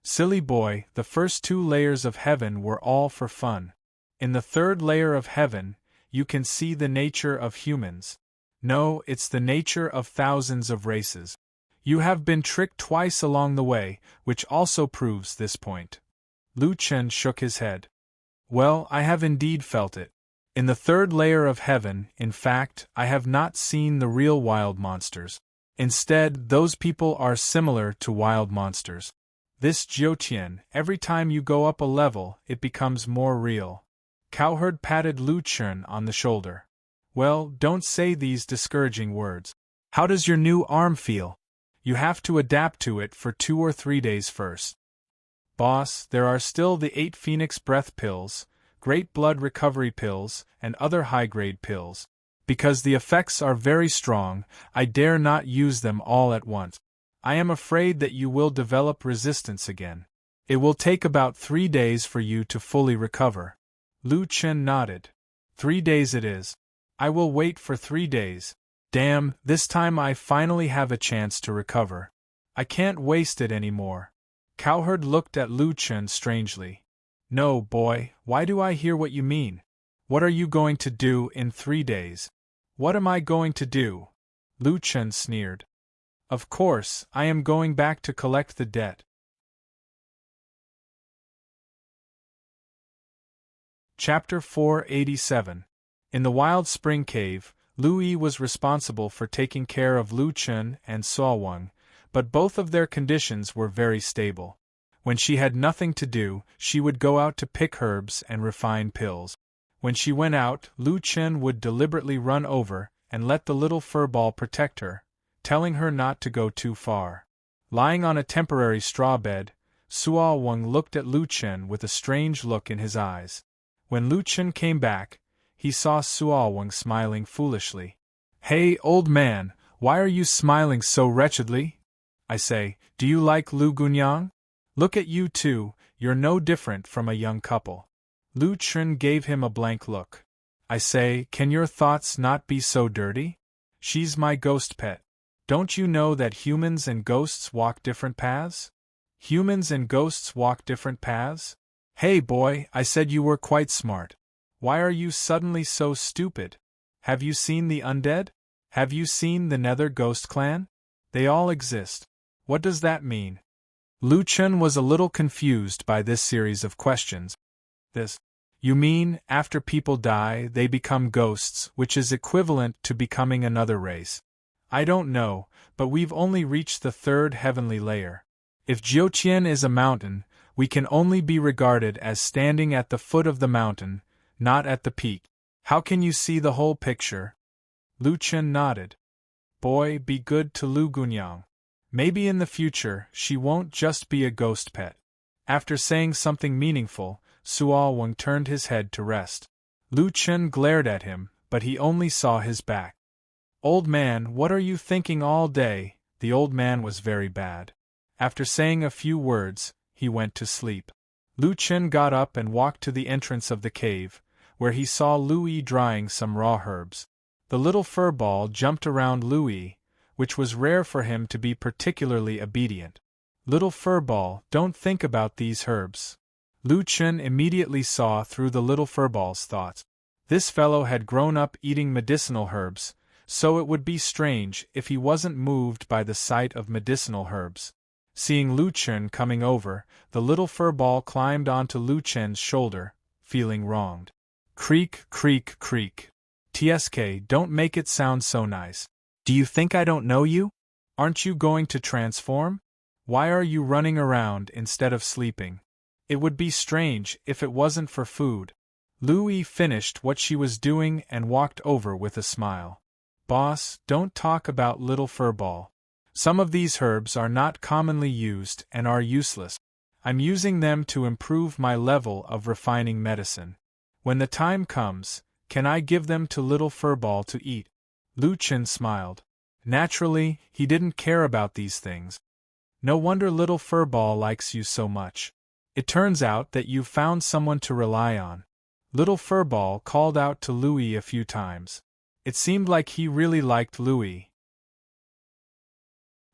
Silly boy, the first 2 layers of heaven were all for fun. In the 3rd layer of heaven, you can see the nature of humans. No, it's the nature of thousands of races. You have been tricked twice along the way, which also proves this point. Lu Chen shook his head. Well, I have indeed felt it. In the 3rd layer of heaven, in fact, I have not seen the real wild monsters. Instead, those people are similar to wild monsters. This Jiutian, every time you go up a level, it becomes more real. Cowherd patted Lu Chen on the shoulder. Well, don't say these discouraging words. How does your new arm feel? You have to adapt to it for 2 or 3 days first. Boss, there are still the 8 Phoenix Breath pills, Great Blood Recovery pills, and other high-grade pills. Because the effects are very strong, I dare not use them all at once. I am afraid that you will develop resistance again. It will take about 3 days for you to fully recover. Lu Chen nodded. 3 days it is. I will wait for 3 days. Damn, this time I finally have a chance to recover. I can't waste it anymore. Cowherd looked at Lu Chen strangely. No, boy, why do I hear what you mean? What are you going to do in 3 days? What am I going to do? Lu Chen sneered. Of course, I am going back to collect the debt. Chapter 487. In the Wild Spring Cave, Lu Yi was responsible for taking care of Lu Chen and Suo Wang, but both of their conditions were very stable. When she had nothing to do, she would go out to pick herbs and refine pills. When she went out, Lu Chen would deliberately run over and let the little furball protect her, telling her not to go too far. Lying on a temporary straw bed, Suo Wang looked at Lu Chen with a strange look in his eyes. When Lu Chen came back, he saw Suo Wang smiling foolishly. Hey, old man, why are you smiling so wretchedly? I say, do you like Lu Gunyang? Look at you two, you're no different from a young couple. Lu Chen gave him a blank look. I say, can your thoughts not be so dirty? She's my ghost pet. Don't you know that humans and ghosts walk different paths? Humans and ghosts walk different paths? Hey boy, I said you were quite smart. Why are you suddenly so stupid? Have you seen the undead? Have you seen the Nether Ghost Clan? They all exist. What does that mean? Lu Chen was a little confused by this series of questions. You mean, after people die, they become ghosts, which is equivalent to becoming another race? I don't know, but we've only reached the 3rd heavenly layer. If Jiutian is a mountain, we can only be regarded as standing at the foot of the mountain, not at the peak. How can you see the whole picture? Lu Chen nodded. Boy, be good to Lu Gunyang. Maybe in the future, she won't just be a ghost pet. After saying something meaningful, Suo Wang turned his head to rest. Lu Chen glared at him, but he only saw his back. Old man, what are you thinking all day? The old man was very bad. After saying a few words, he went to sleep. Lu Chen got up and walked to the entrance of the cave, where he saw Lu Yi drying some raw herbs. The little furball jumped around Lu Yi, which was rare for him to be particularly obedient. Little furball, don't think about these herbs. Lu Chen immediately saw through the little furball's thoughts. This fellow had grown up eating medicinal herbs, so it would be strange if he wasn't moved by the sight of medicinal herbs. Seeing Lu Chen coming over, the little furball climbed onto Lu Chen's shoulder, feeling wronged. Creak, creak, creak. TSK, don't make it sound so nice. Do you think I don't know you? Aren't you going to transform? Why are you running around instead of sleeping? It would be strange if it wasn't for food. Louie finished what she was doing and walked over with a smile. Boss, don't talk about little furball. Some of these herbs are not commonly used and are useless. I'm using them to improve my level of refining medicine. When the time comes, can I give them to little furball to eat? Lu Chen smiled. Naturally, he didn't care about these things. No wonder little furball likes you so much. It turns out that you've found someone to rely on. Little furball called out to Louie a few times. It seemed like he really liked Louie.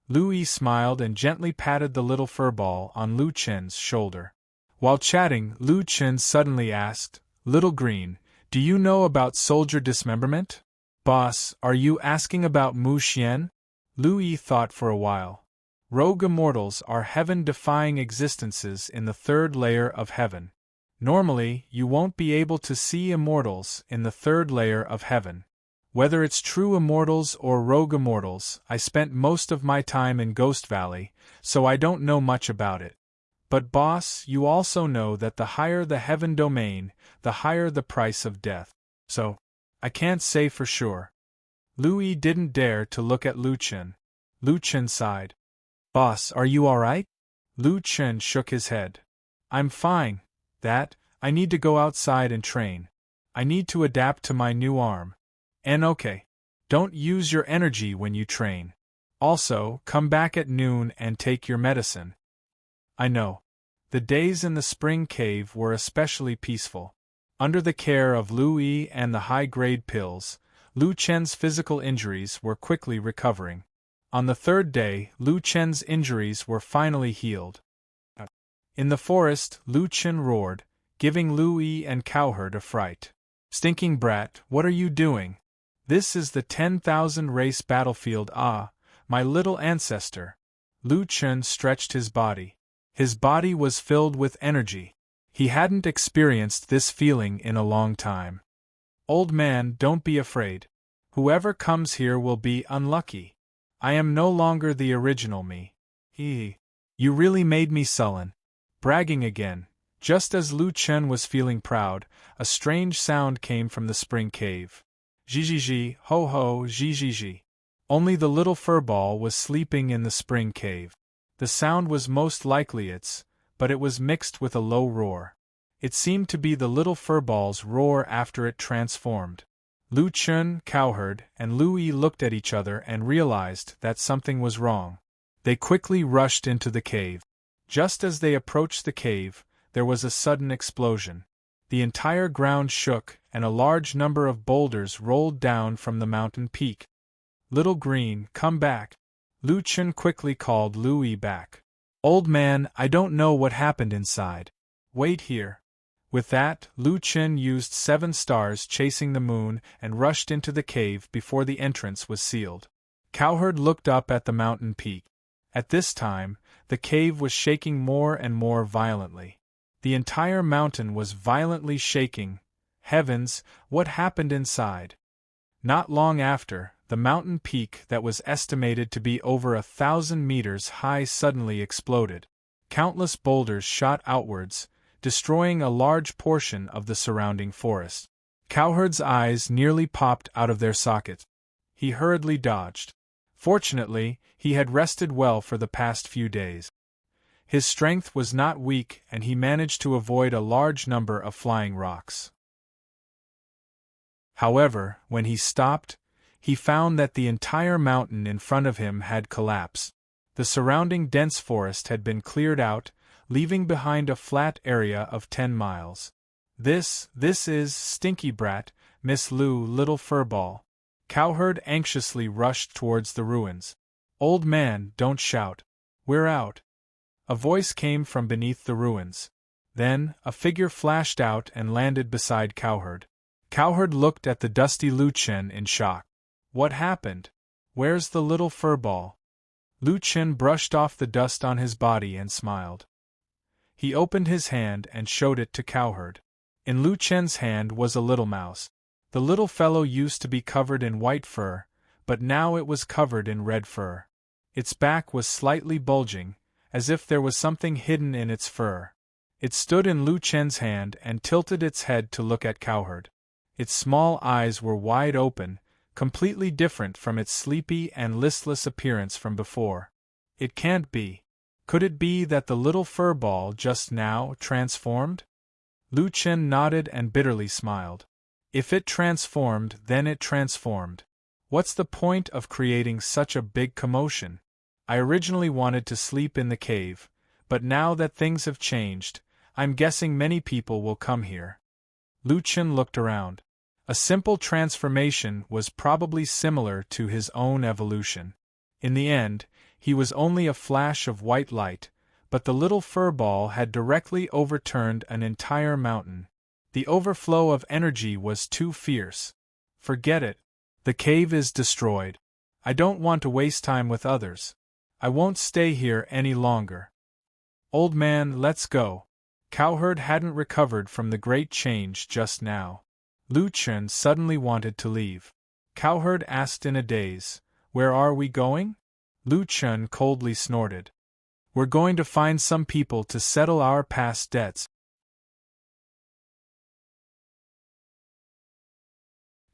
Louie smiled and gently patted the little furball on Lu Chen's shoulder. While chatting, Lu Chen suddenly asked, "Little Green, do you know about soldier dismemberment?" "Boss, are you asking about Mu Xian?" Louie thought for a while. Rogue immortals are heaven-defying existences in the third layer of heaven. Normally, you won't be able to see immortals in the third layer of heaven. Whether it's true immortals or rogue immortals, I spent most of my time in Ghost Valley, so I don't know much about it. But boss, you also know that the higher the heaven domain, the higher the price of death. So, I can't say for sure. Louie didn't dare to look at Lu Chen. Lu Chen sighed. Boss, are you alright? Lu Chen shook his head. I'm fine. I need to go outside and train. I need to adapt to my new arm. And okay. Don't use your energy when you train. Also, come back at noon and take your medicine. I know. The days in the spring cave were especially peaceful. Under the care of Louie and the high-grade pills, Lu Chen's physical injuries were quickly recovering. On the third day, Lu Chen's injuries were finally healed. In the forest, Lu Chen roared, giving Louie and Cowherd a fright. Stinking brat, what are you doing? This is the 10,000 race battlefield. Ah, my little ancestor. Lu Chen stretched his body. His body was filled with energy. He hadn't experienced this feeling in a long time. Old man, don't be afraid. Whoever comes here will be unlucky. I am no longer the original me. You really made me sullen. Bragging again. Just as Lu Chen was feeling proud, a strange sound came from the spring cave. Zhizhizhi, ho ho, zhizhizhi. Only the little furball was sleeping in the spring cave. The sound was most likely its, but it was mixed with a low roar. It seemed to be the little furball's roar after it transformed. Lu Chen, Cowherd, and Louie looked at each other and realized that something was wrong. They quickly rushed into the cave. Just as they approached the cave, there was a sudden explosion. The entire ground shook, and a large number of boulders rolled down from the mountain peak. Little Green, come back. Lu Chen quickly called Louie back. Old man, I don't know what happened inside. Wait here. With that, Lu Chen used 7 stars chasing the moon and rushed into the cave before the entrance was sealed. Cowherd looked up at the mountain peak. At this time, the cave was shaking more and more violently. The entire mountain was violently shaking. Heavens, what happened inside? Not long after, the mountain peak that was estimated to be over 1,000 meters high suddenly exploded. Countless boulders shot outwards, destroying a large portion of the surrounding forest. Cowherd's eyes nearly popped out of their sockets. He hurriedly dodged. Fortunately, he had rested well for the past few days. His strength was not weak and he managed to avoid a large number of flying rocks. However, when he stopped, he found that the entire mountain in front of him had collapsed. The surrounding dense forest had been cleared out, leaving behind a flat area of 10 miles. This is Stinky Brat, Miss Lu, little furball. Cowherd anxiously rushed towards the ruins. Old man, don't shout. We're out. A voice came from beneath the ruins. Then, a figure flashed out and landed beside Cowherd. Cowherd looked at the dusty Lu Chen in shock. What happened? Where's the little furball? Lu Chen brushed off the dust on his body and smiled. He opened his hand and showed it to Cowherd. In Lu Chen's hand was a little mouse. The little fellow used to be covered in white fur, but now it was covered in red fur. Its back was slightly bulging, as if there was something hidden in its fur. It stood in Lu Chen's hand and tilted its head to look at Cowherd. Its small eyes were wide open, completely different from its sleepy and listless appearance from before. It can't be. Could it be that the little fur ball just now transformed? Lu Chen nodded and bitterly smiled. If it transformed, then it transformed. What's the point of creating such a big commotion? I originally wanted to sleep in the cave, but now that things have changed, I'm guessing many people will come here. Lu Chen looked around. A simple transformation was probably similar to his own evolution. In the end, he was only a flash of white light, but the little fur ball had directly overturned an entire mountain. The overflow of energy was too fierce. Forget it. The cave is destroyed. I don't want to waste time with others. I won't stay here any longer. Old man, let's go. Cowherd hadn't recovered from the great change just now. Lu Chen suddenly wanted to leave. Cowherd asked in a daze, "Where are we going?" Lu Chen coldly snorted. "We're going to find some people to settle our past debts."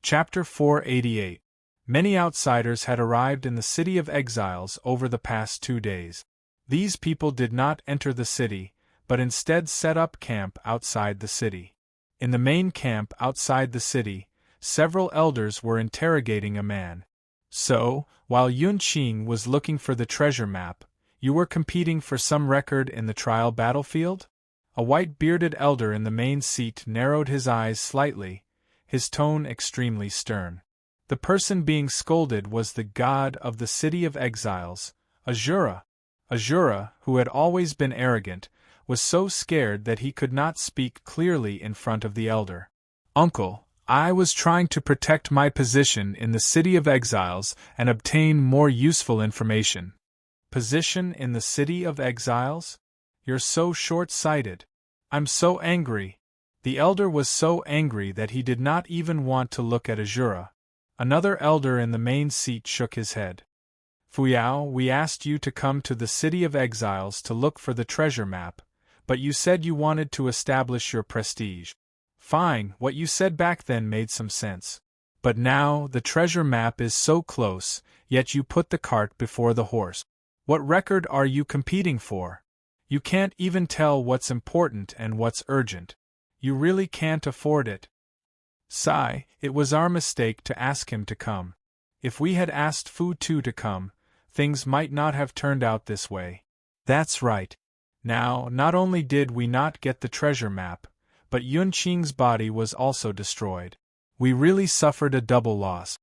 Chapter 488. Many outsiders had arrived in the City of Exiles over the past 2 days. These people did not enter the city, but instead set up camp outside the city. In the main camp outside the city, several elders were interrogating a man. "So, while Yun Qing was looking for the treasure map, you were competing for some record in the trial battlefield?" A white-bearded elder in the main seat narrowed his eyes slightly, his tone extremely stern. The person being scolded was the god of the City of Exiles, Azura. Azura, who had always been arrogant, was so scared that he could not speak clearly in front of the elder. "Uncle, I was trying to protect my position in the City of Exiles and obtain more useful information." "Position in the City of Exiles? You're so short-sighted. I'm so angry." The elder was so angry that he did not even want to look at Azura. Another elder in the main seat shook his head. "Fuyao, we asked you to come to the City of Exiles to look for the treasure map, but you said you wanted to establish your prestige. Fine, what you said back then made some sense. But now, the treasure map is so close, yet you put the cart before the horse. What record are you competing for? You can't even tell what's important and what's urgent. You really can't afford it." "Sigh, it was our mistake to ask him to come. If we had asked Fu Tu to come, things might not have turned out this way." "That's right. Now, not only did we not get the treasure map, but Yun Qing's body was also destroyed. We really suffered a double loss.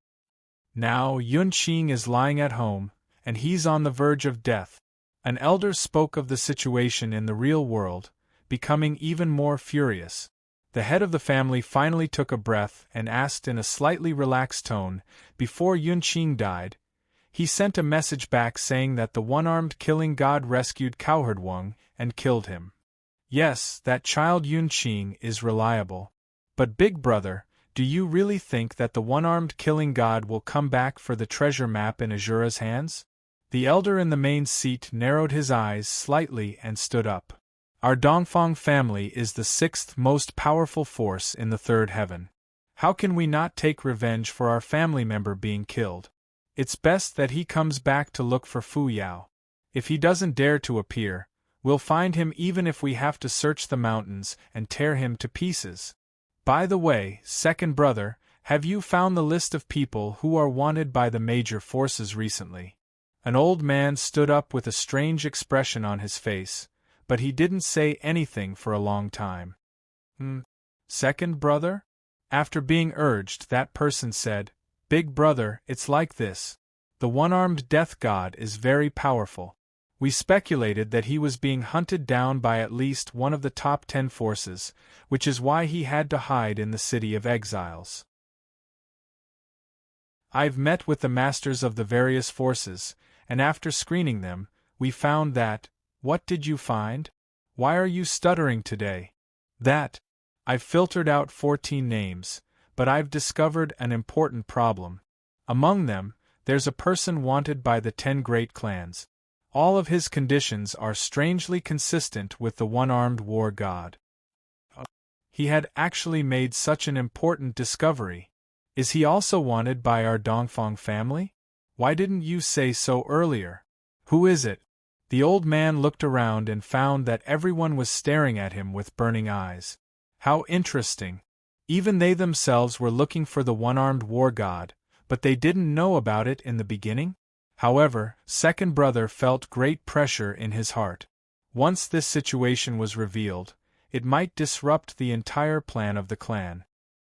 Now Yun Qing is lying at home, and he's on the verge of death." An elder spoke of the situation in the real world, becoming even more furious. The head of the family finally took a breath and asked in a slightly relaxed tone, "Before Yun Qing died, he sent a message back saying that the one-armed killing god rescued Cowherd Wang and killed him. Yes, that child Yun Qing is reliable. But Big Brother, do you really think that the one-armed killing god will come back for the treasure map in Azura's hands?" The elder in the main seat narrowed his eyes slightly and stood up. "Our Dongfang family is the 6th most powerful force in the 3rd heaven. How can we not take revenge for our family member being killed? It's best that he comes back to look for Fu Yao. If he doesn't dare to appear, we'll find him even if we have to search the mountains and tear him to pieces. By the way, second brother, have you found the list of people who are wanted by the major forces recently?" An old man stood up with a strange expression on his face, but he didn't say anything for a long time. Second brother?" After being urged, that person said, "Big brother, it's like this. The one-armed death god is very powerful. We speculated that he was being hunted down by at least one of the top 10 forces, which is why he had to hide in the City of Exiles. I've met with the masters of the various forces, and after screening them, we found that—" "What did you find? Why are you stuttering today?" "That. I've filtered out 14 names, but I've discovered an important problem. Among them, there's a person wanted by the 10 great clans. All of his conditions are strangely consistent with the one-armed war god. He had actually made such an important discovery. Is he also wanted by our Dongfang family? Why didn't you say so earlier? Who is it? The old man looked around and found that everyone was staring at him with burning eyes. How interesting! Even they themselves were looking for the one-armed war god, but they didn't know about it in the beginning? However, second brother felt great pressure in his heart. Once this situation was revealed, it might disrupt the entire plan of the clan.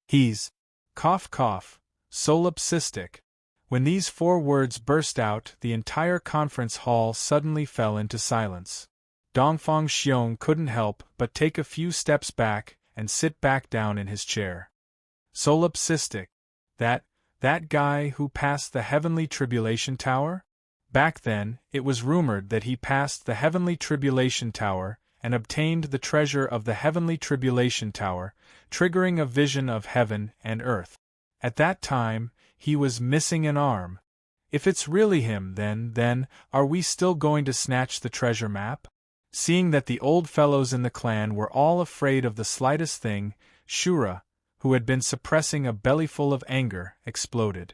He's cough cough, solipsistic. When these 4 words burst out, the entire conference hall suddenly fell into silence. Dongfang Xiong couldn't help but take a few steps back and sit back down in his chair. Solipsistic. That guy who passed the Heavenly Tribulation Tower? Back then, it was rumored that he passed the Heavenly Tribulation Tower and obtained the treasure of the Heavenly Tribulation Tower, triggering a vision of heaven and earth. At that time, he was missing an arm. If it's really him, then, are we still going to snatch the treasure map? Seeing that the old fellows in the clan were all afraid of the slightest thing, Shura, who had been suppressing a bellyful of anger, exploded.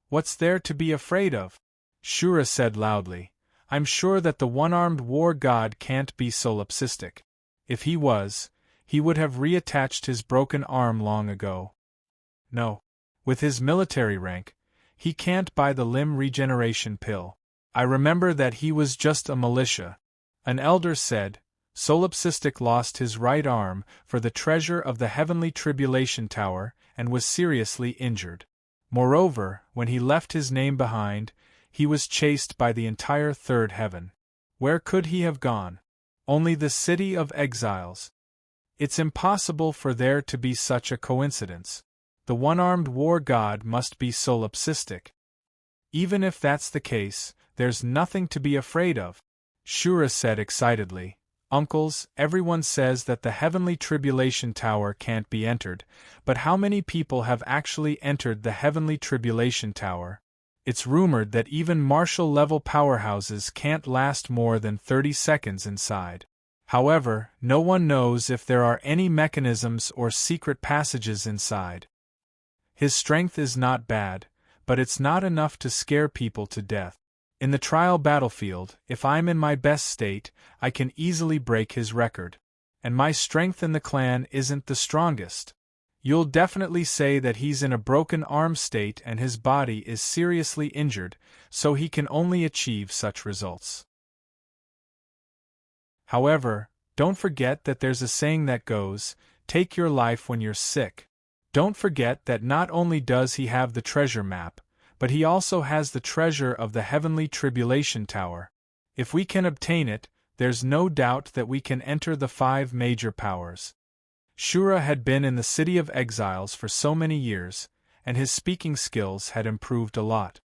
What's there to be afraid of? Shura said loudly. I'm sure that the one-armed war god can't be solipsistic. If he was, he would have reattached his broken arm long ago. No. With his military rank, he can't buy the limb regeneration pill. I remember that he was just a militia. An elder said. Solipsistic lost his right arm for the treasure of the Heavenly Tribulation Tower and was seriously injured. Moreover, when he left his name behind, he was chased by the entire third heaven. Where could he have gone? Only the city of exiles. It's impossible for there to be such a coincidence. The one-armed war god must be solipsistic. Even if that's the case, there's nothing to be afraid of, Shura said excitedly. Uncles, everyone says that the Heavenly Tribulation Tower can't be entered, but how many people have actually entered the Heavenly Tribulation Tower? It's rumored that even martial-level powerhouses can't last more than 30 seconds inside. However, no one knows if there are any mechanisms or secret passages inside. His strength is not bad, but it's not enough to scare people to death. In the trial battlefield, if I'm in my best state, I can easily break his record. And my strength in the clan isn't the strongest. You'll definitely say that he's in a broken arm state and his body is seriously injured, so he can only achieve such results. However, don't forget that there's a saying that goes, take your life when you're sick. Don't forget that not only does he have the treasure map, but he also has the treasure of the Heavenly Tribulation Tower. If we can obtain it, there's no doubt that we can enter the 5 major powers. Shura had been in the City of Exiles for so many years, and his speaking skills had improved a lot.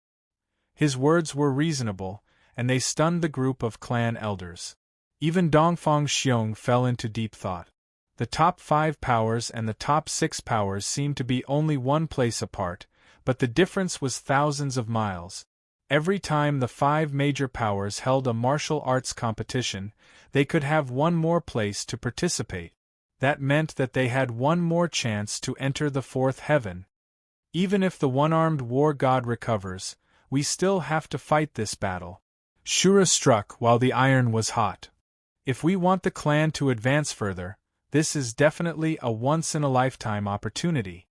His words were reasonable, and they stunned the group of clan elders. Even Dongfang Xiong fell into deep thought. The top 5 powers and the top 6 powers seemed to be only one place apart, but the difference was thousands of miles. Every time the 5 major powers held a martial arts competition, they could have one more place to participate. That meant that they had one more chance to enter the 4th heaven. Even if the one-armed war god recovers, we still have to fight this battle. Shura struck while the iron was hot. If we want the clan to advance further, this is definitely a once-in-a-lifetime opportunity.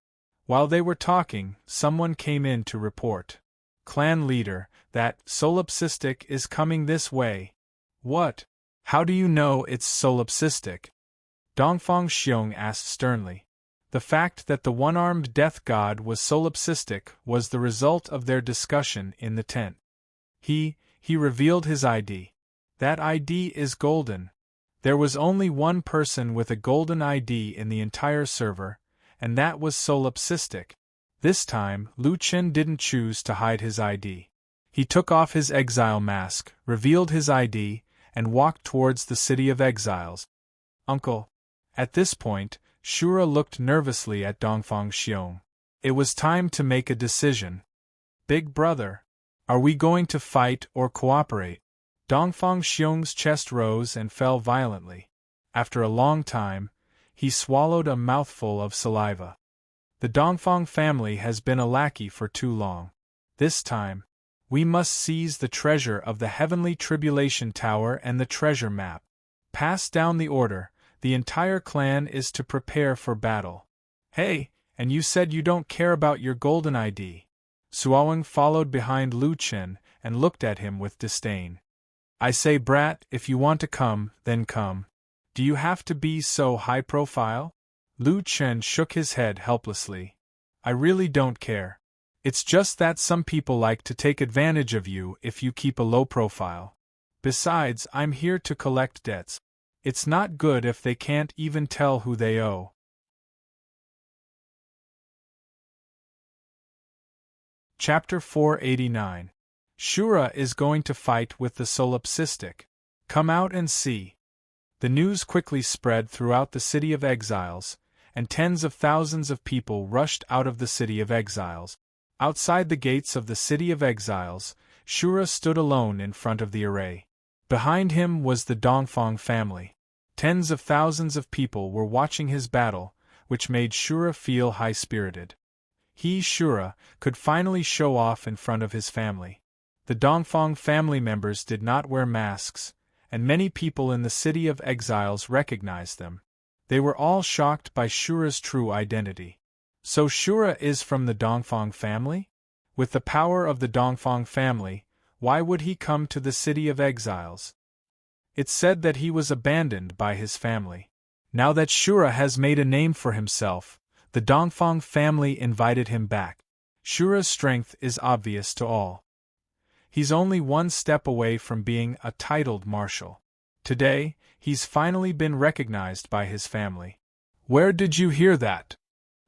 While they were talking, someone came in to report. Clan leader, that solipsistic is coming this way. What? How do you know it's solipsistic? Dongfang Xiong asked sternly. The fact that the one-armed death god was solipsistic was the result of their discussion in the tent. He revealed his ID. That ID is golden. There was only one person with a golden ID in the entire server, and that was solipsistic. This time, Lu Chen didn't choose to hide his ID. He took off his exile mask, revealed his ID, and walked towards the City of Exiles. Uncle. At this point, Shura looked nervously at Dongfang Xiong. It was time to make a decision. Big brother. Are we going to fight or cooperate? Dongfang Xiong's chest rose and fell violently. After a long time, he swallowed a mouthful of saliva. The Dongfang family has been a lackey for too long. This time, we must seize the treasure of the Heavenly Tribulation Tower and the treasure map. Pass down the order, the entire clan is to prepare for battle. Hey, and you said you don't care about your golden ID. Suowang followed behind Lu Chen and looked at him with disdain. I say, brat, if you want to come, then come. Do you have to be so high profile? Lu Chen shook his head helplessly. I really don't care. It's just that some people like to take advantage of you if you keep a low profile. Besides, I'm here to collect debts. It's not good if they can't even tell who they owe. Chapter 489. Shura is going to fight with the solipsistic. Come out and see. The news quickly spread throughout the City of Exiles, and tens of thousands of people rushed out of the City of Exiles. Outside the gates of the City of Exiles, Shura stood alone in front of the array. Behind him was the Dongfang family. Tens of thousands of people were watching his battle, which made Shura feel high-spirited. He, Shura, could finally show off in front of his family. The Dongfang family members did not wear masks, and many people in the City of Exiles recognized them. They were all shocked by Shura's true identity. So Shura is from the Dongfang family? With the power of the Dongfang family, why would he come to the City of Exiles? It's said that he was abandoned by his family. Now that Shura has made a name for himself, the Dongfang family invited him back. Shura's strength is obvious to all. He's only one step away from being a titled marshal. Today, he's finally been recognized by his family. Where did you hear that?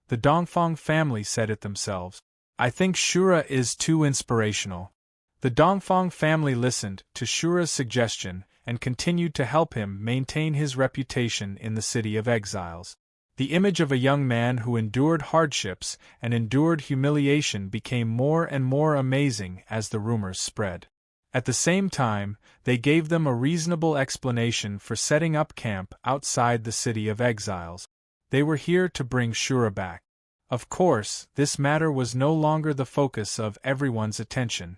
The Dongfang family said it themselves. I think Shura is too inspirational. The Dongfang family listened to Shura's suggestion and continued to help him maintain his reputation in the City of Exiles. The image of a young man who endured hardships and endured humiliation became more and more amazing as the rumors spread. At the same time, they gave them a reasonable explanation for setting up camp outside the City of Exiles. They were here to bring Shura back. Of course, this matter was no longer the focus of everyone's attention.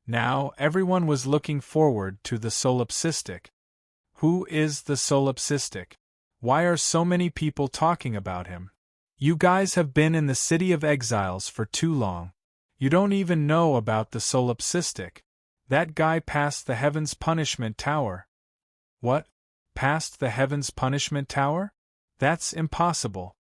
Now, everyone was looking forward to the solipsistic. Who is the solipsistic? Why are so many people talking about him? You guys have been in the City of Exiles for too long. You don't even know about the solipsistic. That guy passed the Heaven's Punishment Tower. What? Passed the Heaven's Punishment Tower? That's impossible.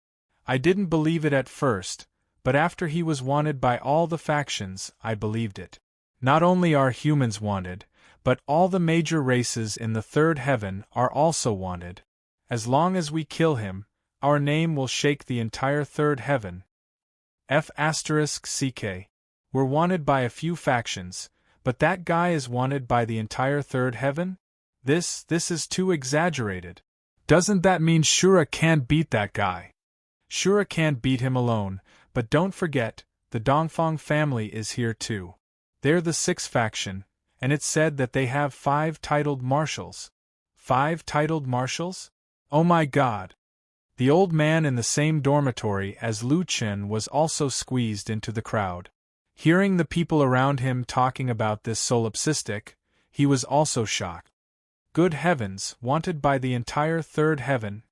I didn't believe it at first, but after he was wanted by all the factions, I believed it. Not only are humans wanted, but all the major races in the third heaven are also wanted. As long as we kill him, our name will shake the entire third heaven. F***CK. We're wanted by a few factions, but that guy is wanted by the entire third heaven? This is too exaggerated. Doesn't that mean Shura can't beat that guy? Shura can't beat him alone, but don't forget, the Dongfang family is here too. They're the sixth faction, and it's said that they have 5 titled marshals. 5 titled marshals? Oh my god! The old man in the same dormitory as Lu Chen was also squeezed into the crowd. Hearing the people around him talking about this solipsistic, he was also shocked. Good heavens, wanted by the entire third heaven?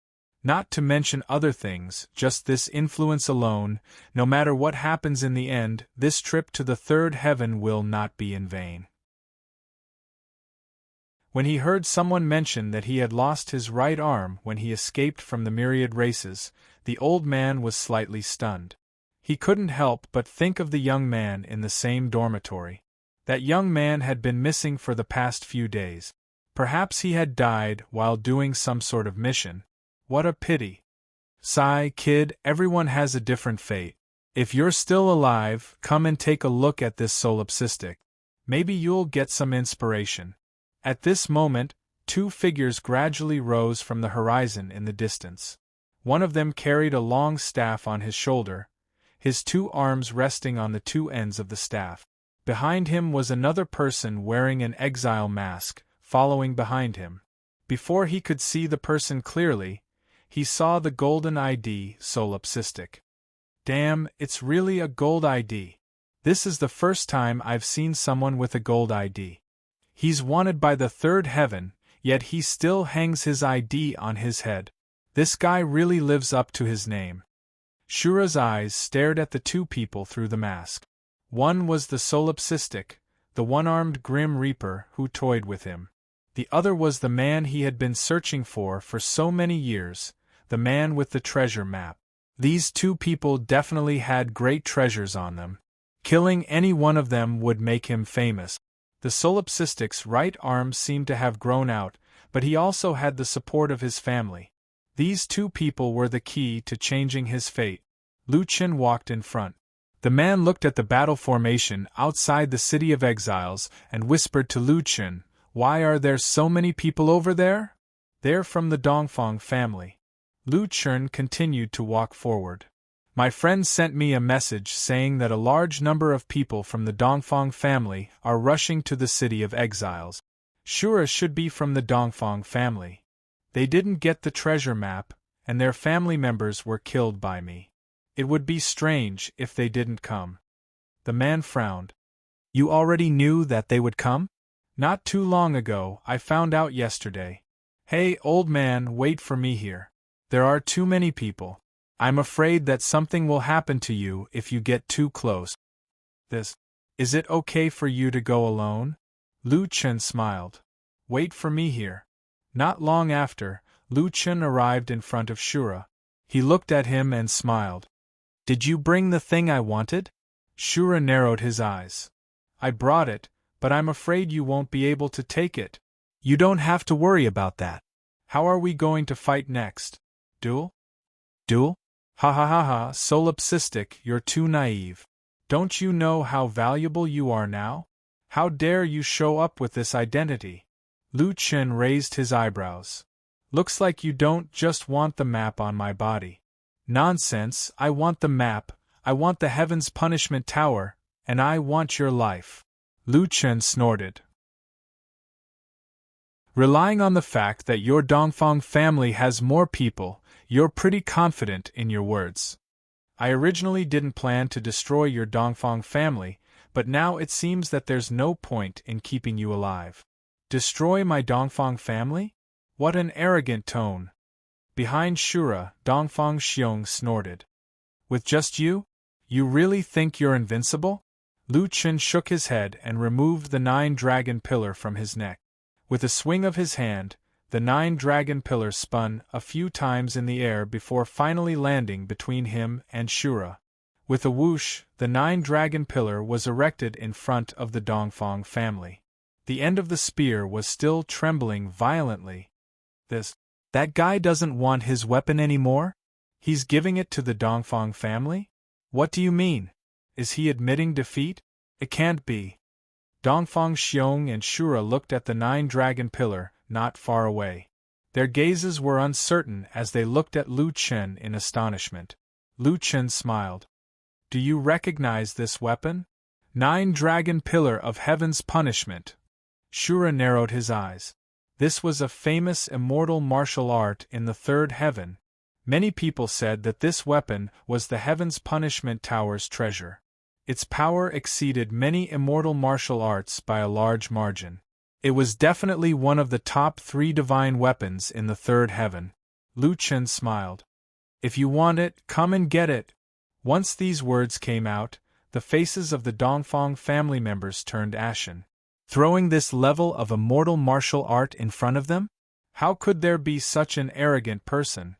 Not to mention other things, just this influence alone, no matter what happens in the end, this trip to the third heaven will not be in vain. When he heard someone mention that he had lost his right arm when he escaped from the myriad races, the old man was slightly stunned. He couldn't help but think of the young man in the same dormitory. That young man had been missing for the past few days. Perhaps he had died while doing some sort of mission. What a pity. Sigh, kid, everyone has a different fate. If you're still alive, come and take a look at this solipsistic. Maybe you'll get some inspiration. At this moment, 2 figures gradually rose from the horizon in the distance. One of them carried a long staff on his shoulder, his 2 arms resting on the 2 ends of the staff. Behind him was another person wearing an exile mask, following behind him. Before he could see the person clearly, he saw the golden ID solipsistic. Damn, it's really a gold ID. This is the first time I've seen someone with a gold ID. He's wanted by the third heaven, yet he still hangs his ID on his head. This guy really lives up to his name. Shura's eyes stared at the two people through the mask. One was the solipsistic, the one-armed Grim Reaper who toyed with him. The other was the man he had been searching for so many years, the man with the treasure map. These two people definitely had great treasures on them. Killing any one of them would make him famous. The solipsistic's right arm seemed to have grown out, but he also had the support of his family. These two people were the key to changing his fate. Lu Qin walked in front. The man looked at the battle formation outside the City of Exiles and whispered to Lu Qin, "Why are there so many people over there?" "They're from the Dongfang family." Lu Qin continued to walk forward. "My friend sent me a message saying that a large number of people from the Dongfang family are rushing to the City of Exiles. Shura should be from the Dongfang family. They didn't get the treasure map, and their family members were killed by me. It would be strange if they didn't come." The man frowned. "You already knew that they would come?" "Not too long ago, I found out yesterday." "Hey, old man, wait for me here. There are too many people. I'm afraid that something will happen to you if you get too close." Is it okay for you to go alone?" Lu Qin smiled. "Wait for me here." Not long after, Lu Qin arrived in front of Shura. He looked at him and smiled. "Did you bring the thing I wanted?" Shura narrowed his eyes. "I brought it, but I'm afraid you won't be able to take it." "You don't have to worry about that." "How are we going to fight next? Duel?" "Duel? Ha ha ha ha, solipsistic, you're too naive. Don't you know how valuable you are now? How dare you show up with this identity?" Lu Qin raised his eyebrows. "Looks like you don't just want the map on my body." "Nonsense, I want the map, I want the Heaven's Punishment Tower, and I want your life." Lu Qin snorted. "Relying on the fact that your Dongfang family has more people, you're pretty confident in your words. I originally didn't plan to destroy your Dongfang family, but now it seems that there's no point in keeping you alive." "Destroy my Dongfang family? What an arrogant tone." Behind Shura, Dongfang Xiong snorted. "With just you? You really think you're invincible?" Lu Qin shook his head and removed the 9-dragon pillar from his neck. With a swing of his hand, the 9-dragon pillar spun a few times in the air before finally landing between him and Shura. With a whoosh, the 9-dragon pillar was erected in front of the Dongfang family. The end of the spear was still trembling violently. That guy doesn't want his weapon anymore? He's giving it to the Dongfang family? What do you mean? Is he admitting defeat? It can't be." Dongfang Xiong and Shura looked at the 9-dragon pillar, not far away. Their gazes were uncertain as they looked at Lu Qin in astonishment. Lu Qin smiled. "Do you recognize this weapon? 9-dragon pillar of Heaven's Punishment." Shura narrowed his eyes. This was a famous immortal martial art in the third heaven. Many people said that this weapon was the Heaven's Punishment Tower's treasure. Its power exceeded many immortal martial arts by a large margin. It was definitely one of the top 3 divine weapons in the third heaven. Lu Qin smiled. "If you want it, come and get it." Once these words came out, the faces of the Dongfang family members turned ashen. Throwing this level of immortal martial art in front of them? How could there be such an arrogant person?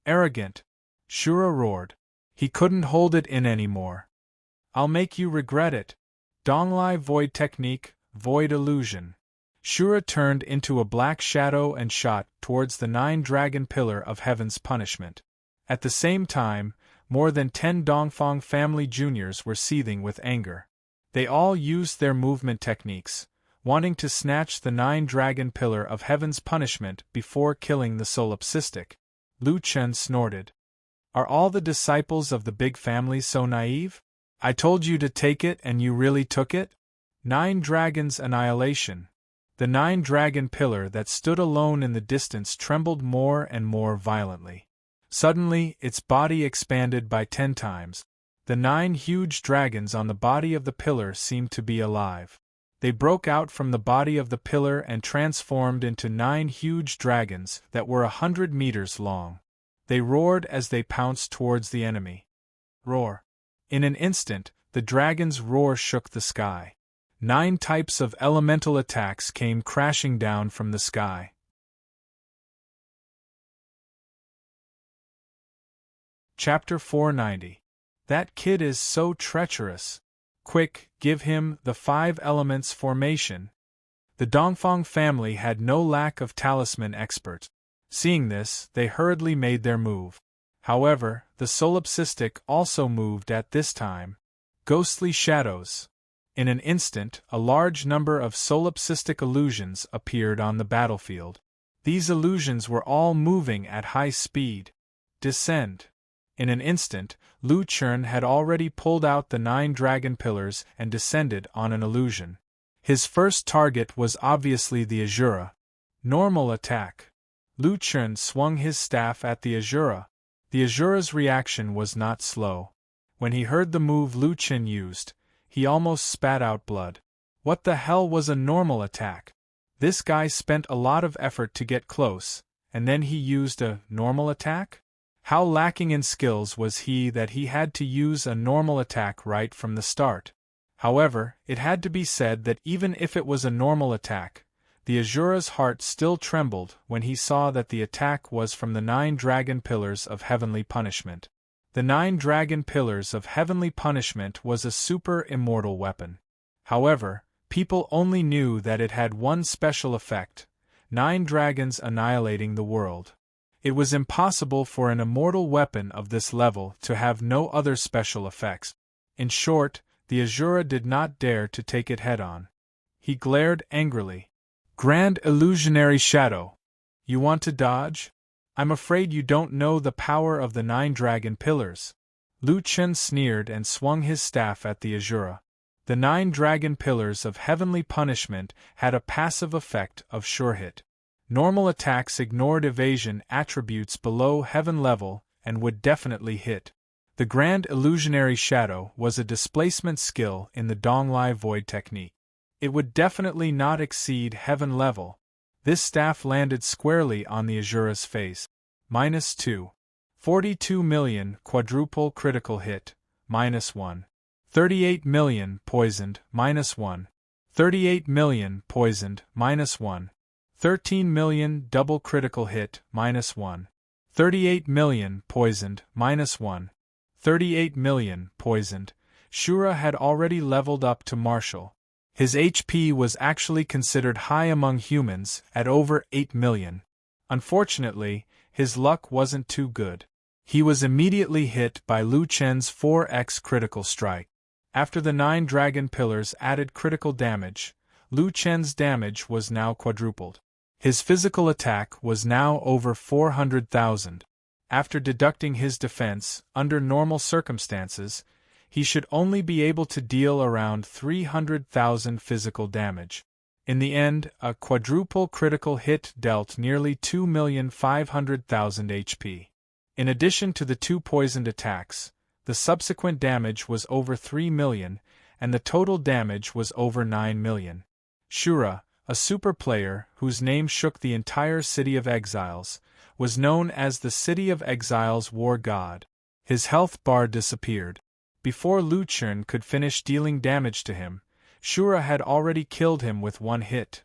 "Arrogant!" Shura roared. He couldn't hold it in anymore. "I'll make you regret it." Donglai Void Technique, Void Illusion. Shura turned into a black shadow and shot towards the 9-dragon pillar of Heaven's Punishment. At the same time, more than 10 Dongfang family juniors were seething with anger. They all used their movement techniques, wanting to snatch the 9-dragon pillar of Heaven's Punishment before killing the solipsistic. Lu Qin snorted. "Are all the disciples of the big family so naive? I told you to take it and you really took it? 9 dragons annihilation." The 9-dragon pillar that stood alone in the distance trembled more and more violently. Suddenly, its body expanded by 10 times. The 9 huge dragons on the body of the pillar seemed to be alive. They broke out from the body of the pillar and transformed into 9 huge dragons that were 100 meters long. They roared as they pounced towards the enemy. Roar! In an instant, the dragon's roar shook the sky. 9 types of elemental attacks came crashing down from the sky. Chapter 490. That kid is so treacherous. Quick, give him the 5 elements formation. The Dongfang family had no lack of talisman experts. Seeing this, they hurriedly made their move. However, the solipsistic also moved at this time. Ghostly shadows. In an instant, a large number of solipsistic illusions appeared on the battlefield. These illusions were all moving at high speed. Descend. In an instant, Lu Chern had already pulled out the 9 dragon pillars and descended on an illusion. His first target was obviously the Azura. Normal attack. Lu Chern swung his staff at the Azura. The Azura's reaction was not slow. When he heard the move Lu Chern used, he almost spat out blood. What the hell was a normal attack? This guy spent a lot of effort to get close, and then he used a normal attack? How lacking in skills was he that he had to use a normal attack right from the start? However, it had to be said that even if it was a normal attack, the Azura's heart still trembled when he saw that the attack was from the 9 dragon pillars of heavenly punishment. The 9 dragon pillars of heavenly punishment was a super immortal weapon. However, people only knew that it had one special effect: 9 dragons annihilating the world. It was impossible for an immortal weapon of this level to have no other special effects. In short, the Azura did not dare to take it head-on. He glared angrily. Grand illusionary shadow! You want to dodge? I'm afraid you don't know the power of the 9 dragon pillars. Lu Chern sneered and swung his staff at the Azura. The 9 dragon pillars of heavenly punishment had a passive effect of sure hit. Normal attacks ignored evasion attributes below heaven level and would definitely hit. The Grand Illusionary Shadow was a displacement skill in the Donglai Void technique. It would definitely not exceed heaven level. This staff landed squarely on the Azura's face. -2. 42 million quadruple critical hit, -1. 38 million poisoned, -1. 38 million poisoned, -1. 13 million double critical hit, -1. 38 million poisoned, -1. 38 million poisoned. Shura had already leveled up to Marshal. His HP was actually considered high among humans, at over 8 million. Unfortunately, his luck wasn't too good. He was immediately hit by Lu Chen's 4x critical strike. After the 9 dragon pillars added critical damage, Lu Chen's damage was now quadrupled. His physical attack was now over 400,000. After deducting his defense, under normal circumstances, he should only be able to deal around 300,000 physical damage. In the end, a quadruple critical hit dealt nearly 2,500,000 HP. In addition to the 2 poisoned attacks, the subsequent damage was over 3 million, and the total damage was over 9 million. Shura, a super player whose name shook the entire City of Exiles, was known as the City of Exiles War God. His health bar disappeared. Before Lu Chern could finish dealing damage to him, Shura had already killed him with 1 hit.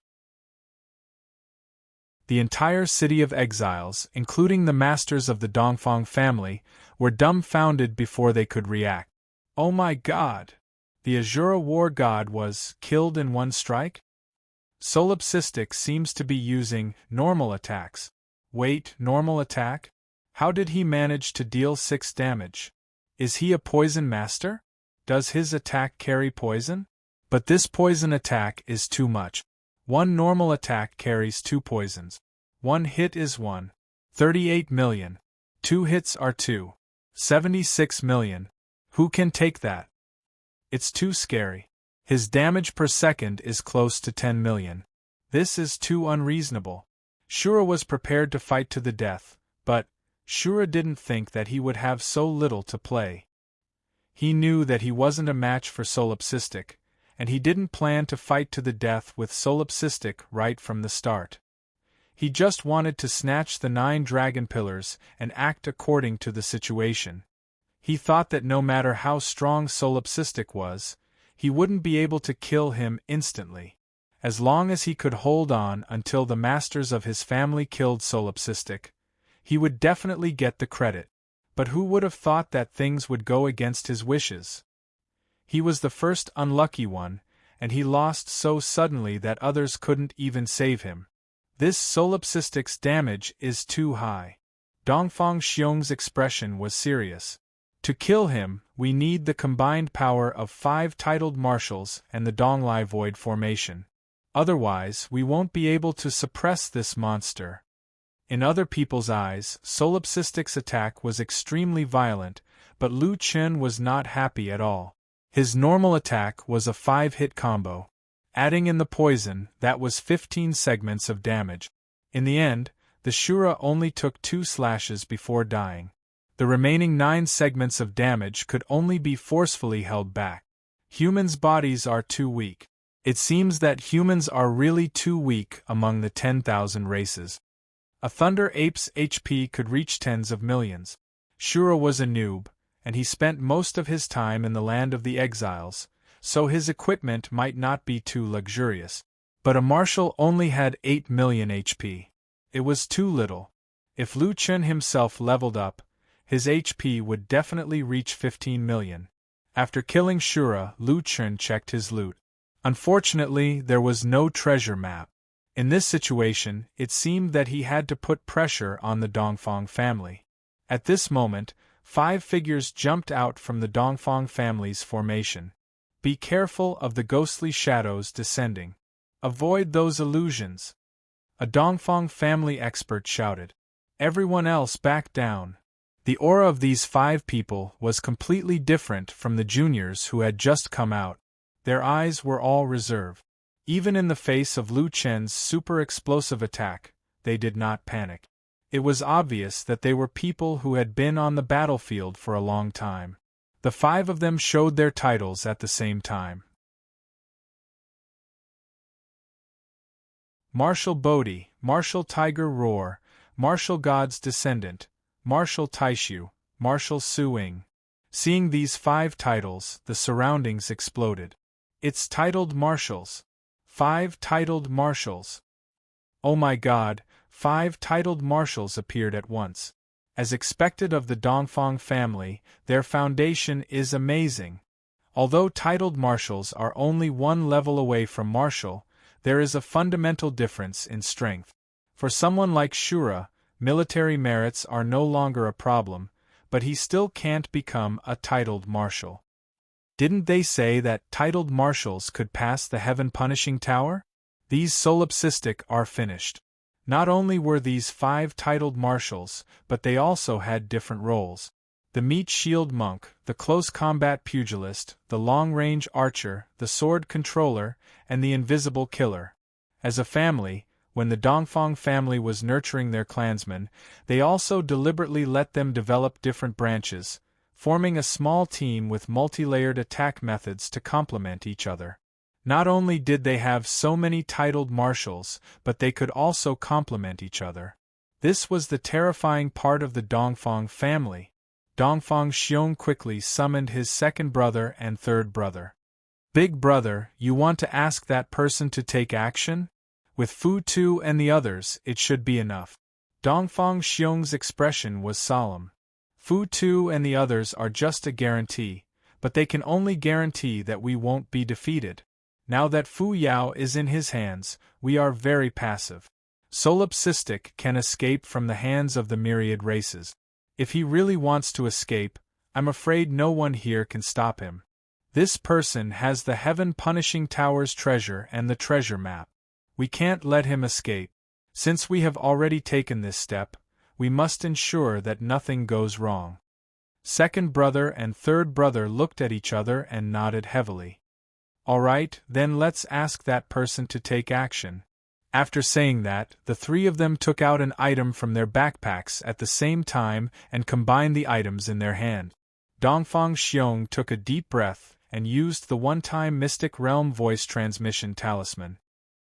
The entire City of Exiles, including the masters of the Dongfang family, were dumbfounded before they could react. Oh my god! The Azura War God was killed in 1 strike? Solipsistic seems to be using normal attacks. Wait, normal attack? How did he manage to deal 6 damage? Is he a poison master? Does his attack carry poison? But this poison attack is too much. 1 normal attack carries 2 poisons. 1 hit is 1. 38 million. 2 hits are 2. 76 million. Who can take that? It's too scary. His damage per second is close to 10 million. This is too unreasonable. Shura was prepared to fight to the death, but Shura didn't think that he would have so little to play. He knew that he wasn't a match for Solipsistic, and he didn't plan to fight to the death with Solipsistic right from the start. He just wanted to snatch the 9 dragon pillars and act according to the situation. He thought that no matter how strong Solipsistic was, he wouldn't be able to kill him instantly. As long as he could hold on until the masters of his family killed Solipsistic, he would definitely get the credit. But who would have thought that things would go against his wishes? He was the first unlucky one, and he lost so suddenly that others couldn't even save him. This Solipsistic's damage is too high. Dongfang Xiong's expression was serious. To kill him, we need the combined power of 5 titled marshals and the Donglai Void formation. Otherwise, we won't be able to suppress this monster. In other people's eyes, Solipsistic's attack was extremely violent, but Lu Chen was not happy at all. His normal attack was a 5-hit combo. Adding in the poison, that was 15 segments of damage. In the end, the Shura only took 2 slashes before dying. The remaining 9 segments of damage could only be forcefully held back. Humans' bodies are too weak. It seems that humans are really too weak among the 10,000 races. A Thunder Ape's HP could reach tens of millions. Shura was a noob, and he spent most of his time in the land of the exiles, so his equipment might not be too luxurious. But a marshal only had 8 million HP. It was too little. If Lu Chen himself leveled up, his HP would definitely reach 15 million. After killing Shura, Lu Chen checked his loot. Unfortunately, there was no treasure map. In this situation, it seemed that he had to put pressure on the Dongfang family. At this moment, 5 figures jumped out from the Dongfang family's formation. Be careful of the ghostly shadows descending. Avoid those illusions. A Dongfang family expert shouted. Everyone else backed down. The aura of these 5 people was completely different from the juniors who had just come out. Their eyes were all reserve. Even in the face of Lu Chen's super explosive attack, they did not panic. It was obvious that they were people who had been on the battlefield for a long time. The 5 of them showed their titles at the same time. Martial Bodhi, Martial Tiger Roar, Martial God's Descendant, Martial Taishu, Martial Suing. Seeing these 5 titles, the surroundings exploded. It's titled marshals. 5 titled marshals. Oh my god, 5 titled marshals appeared at once. As expected of the Dongfang family, their foundation is amazing. Although titled marshals are only 1 level away from marshal, there is a fundamental difference in strength. For someone like Shura, military merits are no longer a problem, but he still can't become a titled marshal. Didn't they say that titled marshals could pass the Heaven Punishing Tower? These Solipsistic are finished. Not only were these 5 titled marshals, but they also had different roles. The meat shield monk, the close combat pugilist, the long-range archer, the sword controller, and the invisible killer. As a family, when the Dongfang family was nurturing their clansmen, they also deliberately let them develop different branches, forming a small team with multi-layered attack methods to complement each other. Not only did they have so many titled marshals, but they could also complement each other. This was the terrifying part of the Dongfang family. Dongfang Xiong quickly summoned his 2nd brother and 3rd brother. Big brother, you want to ask that person to take action? With Fu Tu and the others, it should be enough. Dongfang Xiong's expression was solemn. Fu Tu and the others are just a guarantee, but they can only guarantee that we won't be defeated. Now that Fu Yao is in his hands, we are very passive. Solipsistic can escape from the hands of the myriad races. If he really wants to escape, I'm afraid no one here can stop him. This person has the Heaven Punishing Tower's treasure and the treasure map. We can't let him escape. Since we have already taken this step, we must ensure that nothing goes wrong. 2nd brother and 3rd brother looked at each other and nodded heavily. All right, then let's ask that person to take action. After saying that, the three of them took out an item from their backpacks at the same time and combined the items in their hand. Dongfang Xiong took a deep breath and used the one-time Mystic Realm voice transmission talisman.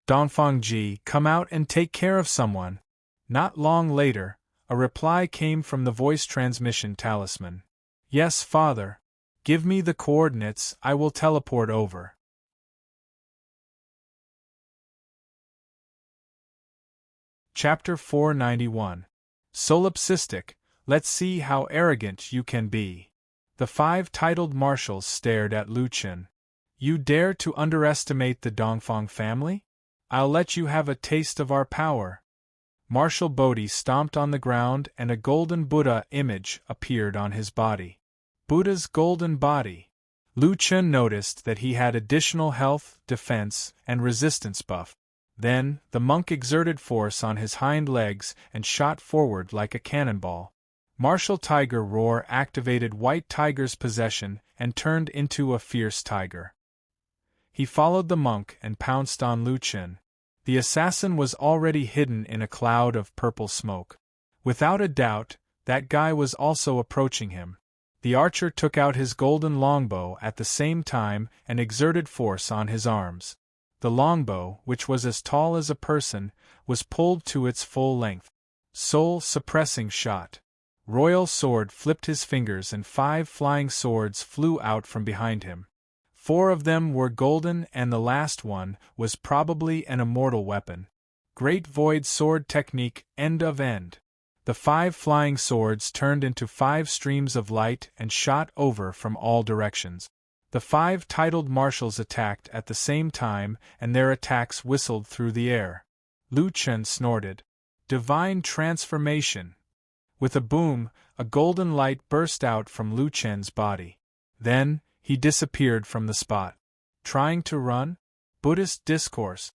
Dongfang Ji, come out and take care of someone. Not long later, a reply came from the voice transmission talisman. Yes, father. Give me the coordinates, I will teleport over. Chapter 491. Solipsistic, let's see how arrogant you can be. The five titled marshals stared at Lu Chen. You dare to underestimate the Dongfang family? I'll let you have a taste of our power. Marshal Bodhi stomped on the ground and a golden Buddha image appeared on his body. Buddha's golden body. Lu Chen noticed that he had additional health, defense, and resistance buff. Then, the monk exerted force on his hind legs and shot forward like a cannonball. Martial Tiger Roar activated White Tiger's possession and turned into a fierce tiger. He followed the monk and pounced on Lu Chen. The assassin was already hidden in a cloud of purple smoke. Without a doubt, that guy was also approaching him. The archer took out his golden longbow at the same time and exerted force on his arms. The longbow, which was as tall as a person, was pulled to its full length. Soul-suppressing shot. Royal sword flipped his fingers and 5 flying swords flew out from behind him. 4 of them were golden and the last one was probably an immortal weapon. Great Void Sword Technique, end of end. The 5 flying swords turned into 5 streams of light and shot over from all directions. The 5 titled marshals attacked at the same time and their attacks whistled through the air. Lu Chen snorted. Divine transformation. With a boom, a golden light burst out from Lu Chen's body. Then, he disappeared from the spot. Trying to run? Buddhist discourse.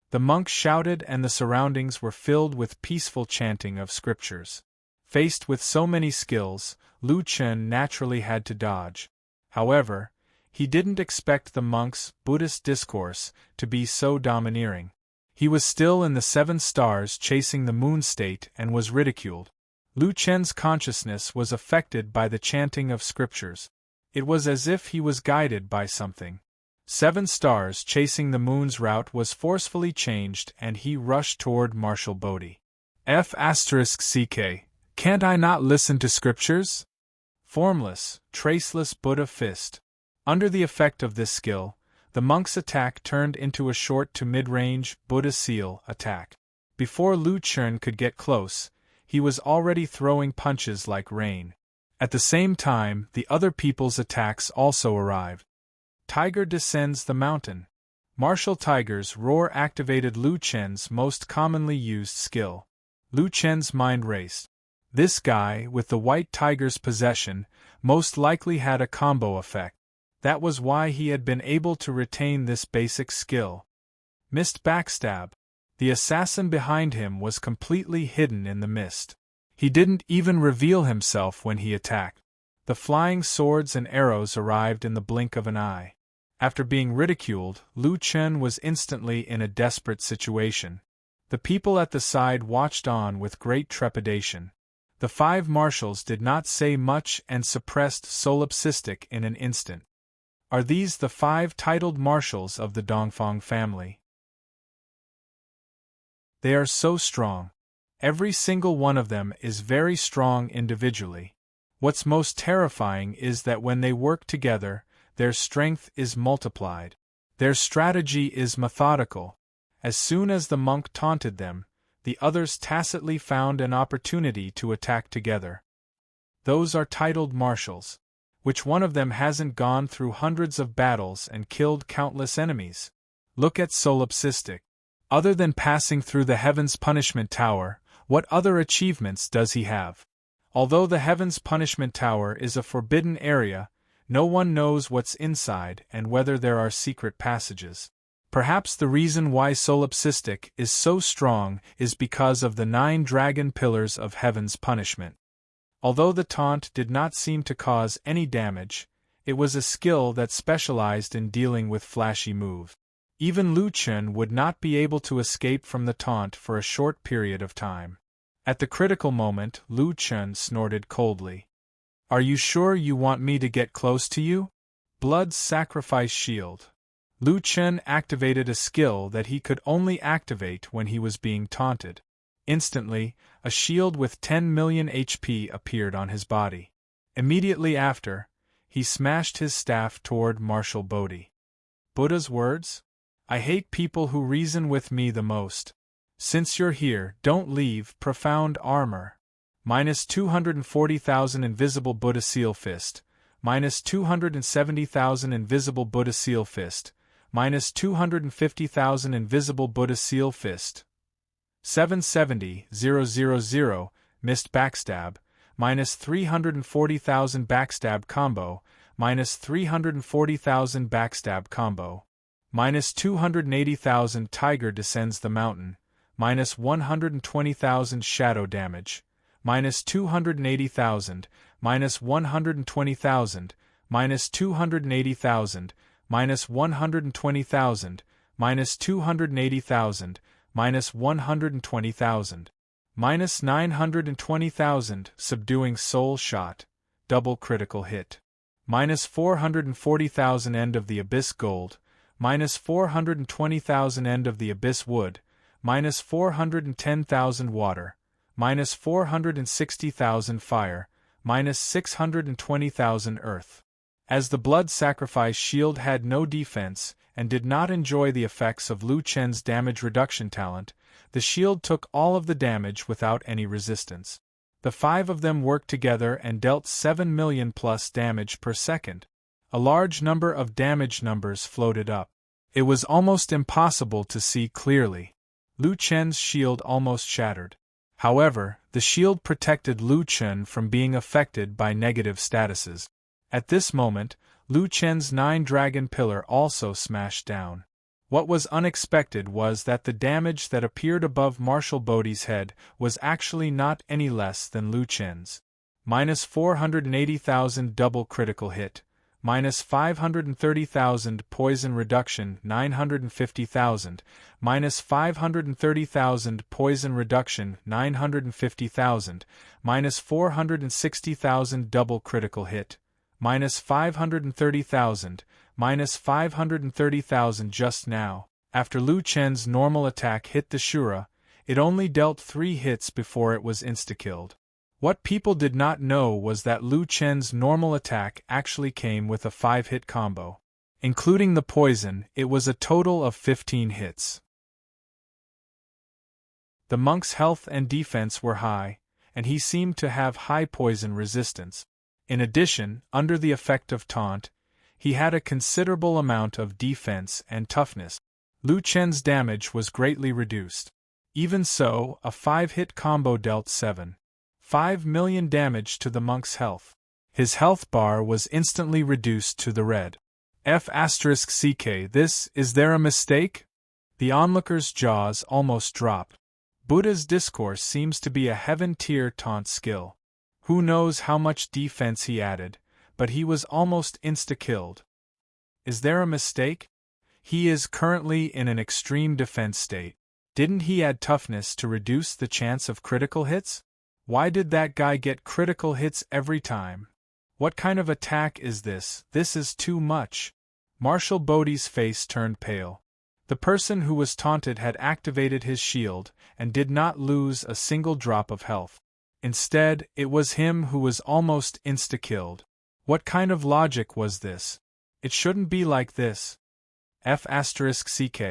The monk shouted and the surroundings were filled with peaceful chanting of scriptures. Faced with so many skills, Lu Chen naturally had to dodge. However, he didn't expect the monk's Buddhist discourse to be so domineering. He was still in the 7 stars chasing the moon state and was ridiculed. Lu Chen's consciousness was affected by the chanting of scriptures. It was as if he was guided by something. 7 stars chasing the moon's route was forcefully changed and he rushed toward Marshal Bodhi. F***ck, can't I not listen to scriptures? Formless, traceless Buddha fist. Under the effect of this skill, the monk's attack turned into a short to mid-range Buddha seal attack. Before Lu Chen could get close, he was already throwing punches like rain. At the same time, the other people's attacks also arrived. Tiger descends the mountain. Martial Tiger's Roar activated Lu Chen's most commonly used skill. Lu Chen's mind raced. This guy, with the White Tiger's possession, most likely had a combo effect. That was why he had been able to retain this basic skill. Mist backstab. The assassin behind him was completely hidden in the mist. He didn't even reveal himself when he attacked. The flying swords and arrows arrived in the blink of an eye. After being ridiculed, Lu Chen was instantly in a desperate situation. The people at the side watched on with great trepidation. The 5 marshals did not say much and suppressed solipsistic in an instant. Are these the 5 titled marshals of the Dongfang family? They are so strong. Every single one of them is very strong individually. What's most terrifying is that when they work together, their strength is multiplied. Their strategy is methodical. As soon as the monk taunted them, the others tacitly found an opportunity to attack together. Those are titled marshals. Which one of them hasn't gone through hundreds of battles and killed countless enemies? Look at Solipsistic. Other than passing through the Heaven's Punishment Tower, what other achievements does he have? Although the Heaven's Punishment Tower is a forbidden area, no one knows what's inside and whether there are secret passages. Perhaps the reason why Solipsistic is so strong is because of the 9 dragon pillars of Heaven's punishment. Although the taunt did not seem to cause any damage, it was a skill that specialized in dealing with flashy moves. Even Lu Chen would not be able to escape from the taunt for a short period of time. At the critical moment, Lu Chen snorted coldly. Are you sure you want me to get close to you? Blood's sacrifice shield. Lu Chen activated a skill that he could only activate when he was being taunted. Instantly, a shield with 10 million HP appeared on his body. Immediately after, he smashed his staff toward Marshal Bodhi. Buddha's words? I hate people who reason with me the most. Since you're here, don't leave. Profound armor. Minus 240,000 invisible Buddha seal fist. Minus 270,000 invisible Buddha seal fist. Minus 250,000 invisible Buddha seal fist. 770,000, missed backstab. Minus 340,000 backstab combo. Minus 340,000 backstab combo. Minus 280,000 tiger descends the mountain. Minus 120,000 shadow damage. Minus 280,000. Minus 120,000. Minus 280,000. Minus 120,000. Minus 280,000. Minus 120,000. Minus 920,000, subduing soul shot, double critical hit. Minus 440,000 end of the abyss gold, minus 420,000 end of the abyss wood, minus 410,000 water, minus 460,000 fire, minus 620,000 earth. As the blood sacrifice shield had no defense and did not enjoy the effects of Lu Chen's damage reduction talent, the shield took all of the damage without any resistance. The five of them worked together and dealt 7 million plus damage per second. A large number of damage numbers floated up. It was almost impossible to see clearly. Lu Chen's shield almost shattered. However, the shield protected Lu Chen from being affected by negative statuses. At this moment, Lu Chen's 9-dragon pillar also smashed down. What was unexpected was that the damage that appeared above Marshal Bodhi's head was actually not any less than Lu Chen's. Minus 480,000 double critical hit. Minus 530,000 poison reduction 950,000. Minus 530,000 poison reduction 950,000. Minus 460,000 double critical hit. Minus 530,000. Minus 530,000 just now. After Lu Chen's normal attack hit the Shura, it only dealt 3 hits before it was insta-killed. What people did not know was that Lu Chen's normal attack actually came with a 5-hit combo. Including the poison, it was a total of 15 hits. The monk's health and defense were high, and he seemed to have high poison resistance. In addition, under the effect of taunt, he had a considerable amount of defense and toughness. Lu Chen's damage was greatly reduced. Even so, a 5-hit combo dealt 7.5 million damage to the monk's health. His health bar was instantly reduced to the red. F***ck Is there a mistake? The onlooker's jaws almost dropped. Buddha's discourse seems to be a heaven-tier taunt skill. Who knows how much defense he added, but he was almost insta-killed. Is there a mistake? He is currently in an extreme defense state. Didn't he add toughness to reduce the chance of critical hits? Why did that guy get critical hits every time? What kind of attack is this? This is too much. Marshal Bodhi's face turned pale. The person who was taunted had activated his shield and did not lose a single drop of health. Instead, it was him who was almost insta-killed. What kind of logic was this? It shouldn't be like this. F***ck.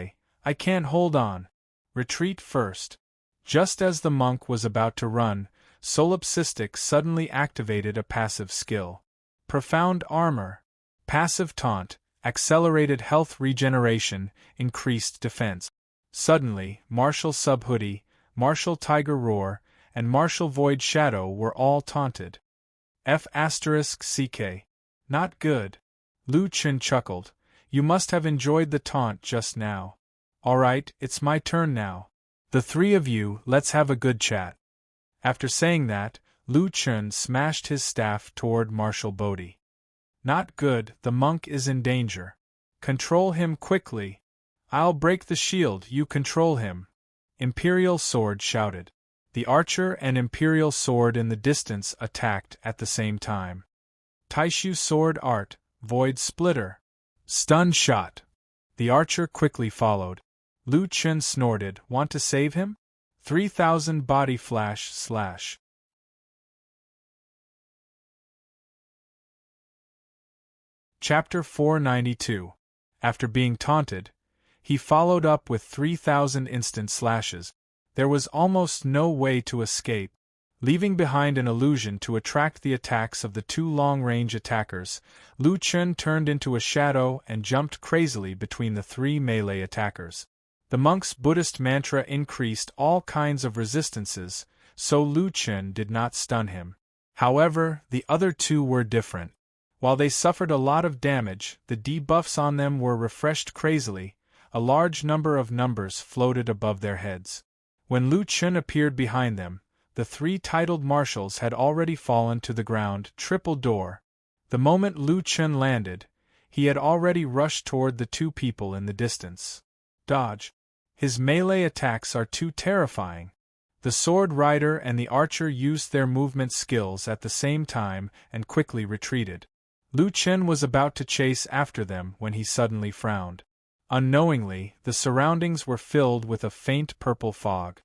I can't hold on. Retreat first. Just as the monk was about to run, Solipsistic suddenly activated a passive skill. Profound armor. Passive taunt, accelerated health regeneration, increased defense. Suddenly, Marshal Subhoodie, Marshal Tiger Roar, and Marshal Void Shadow were all taunted. F***ck. Not good. Lu Chen chuckled. You must have enjoyed the taunt just now. Alright, it's my turn now. The three of you, let's have a good chat. After saying that, Lu Chen smashed his staff toward Marshal Bodhi. Not good, the monk is in danger. Control him quickly. I'll break the shield, you control him. Imperial Sword shouted. The archer and Imperial Sword in the distance attacked at the same time. Taishu Sword Art, Void Splitter. Stun Shot. The archer quickly followed. Lu Chen snorted, want to save him? 3000 Body Flash Slash. Chapter 492. After being taunted, he followed up with 3000 instant slashes. There was almost no way to escape. Leaving behind an illusion to attract the attacks of the two long-range attackers, Lu Chen turned into a shadow and jumped crazily between the three melee attackers. The monk's Buddhist mantra increased all kinds of resistances, so Lu Chen did not stun him. However, the other two were different. While they suffered a lot of damage, the debuffs on them were refreshed crazily. A large number of numbers floated above their heads. When Lu Chen appeared behind them, the three titled marshals had already fallen to the ground. Triple door. The moment Lu Chen landed, he had already rushed toward the two people in the distance. Dodge. His melee attacks are too terrifying. The sword rider and the archer used their movement skills at the same time and quickly retreated. Lu Chen was about to chase after them when he suddenly frowned. Unknowingly, the surroundings were filled with a faint purple fog.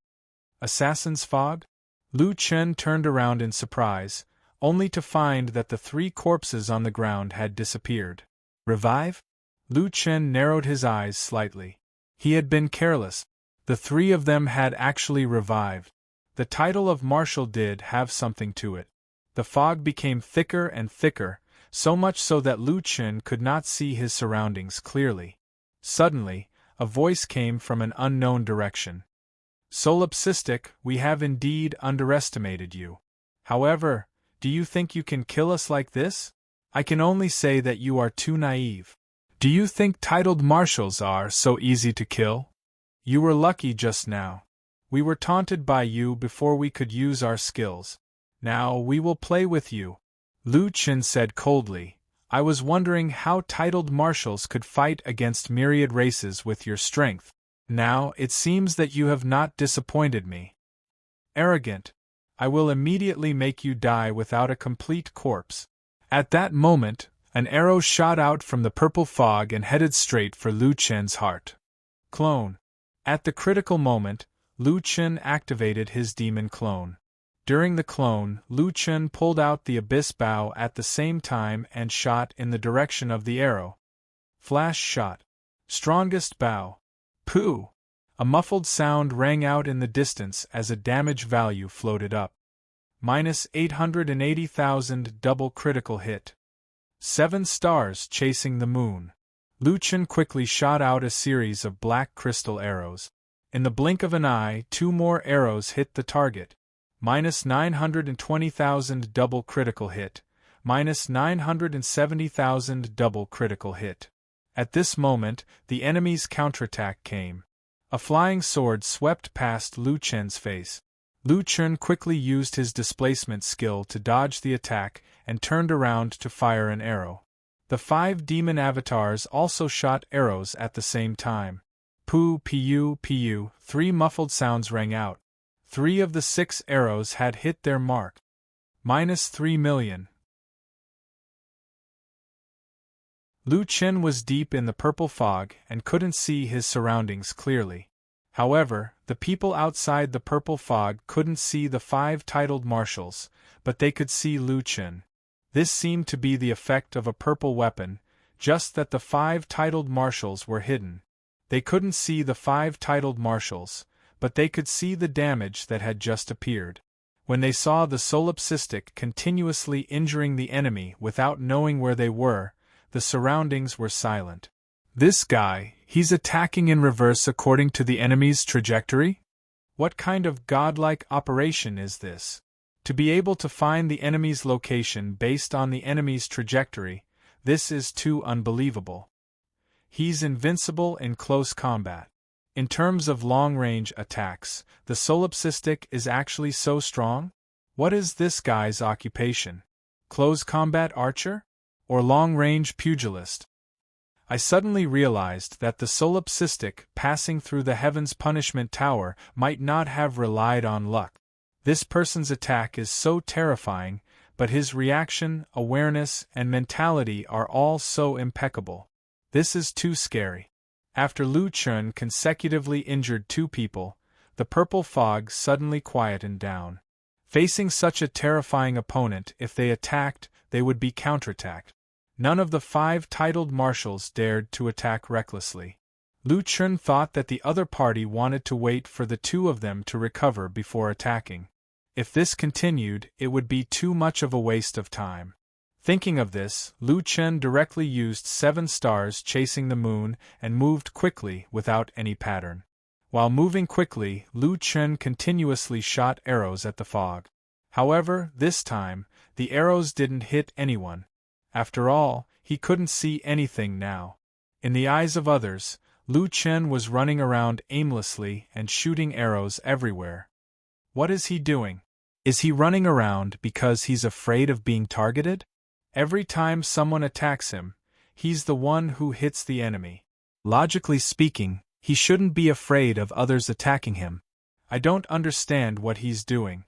Assassin's fog? Lu Chen turned around in surprise, only to find that the three corpses on the ground had disappeared. Revive? Lu Chen narrowed his eyes slightly. He had been careless. The three of them had actually revived. The title of marshal did have something to it. The fog became thicker and thicker, so much so that Lu Chen could not see his surroundings clearly. Suddenly, a voice came from an unknown direction. Solipsistic, we have indeed underestimated you. However, do you think you can kill us like this? I can only say that you are too naive. Do you think titled marshals are so easy to kill? You were lucky just now. We were taunted by you before we could use our skills. Now we will play with you. Lu Chen said coldly, I was wondering how titled marshals could fight against myriad races with your strength. Now it seems that you have not disappointed me. Arrogant. I will immediately make you die without a complete corpse. At that moment, an arrow shot out from the purple fog and headed straight for Lu Chen's heart. Clone. At the critical moment, Lu Chen activated his demon clone. During the clone, Lu Chen pulled out the abyss bow at the same time and shot in the direction of the arrow. Flash shot. Strongest bow. Pooh! A muffled sound rang out in the distance as a damage value floated up. Minus 880,000 double critical hit. 7 stars chasing the moon. Lu Chen quickly shot out a series of black crystal arrows. In the blink of an eye, 2 more arrows hit the target. Minus 920,000 double critical hit. Minus 970,000 double critical hit. At this moment, the enemy's counterattack came. A flying sword swept past Lu Chen's face. Lu Chen quickly used his displacement skill to dodge the attack and turned around to fire an arrow. The 5 demon avatars also shot arrows at the same time. Poo, pu, pu, 3 muffled sounds rang out. 3 of the 6 arrows had hit their mark. Minus 3 million. Lu Chen was deep in the purple fog and couldn't see his surroundings clearly. However, the people outside the purple fog couldn't see the 5 titled marshals, but they could see Lu Chen. This seemed to be the effect of a purple weapon, just that the 5 titled marshals were hidden. They couldn't see the 5 titled marshals, but they could see the damage that had just appeared. When they saw the solipsistic continuously injuring the enemy without knowing where they were, the surroundings were silent. This guy, he's attacking in reverse according to the enemy's trajectory? What kind of godlike operation is this? To be able to find the enemy's location based on the enemy's trajectory, this is too unbelievable. He's invincible in close combat. In terms of long-range attacks, the solipsistic is actually so strong? What is this guy's occupation? Close combat archer? Or long-range pugilist? I suddenly realized that the solipsistic passing through the Heaven's Punishment Tower might not have relied on luck. This person's attack is so terrifying, but his reaction, awareness, and mentality are all so impeccable. This is too scary. After Lu Chun consecutively injured 2 people, the purple fog suddenly quietened down. Facing such a terrifying opponent, if they attacked, they would be counterattacked. None of the 5 titled marshals dared to attack recklessly. Lu Chun thought that the other party wanted to wait for the 2 of them to recover before attacking. If this continued, it would be too much of a waste of time. Thinking of this, Lu Chun directly used 7 stars chasing the moon and moved quickly without any pattern. While moving quickly, Lu Chun continuously shot arrows at the fog. However, this time, the arrows didn't hit anyone. After all, he couldn't see anything now. In the eyes of others, Lu Chun was running around aimlessly and shooting arrows everywhere. What is he doing? Is he running around because he's afraid of being targeted? Every time someone attacks him, he's the one who hits the enemy. Logically speaking, he shouldn't be afraid of others attacking him. I don't understand what he's doing.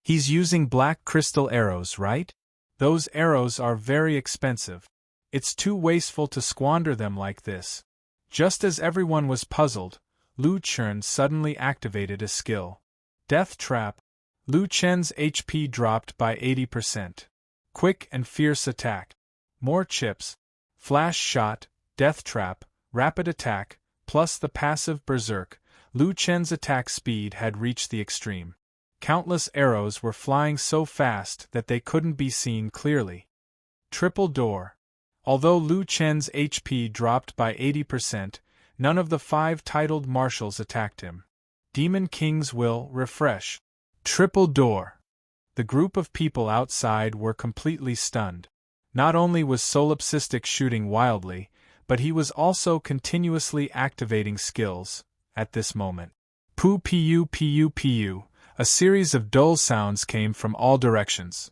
He's using black crystal arrows, right? Those arrows are very expensive. It's too wasteful to squander them like this. Just as everyone was puzzled, Lu Chun suddenly activated a skill. Death Trap. Lu Chun's HP dropped by 80%. Quick and fierce attack. More chips. Flash shot, death trap, rapid attack, plus the passive berserk. Lu Chun's attack speed had reached the extreme. Countless arrows were flying so fast that they couldn't be seen clearly. Triple door. Although Lu Chun's HP dropped by 80%, none of the 5 titled marshals attacked him. Demon King's will refresh. Triple door. The group of people outside were completely stunned. Not only was solipsistic shooting wildly, but he was also continuously activating skills, at this moment. Pu pu pu pu, a series of dull sounds came from all directions.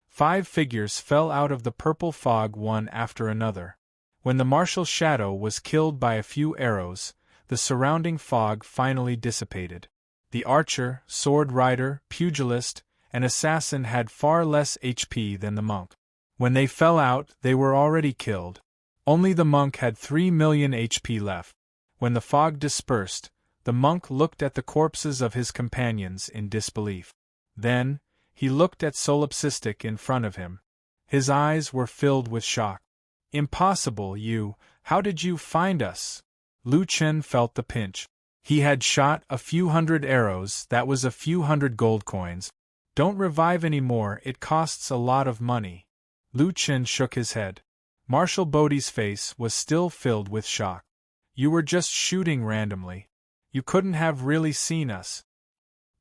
5 figures fell out of the purple fog one after another. When the marshal's shadow was killed by a few arrows, the surrounding fog finally dissipated. The archer, sword rider, pugilist, and assassin had far less HP than the monk. When they fell out, they were already killed. Only the monk had 3 million HP left. When the fog dispersed, the monk looked at the corpses of his companions in disbelief. Then, he looked at solipsistic in front of him. His eyes were filled with shock. Impossible, how did you find us? Lu Chun felt the pinch. He had shot a few hundred arrows, that was a few hundred gold coins. Don't revive anymore, it costs a lot of money. Lu Chun shook his head. Marshal Bodhi's face was still filled with shock. You were just shooting randomly. You couldn't have really seen us.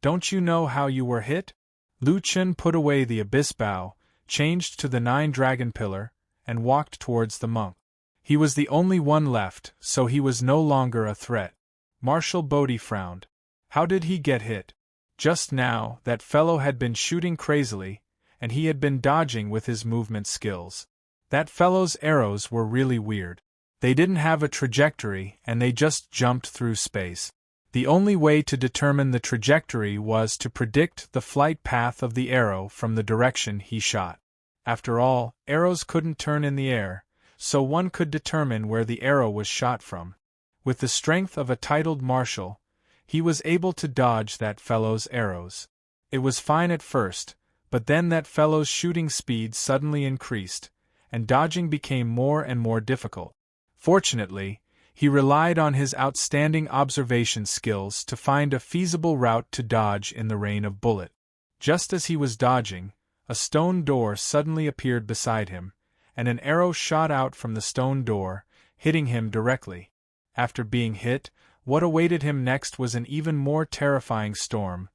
Don't you know how you were hit? Lu Chun put away the abyss bow, changed to the 9-dragon pillar, and walked towards the monk. He was the only one left, so he was no longer a threat. Marshal Bodhi frowned. How did he get hit? Just now, that fellow had been shooting crazily, and he had been dodging with his movement skills. That fellow's arrows were really weird. They didn't have a trajectory, and they just jumped through space. The only way to determine the trajectory was to predict the flight path of the arrow from the direction he shot. After all, arrows couldn't turn in the air, so one could determine where the arrow was shot from. With the strength of a titled marshal, he was able to dodge that fellow's arrows. It was fine at first, but then that fellow's shooting speed suddenly increased, and dodging became more and more difficult. Fortunately, he relied on his outstanding observation skills to find a feasible route to dodge in the rain of bullet. Just as he was dodging, a stone door suddenly appeared beside him, and an arrow shot out from the stone door, hitting him directly. After being hit, what awaited him next was an even more terrifying storm.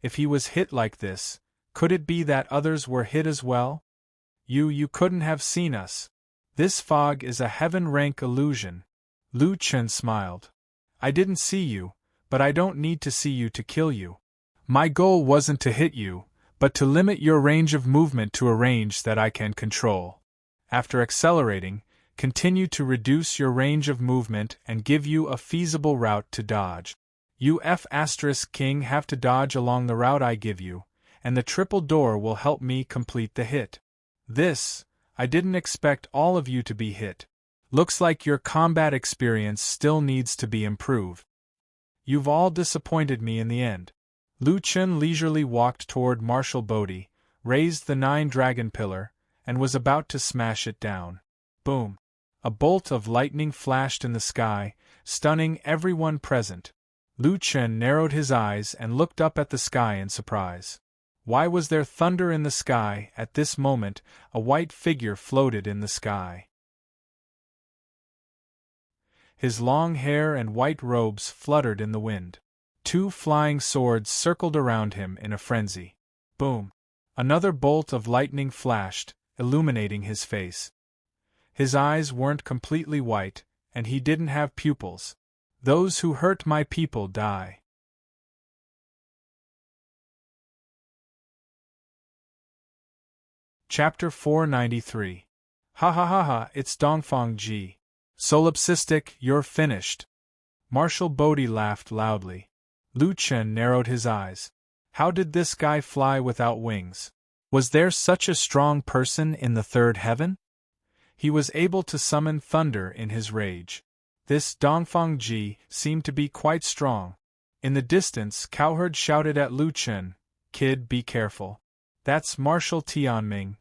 If he was hit like this, could it be that others were hit as well? You couldn't have seen us. This fog is a heaven-rank illusion. Lu Chun smiled. I didn't see you, but I don't need to see you to kill you. My goal wasn't to hit you, but to limit your range of movement to a range that I can control. After accelerating, continue to reduce your range of movement and give you a feasible route to dodge. You F*King have to dodge along the route I give you, and the triple door will help me complete the hit. I didn't expect all of you to be hit. Looks like your combat experience still needs to be improved. You've all disappointed me in the end. Lu Chen leisurely walked toward Marshal Bodhi, raised the 9-dragon pillar, and was about to smash it down. Boom! A bolt of lightning flashed in the sky, stunning everyone present. Lu Chen narrowed his eyes and looked up at the sky in surprise. Why was there thunder in the sky? At this moment, a white figure floated in the sky. His long hair and white robes fluttered in the wind. 2 flying swords circled around him in a frenzy. Boom! Another bolt of lightning flashed, illuminating his face. His eyes weren't completely white, and he didn't have pupils. Those who hurt my people die. Chapter 493. Ha ha ha ha, it's Dongfang Ji. Solipsistic, you're finished. Marshal Bodhi laughed loudly. Lu Chen narrowed his eyes. How did this guy fly without wings? Was there such a strong person in the third heaven? He was able to summon thunder in his rage. This Dongfang Ji seemed to be quite strong. In the distance, Cowherd shouted at Lu Chen, "Kid, be careful. That's Marshal Tianming."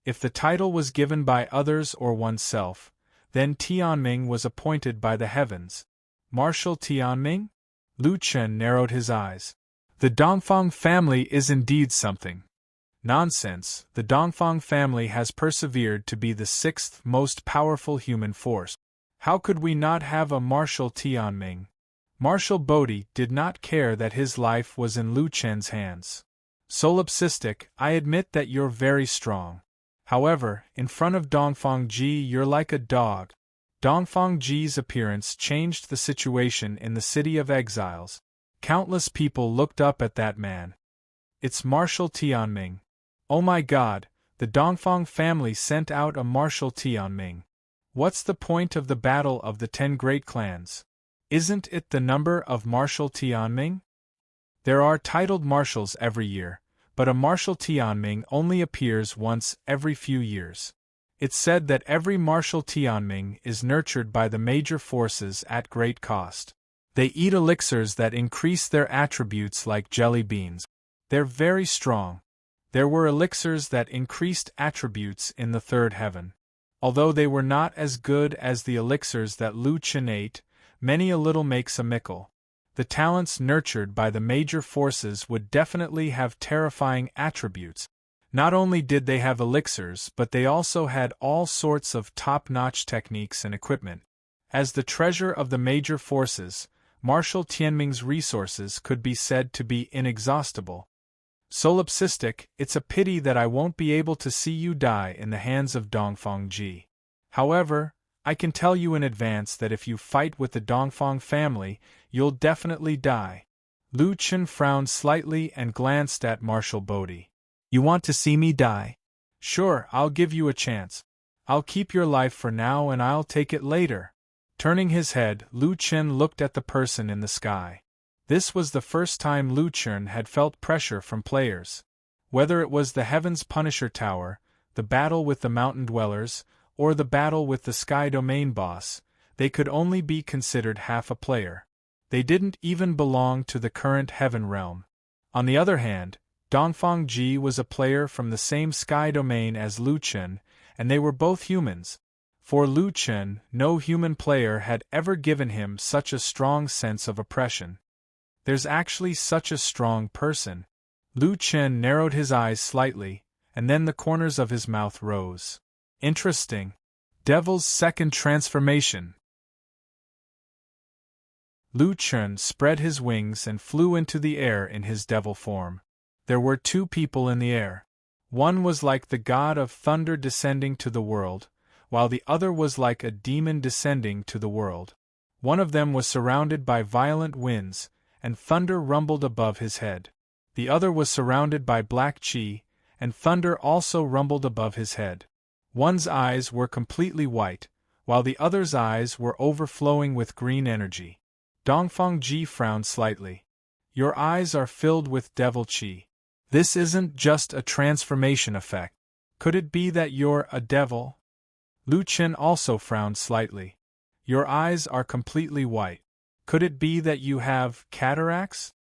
If the title was given by others or oneself, then Tianming was appointed by the heavens. Marshal Tianming? Lu Chen narrowed his eyes. The Dongfang family is indeed something. Nonsense, the Dongfang family has persevered to be the 6th most powerful human force. How could we not have a Marshal Tianming? Marshal Bodhi did not care that his life was in Lu Chen's hands. Solipsistic, I admit that you're very strong. However, in front of Dongfang Ji you're like a dog. Dongfang Ji's appearance changed the situation in the City of Exiles. Countless people looked up at that man. It's Marshal Tianming. Oh my God, the Dongfang family sent out a Marshal Tianming. What's the point of the battle of the 10 great clans? Isn't it the number of Marshal Tianming? There are titled marshals every year, but a Marshal Tianming only appears once every few years. It's said that every Marshal Tianming is nurtured by the major forces at great cost. They eat elixirs that increase their attributes like jelly beans. They're very strong. There were elixirs that increased attributes in the third heaven. Although they were not as good as the elixirs that Lu Chen ate, many a little makes a mickle. The talents nurtured by the major forces would definitely have terrifying attributes. Not only did they have elixirs, but they also had all sorts of top-notch techniques and equipment. As the treasure of the major forces, Marshal Tianming's resources could be said to be inexhaustible. Solipsistic, it's a pity that I won't be able to see you die in the hands of Dongfang Ji. However, I can tell you in advance that if you fight with the Dongfang family, you'll definitely die. Lu Chen frowned slightly and glanced at Marshal Bodhi. You want to see me die? Sure, I'll give you a chance. I'll keep your life for now and I'll take it later. Turning his head, Lu Chen looked at the person in the sky. This was the first time Lu Chen had felt pressure from players. Whether it was the Heaven's Punisher Tower, the battle with the Mountain Dwellers, or the battle with the Sky Domain boss, they could only be considered half a player. They didn't even belong to the current Heaven Realm. On the other hand, Dongfang Ji was a player from the same Sky Domain as Lu Chen, and they were both humans. For Lu Chen, no human player had ever given him such a strong sense of oppression. There's actually such a strong person. Lu Chen narrowed his eyes slightly, and then the corners of his mouth rose. Interesting. Devil's second transformation. Lu Chen spread his wings and flew into the air in his devil form. There were 2 people in the air. One was like the god of thunder descending to the world, while the other was like a demon descending to the world. One of them was surrounded by violent winds, and thunder rumbled above his head. The other was surrounded by black chi, and thunder also rumbled above his head. One's eyes were completely white, while the other's eyes were overflowing with green energy. Dongfang frowned slightly. Your eyes are filled with devil qi. This isn't just a transformation effect. Could it be that you're a devil? Lu Chen also frowned slightly. Your eyes are completely white. Could it be that you have cataracts?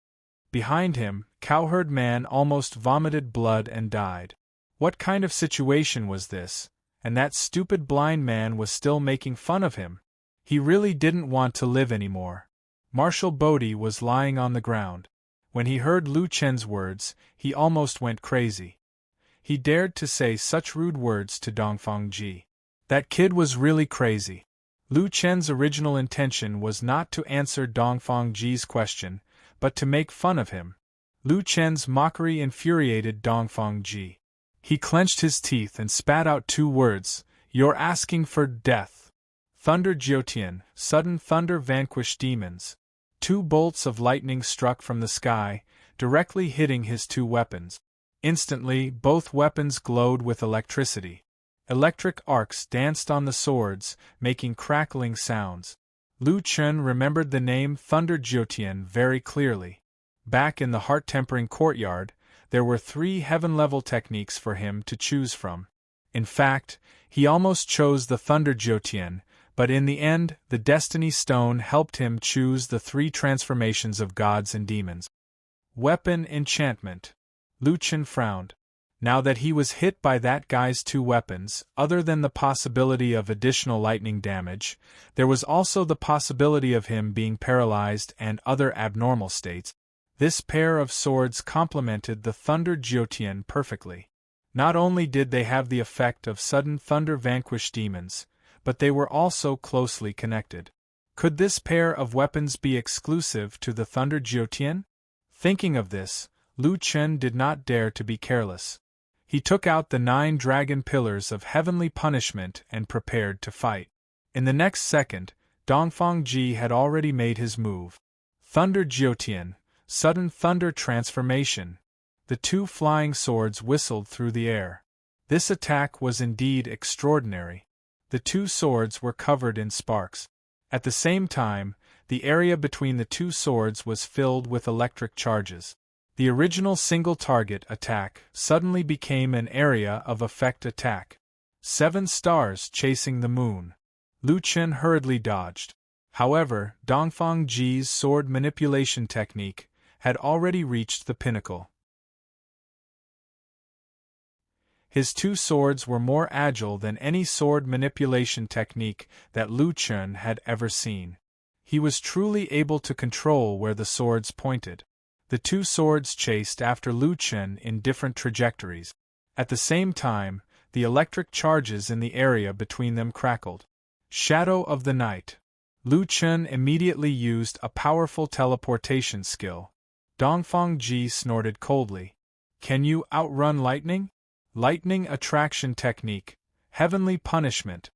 Behind him, Cowherd Man almost vomited blood and died. What kind of situation was this? And that stupid blind man was still making fun of him. He really didn't want to live anymore. Marshal Bodhi was lying on the ground. When he heard Lu Chen's words, he almost went crazy. He dared to say such rude words to Dongfang. That kid was really crazy. Lu Chen's original intention was not to answer Dongfang's question, but to make fun of him. Lu Chen's mockery infuriated Dongfang. He clenched his teeth and spat out 2 words, "You're asking for death." Thunder Jiotian, sudden thunder vanquished demons. 2 bolts of lightning struck from the sky, directly hitting his 2 weapons. Instantly, both weapons glowed with electricity. Electric arcs danced on the swords, making crackling sounds. Lu Chen remembered the name Thunder Jiotian very clearly. Back in the heart-tempering courtyard, there were 3 heaven-level techniques for him to choose from. In fact, he almost chose the Thunder Jiotian, but in the end, the Destiny Stone helped him choose the 3 transformations of gods and demons. Weapon enchantment. Lu Chen frowned. Now that he was hit by that guy's 2 weapons, other than the possibility of additional lightning damage, there was also the possibility of him being paralyzed and other abnormal states. This pair of swords complemented the Thunder Jiotian perfectly. Not only did they have the effect of sudden thunder vanquish demons, but they were also closely connected. Could this pair of weapons be exclusive to the Thunder Jiotian? Thinking of this, Lu Chen did not dare to be careless. He took out the 9 dragon pillars of heavenly punishment and prepared to fight. In the next second, Dongfang had already made his move. Thunder Jiotian, sudden thunder transformation. The 2 flying swords whistled through the air. This attack was indeed extraordinary. The 2 swords were covered in sparks. At the same time, the area between the 2 swords was filled with electric charges. The original single-target attack suddenly became an area of effect attack. 7 stars chasing the moon. Lu Chen hurriedly dodged. However, Dongfang's sword manipulation technique had already reached the pinnacle. His 2 swords were more agile than any sword manipulation technique that Lu Chen had ever seen. He was truly able to control where the swords pointed. The 2 swords chased after Lu Chen in different trajectories. At the same time, the electric charges in the area between them crackled. Shadow of the Night. Lu Chen immediately used a powerful teleportation skill. Dongfang snorted coldly. Can you outrun lightning? Lightning attraction technique. Heavenly punishment.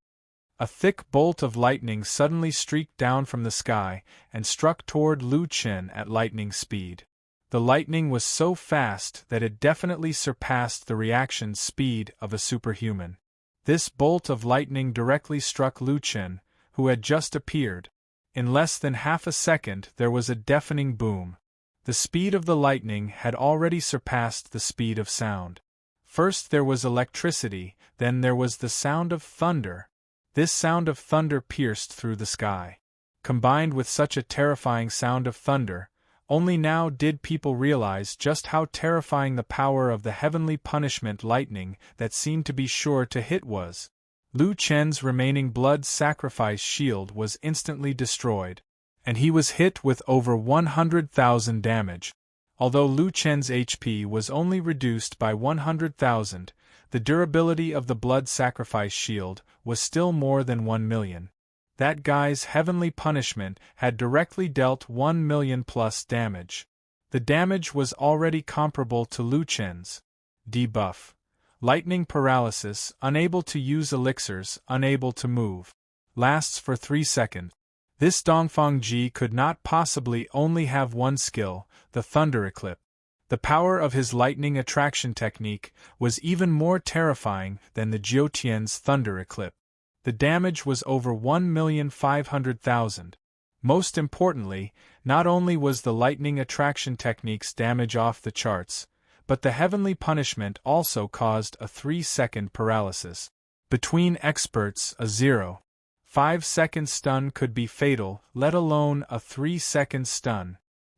A thick bolt of lightning suddenly streaked down from the sky and struck toward Lu Chen at lightning speed. The lightning was so fast that it definitely surpassed the reaction speed of a superhuman. This bolt of lightning directly struck Lu Chen, who had just appeared. In less than half a second there was a deafening boom. The speed of the lightning had already surpassed the speed of sound. First there was electricity, then there was the sound of thunder. This sound of thunder pierced through the sky. Combined with such a terrifying sound of thunder, only now did people realize just how terrifying the power of the heavenly punishment lightning that seemed to be sure to hit was. Lu Chen's remaining blood sacrifice shield was instantly destroyed, and he was hit with over 100,000 damage. Although Lu Chen's HP was only reduced by 100,000, the durability of the blood sacrifice shield was still more than 1 million. That guy's heavenly punishment had directly dealt 1 million plus damage. The damage was already comparable to Lu Chen's. Debuff. Lightning paralysis, unable to use elixirs, unable to move. Lasts for 3 seconds. This Dongfang could not possibly only have one skill, the Thunder Eclipse. The power of his lightning attraction technique was even more terrifying than the Jiutian's thunder eclipse. The damage was over 1,500,000. Most importantly, not only was the lightning attraction technique's damage off the charts, but the heavenly punishment also caused a 3-second paralysis. Between experts, a 0.5-second stun could be fatal, let alone a 3-second stun.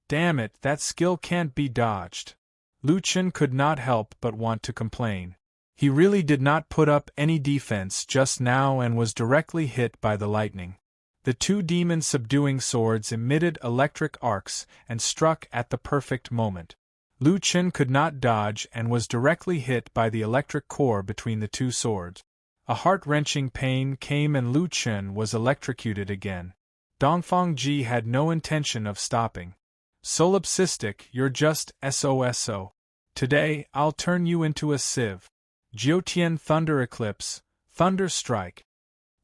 Damn it, that skill can't be dodged. Lu Chen could not help but want to complain. He really did not put up any defense just now and was directly hit by the lightning. The two demon-subduing swords emitted electric arcs and struck at the perfect moment. Lu Chen could not dodge and was directly hit by the electric core between the two swords. A heart-wrenching pain came and Lu Chen was electrocuted again. Dongfang Ji had no intention of stopping. Solipsistic, you're just SOSO. Today, I'll turn you into a sieve. Jiutian Thunder Eclipse, Thunder Strike.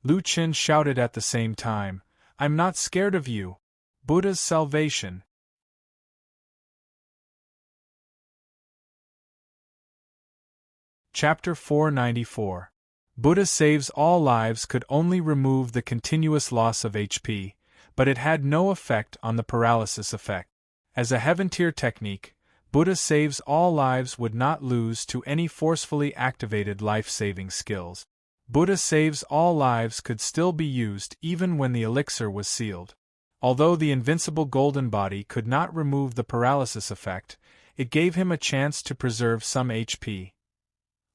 Lu Chen shouted at the same time, I'm not scared of you. Buddha's salvation. Chapter 494. Buddha Saves All Lives could only remove the continuous loss of HP, but it had no effect on the paralysis effect. As a heaven-tier technique, Buddha Saves All Lives would not lose to any forcefully activated life-saving skills. Buddha Saves All Lives could still be used even when the elixir was sealed. Although the invincible golden body could not remove the paralysis effect, it gave him a chance to preserve some HP.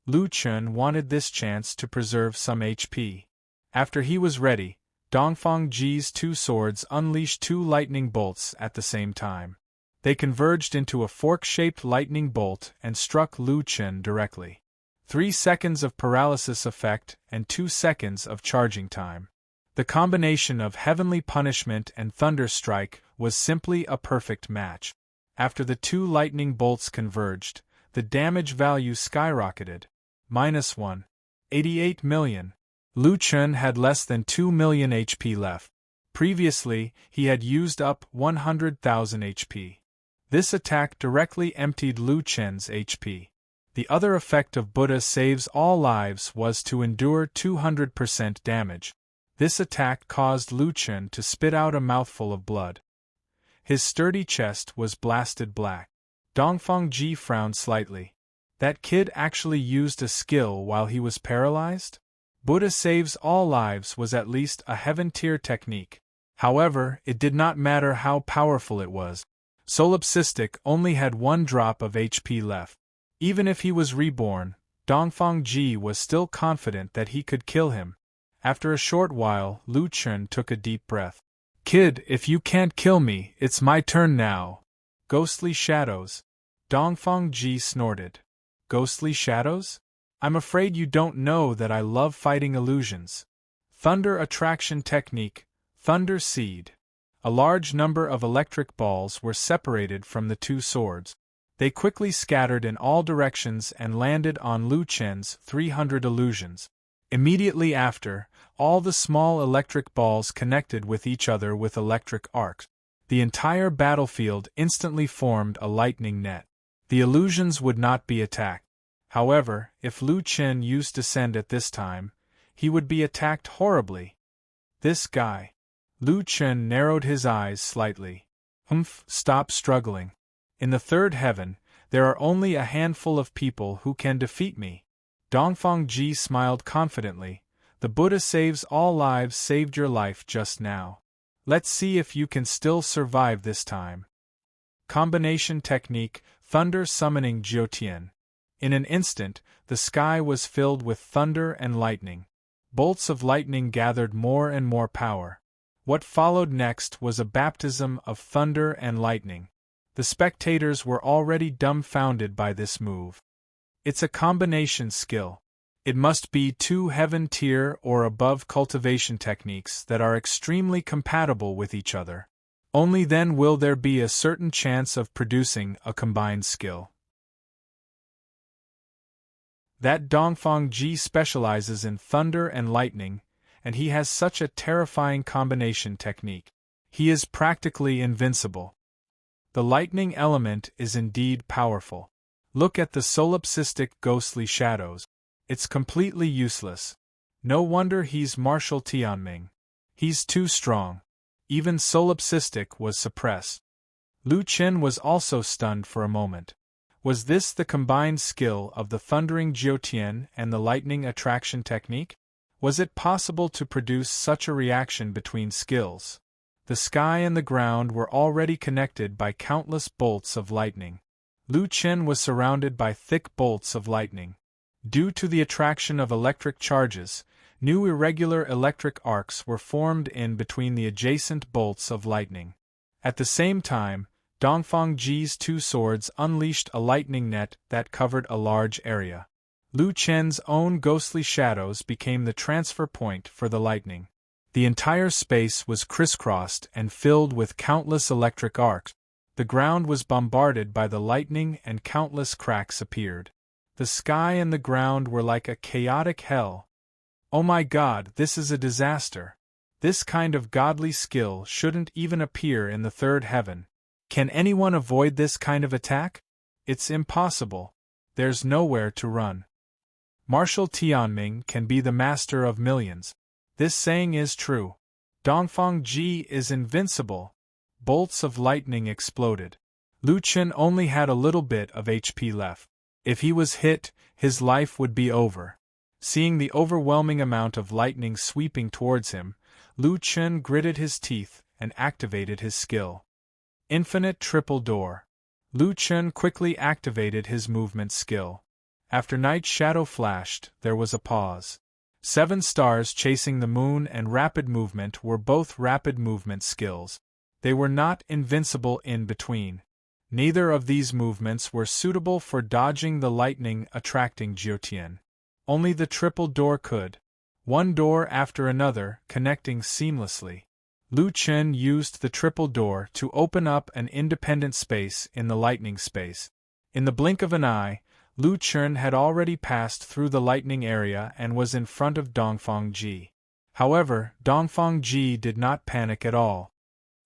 Lu Chen wanted this chance to preserve some HP. After he was ready, Dongfang Ji's two swords unleashed two lightning bolts at the same time. They converged into a fork-shaped lightning bolt and struck Lu Chen directly. 3 seconds of paralysis effect and 2 seconds of charging time. The combination of heavenly punishment and thunder strike was simply a perfect match. After the two lightning bolts converged, the damage value skyrocketed. -1. 88 million. Lu Chen had less than 2 million HP left. Previously, he had used up 100,000 HP. This attack directly emptied Lu Chen's HP. The other effect of Buddha Saves All Lives was to endure 200% damage. This attack caused Lu Chen to spit out a mouthful of blood. His sturdy chest was blasted black. Dongfang Ji frowned slightly. That kid actually used a skill while he was paralyzed? Buddha Saves All Lives was at least a heaven-tier technique. However, it did not matter how powerful it was. Solipsistic only had 1 drop of HP left. Even if he was reborn, Dongfang Ji was still confident that he could kill him. After a short while, Lu Chen took a deep breath. Kid, if you can't kill me, it's my turn now. Ghostly shadows. Dongfang Ji snorted. Ghostly shadows? I'm afraid you don't know that I love fighting illusions. Thunder attraction technique, Thunder Seed. A large number of electric balls were separated from the two swords. They quickly scattered in all directions and landed on Lu Chen's 300 illusions. Immediately after, all the small electric balls connected with each other with electric arcs. The entire battlefield instantly formed a lightning net. The illusions would not be attacked. However, if Lu Chen used Descend at this time, he would be attacked horribly. This guy. Lu Chen narrowed his eyes slightly. Stop struggling. In the third heaven, there are only a handful of people who can defeat me. Dongfang Ji smiled confidently. The Buddha Saves All Lives saved your life just now. Let's see if you can still survive this time. Combination technique, Thunder Summoning Jiutian. In an instant, the sky was filled with thunder and lightning. Bolts of lightning gathered more and more power. What followed next was a baptism of thunder and lightning. The spectators were already dumbfounded by this move. It's a combination skill. It must be 2 heaven-tier or above cultivation techniques that are extremely compatible with each other. Only then will there be a certain chance of producing a combined skill. That Dongfang Ji specializes in thunder and lightning, and he has such a terrifying combination technique. He is practically invincible. The lightning element is indeed powerful. Look at the solipsistic ghostly shadows. It's completely useless. No wonder he's Marshal Tianming. He's too strong. Even solipsistic was suppressed. Lu Chen was also stunned for a moment. Was this the combined skill of the thundering Jiutian and the lightning attraction technique? Was it possible to produce such a reaction between skills? The sky and the ground were already connected by countless bolts of lightning. Lu Chen was surrounded by thick bolts of lightning. Due to the attraction of electric charges, new irregular electric arcs were formed in between the adjacent bolts of lightning. At the same time, Dongfang Ji's two swords unleashed a lightning net that covered a large area. Lu Chen's own ghostly shadows became the transfer point for the lightning. The entire space was crisscrossed and filled with countless electric arcs. The ground was bombarded by the lightning and countless cracks appeared. The sky and the ground were like a chaotic hell. Oh my God, this is a disaster. This kind of godly skill shouldn't even appear in the third heaven. Can anyone avoid this kind of attack? It's impossible. There's nowhere to run. Marshal Tianming can be the master of millions. This saying is true. Dongfang Ji is invincible. Bolts of lightning exploded. Lu Chen only had a little bit of HP left. If he was hit, his life would be over. Seeing the overwhelming amount of lightning sweeping towards him, Lu Chen gritted his teeth and activated his skill. Infinite Triple Door. Lu Chen quickly activated his movement skill. After Night Shadow flashed, there was a pause. 7 stars chasing the moon and rapid movement were both rapid movement skills. They were not invincible in between. Neither of these movements were suitable for dodging the lightning attracting Jiutian. Only the triple door could. One door after another, connecting seamlessly. Lu Chen used the triple door to open up an independent space in the lightning space. In the blink of an eye, Lu Chen had already passed through the lightning area and was in front of Dongfang Ji. However, Dongfang Ji did not panic at all.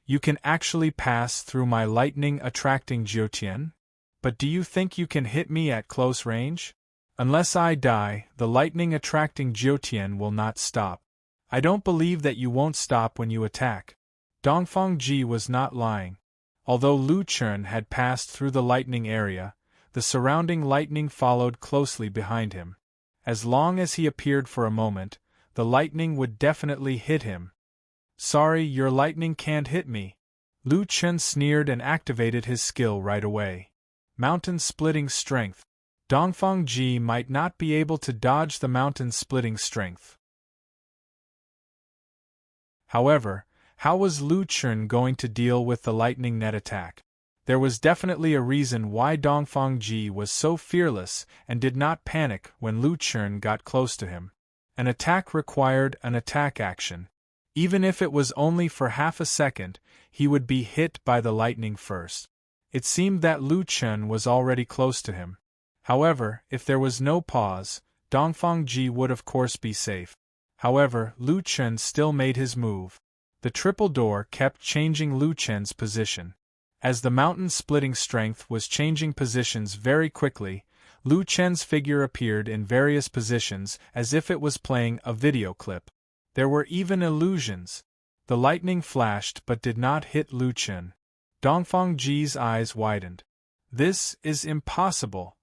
You can actually pass through my lightning-attracting Jiutian? But do you think you can hit me at close range? Unless I die, the lightning-attracting Jiutian will not stop. I don't believe that you won't stop when you attack. Dongfang Ji was not lying. Although Lu Chen had passed through the lightning area, the surrounding lightning followed closely behind him. As long as he appeared for a moment, the lightning would definitely hit him. Sorry, your lightning can't hit me. Lu Chen sneered and activated his skill right away. Mountain-splitting strength. Dongfang Ji might not be able to dodge the mountain-splitting strength. However, how was Lu Chen going to deal with the lightning net attack? There was definitely a reason why Dongfang Ji was so fearless and did not panic when Lu Chen got close to him. An attack required an attack action. Even if it was only for half a second, he would be hit by the lightning first. It seemed that Lu Chen was already close to him. However, if there was no pause, Dongfang Ji would of course be safe. However, Lu Chen still made his move. The triple door kept changing Lu Chen's position. As the mountain-splitting strength was changing positions very quickly, Lu Chen's figure appeared in various positions as if it was playing a video clip. There were even illusions. The lightning flashed but did not hit Lu Chen. Dongfang Ji's eyes widened. This is impossible.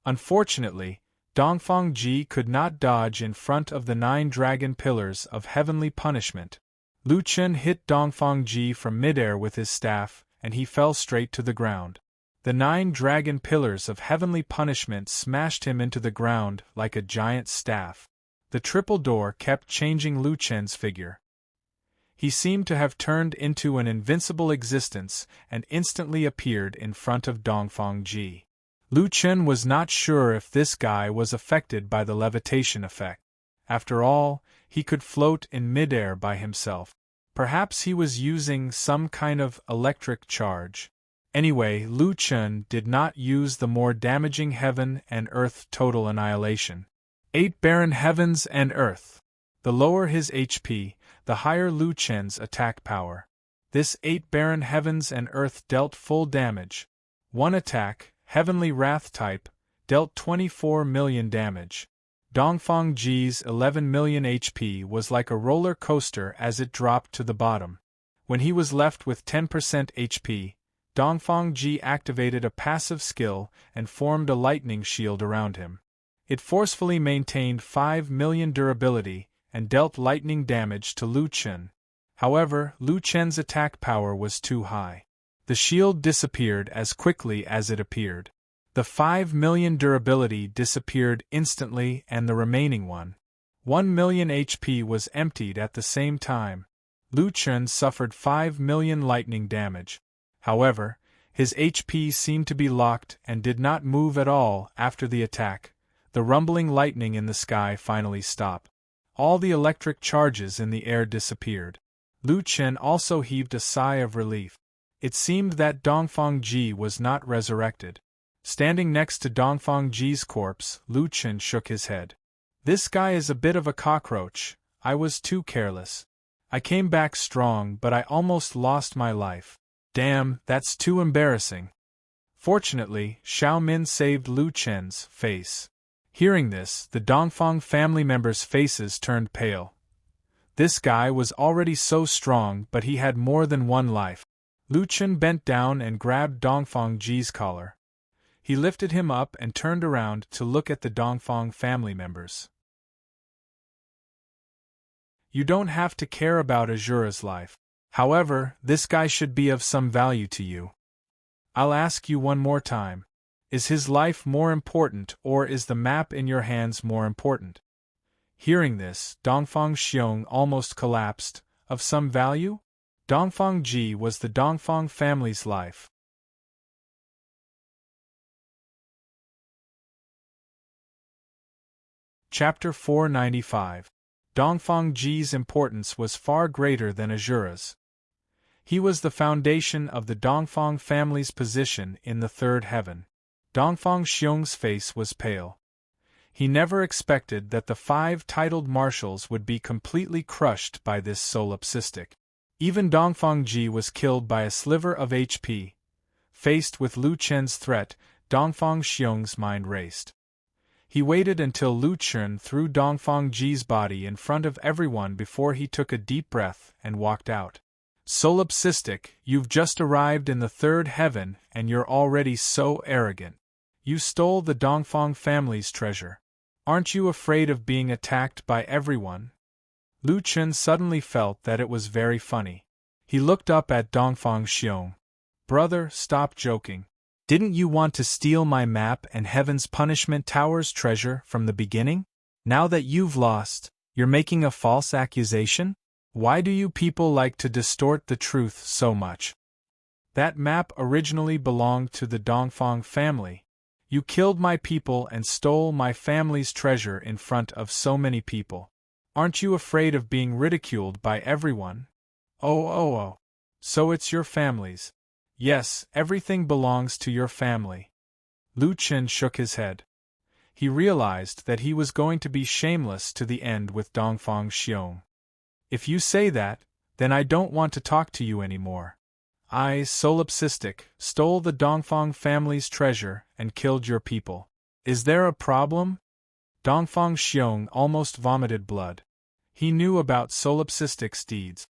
Unfortunately, Dongfang Ji could not dodge in front of the 9 dragon pillars of heavenly punishment. Lu Chen hit Dongfang Ji from midair with his staff, and he fell straight to the ground. The 9 dragon pillars of heavenly punishment smashed him into the ground like a giant staff. The triple door kept changing Lu Chen's figure. He seemed to have turned into an invincible existence and instantly appeared in front of Dongfang Ji. Lu Chen was not sure if this guy was affected by the levitation effect. After all, he could float in midair by himself. Perhaps he was using some kind of electric charge. Anyway, Lu Chen did not use the more damaging heaven and earth total annihilation. 8 barren heavens and earth. The lower his HP, the higher Lu Chen's attack power. This 8 barren heavens and earth dealt full damage. One attack, Heavenly Wrath type, dealt 24 million damage. Dongfang Ji's 11 million HP was like a roller coaster as it dropped to the bottom. When he was left with 10% HP, Dongfang Ji activated a passive skill and formed a lightning shield around him. It forcefully maintained 5 million durability and dealt lightning damage to Lu Chen. However, Lu Chen's attack power was too high. The shield disappeared as quickly as it appeared. The 5 million durability disappeared instantly and the remaining 1 million HP was emptied at the same time. Lu Chen suffered 5 million lightning damage. However, his HP seemed to be locked and did not move at all after the attack. The rumbling lightning in the sky finally stopped. All the electric charges in the air disappeared. Lu Chen also heaved a sigh of relief. It seemed that Dongfang Ji was not resurrected. Standing next to Dongfang Ji's corpse, Lu Chen shook his head. This guy is a bit of a cockroach. I was too careless. I came back strong, but I almost lost my life. Damn, that's too embarrassing. Fortunately, Xiao Min saved Lu Chen's face. Hearing this, the Dongfang family members' faces turned pale. This guy was already so strong, but he had more than one life. Lu Chen bent down and grabbed Dongfang Ji's collar. He lifted him up and turned around to look at the Dongfang family members. You don't have to care about Azura's life. However, this guy should be of some value to you. I'll ask you one more time. Is his life more important, or is the map in your hands more important? Hearing this, Dongfang Xiong almost collapsed. Of some value? Dongfang Ji was the Dongfang family's life. Chapter 495. Dongfang Ji's importance was far greater than Azura's. He was the foundation of the Dongfang family's position in the third heaven. Dongfang Xiong's face was pale. He never expected that the 5 titled marshals would be completely crushed by this solipsistic. Even Dongfang Ji was killed by a sliver of HP. Faced with Lu Chen's threat, Dongfang Xiong's mind raced. He waited until Lu Chen threw Dongfang Ji's body in front of everyone before he took a deep breath and walked out. Solipsistic, you've just arrived in the third heaven and you're already so arrogant. You stole the Dongfang family's treasure. Aren't you afraid of being attacked by everyone? Lu Chen suddenly felt that it was very funny. He looked up at Dongfang Xiong. Brother, stop joking. Didn't you want to steal my map and Heaven's Punishment Tower's treasure from the beginning? Now that you've lost, you're making a false accusation? Why do you people like to distort the truth so much? That map originally belonged to the Dongfang family. You killed my people and stole my family's treasure in front of so many people. Aren't you afraid of being ridiculed by everyone? Oh. So it's your family's. Yes, everything belongs to your family. Lu Chen shook his head. He realized that he was going to be shameless to the end with Dongfang Xiong. If you say that, then I don't want to talk to you anymore. I, solipsistic, stole the Dongfang family's treasure and killed your people. Is there a problem? Dongfang Xiong almost vomited blood. He knew about solipsistic's deeds.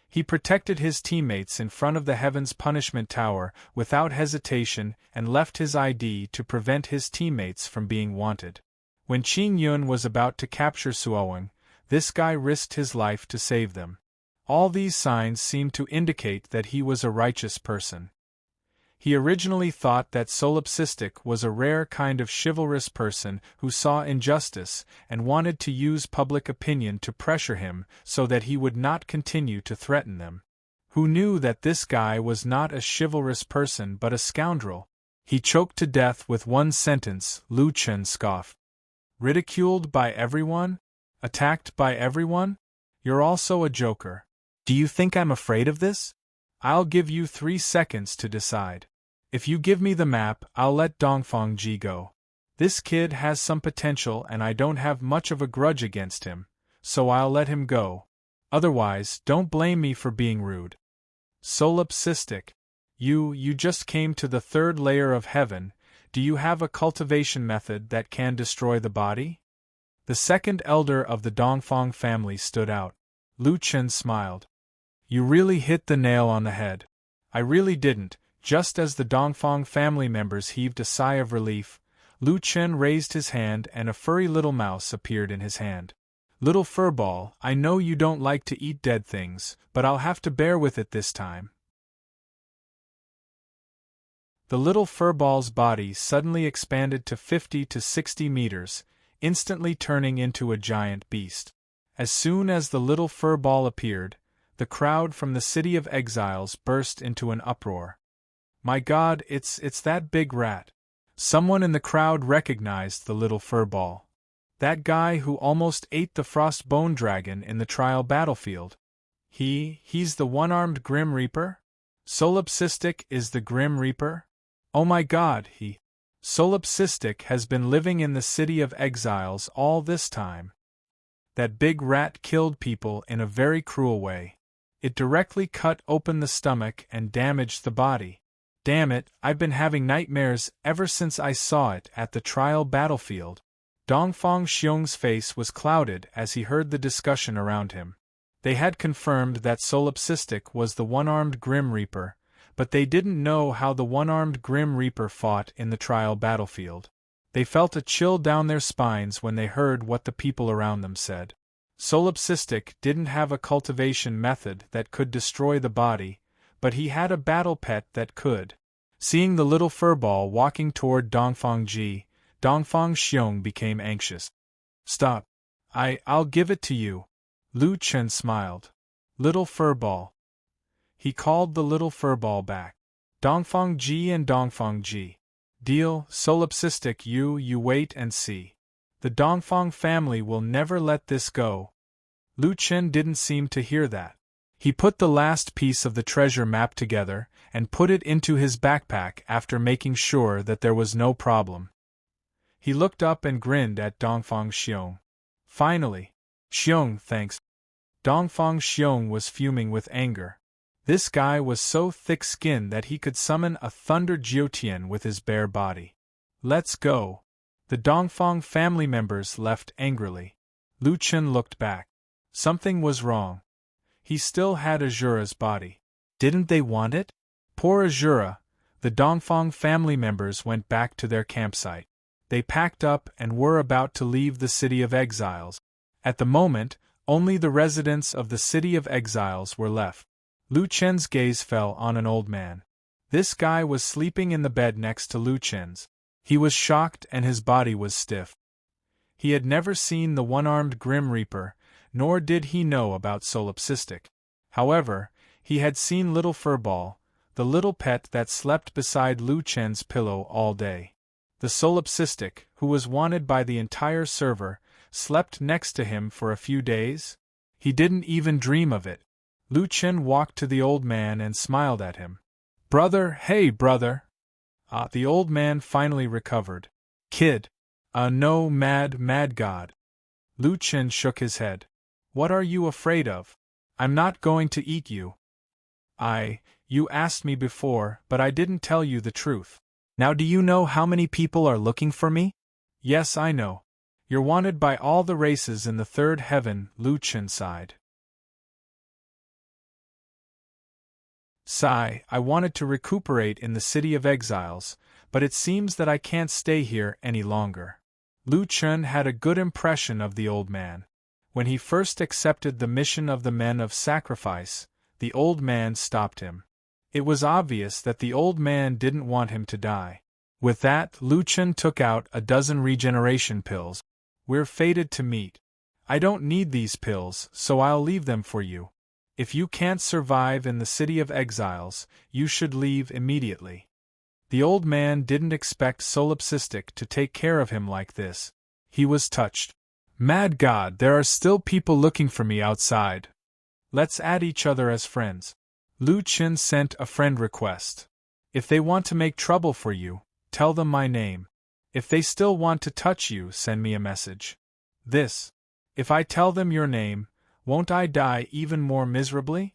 He protected his teammates in front of the Heaven's Punishment Tower without hesitation and left his ID to prevent his teammates from being wanted. When Qing Yun was about to capture Suowen, this guy risked his life to save them. All these signs seemed to indicate that he was a righteous person. He originally thought that solipsistic was a rare kind of chivalrous person who saw injustice and wanted to use public opinion to pressure him so that he would not continue to threaten them. Who knew that this guy was not a chivalrous person but a scoundrel? He choked to death with one sentence. Lu Chen scoffed. Ridiculed by everyone? Attacked by everyone? You're also a joker. Do you think I'm afraid of this? I'll give you 3 seconds to decide. If you give me the map, I'll let Dongfang Ji go. This kid has some potential and I don't have much of a grudge against him, so I'll let him go. Otherwise, don't blame me for being rude. Solipsistic. You just came to the third layer of heaven. Do you have a cultivation method that can destroy the body? The second elder of the Dongfang family stood out. Lu Chen smiled. You really hit the nail on the head. I really didn't. Just as the Dongfang family members heaved a sigh of relief, Lu Chen raised his hand and a furry little mouse appeared in his hand. Little furball, I know you don't like to eat dead things, but I'll have to bear with it this time. The little furball's body suddenly expanded to 50 to 60 meters, instantly turning into a giant beast. As soon as the little furball appeared, the crowd from the City of Exiles burst into an uproar. My God, it's that big rat. Someone in the crowd recognized the little furball. That guy who almost ate the Frostbone Dragon in the trial battlefield. He's the one-armed Grim Reaper? Solipsistic is the Grim Reaper? Oh my God, Solipsistic has been living in the City of Exiles all this time. That big rat killed people in a very cruel way. It directly cut open the stomach and damaged the body. Damn it, I've been having nightmares ever since I saw it at the trial battlefield. Dongfang Xiong's face was clouded as he heard the discussion around him. They had confirmed that Solipsistic was the one-armed Grim Reaper, but they didn't know how the one-armed Grim Reaper fought in the trial battlefield. They felt a chill down their spines when they heard what the people around them said. Solipsistic didn't have a cultivation method that could destroy the body, but he had a battle pet that could. Seeing the little furball walking toward Dongfang Ji, Dongfang Xiong became anxious. Stop. I'll give it to you. Lu Chen smiled. Little furball. He called the little furball back. Dongfang Ji and Dongfang Ji. Deal, Solipsistic, you wait and see. The Dongfang family will never let this go. Lu Chen didn't seem to hear that. He put the last piece of the treasure map together and put it into his backpack after making sure that there was no problem. He looked up and grinned at Dongfang Xiong. Finally. Xiong, thanks. Dongfang Xiong was fuming with anger. This guy was so thick-skinned that he could summon a thunder Jiutian with his bare body. Let's go. The Dongfang family members left angrily. Lu Chen looked back. Something was wrong. He still had Azura's body. Didn't they want it? Poor Azura. The Dongfang family members went back to their campsite. They packed up and were about to leave the City of Exiles. At the moment, only the residents of the City of Exiles were left. Lu Chen's gaze fell on an old man. This guy was sleeping in the bed next to Lu Chen's. He was shocked and his body was stiff. He had never seen the one-armed Grim Reaper, nor did he know about Solipsistic. However, he had seen Little Furball, the little pet that slept beside Lu Chen's pillow all day. The Solipsistic, who was wanted by the entire server, slept next to him for a few days? He didn't even dream of it. Lu Chen walked to the old man and smiled at him. Brother, hey brother! The old man finally recovered. Kid! No, mad god. Lu Chen shook his head. What are you afraid of? I'm not going to eat you. You asked me before, but I didn't tell you the truth. Now do you know how many people are looking for me? Yes, I know. You're wanted by all the races in the third heaven, Lu Chen sighed. Sigh, I wanted to recuperate in the City of Exiles, but it seems that I can't stay here any longer. Lu Chen had a good impression of the old man. When he first accepted the mission of the Men of Sacrifice, the old man stopped him. It was obvious that the old man didn't want him to die. With that, Lu Chen took out a dozen regeneration pills. We're fated to meet. I don't need these pills, so I'll leave them for you. If you can't survive in the City of Exiles, you should leave immediately. The old man didn't expect Solipsistic to take care of him like this. He was touched. Mad God, there are still people looking for me outside. Let's add each other as friends. Lu Chen sent a friend request. If they want to make trouble for you, tell them my name. If they still want to touch you, send me a message. If I tell them your name, won't I die even more miserably?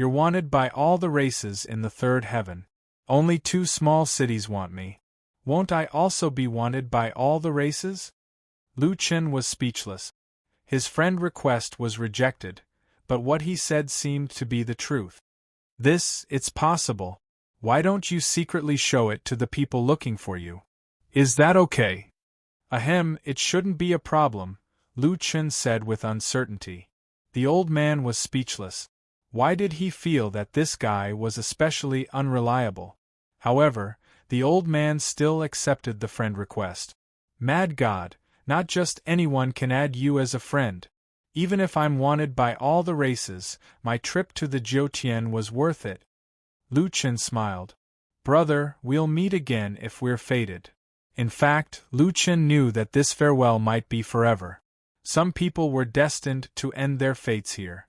You're wanted by all the races in the third heaven. Only 2 small cities want me. Won't I also be wanted by all the races? Lu Chen was speechless. His friend's request was rejected, but what he said seemed to be the truth. It's possible. Why don't you secretly show it to the people looking for you? Is that okay? Ahem, it shouldn't be a problem, Lu Chen said with uncertainty. The old man was speechless. Why did he feel that this guy was especially unreliable? However, the old man still accepted the friend request. Mad God, not just anyone can add you as a friend. Even if I'm wanted by all the races, my trip to the Jiutian was worth it. Lu Chen smiled. Brother, we'll meet again if we're fated. In fact, Lu Chen knew that this farewell might be forever. Some people were destined to end their fates here.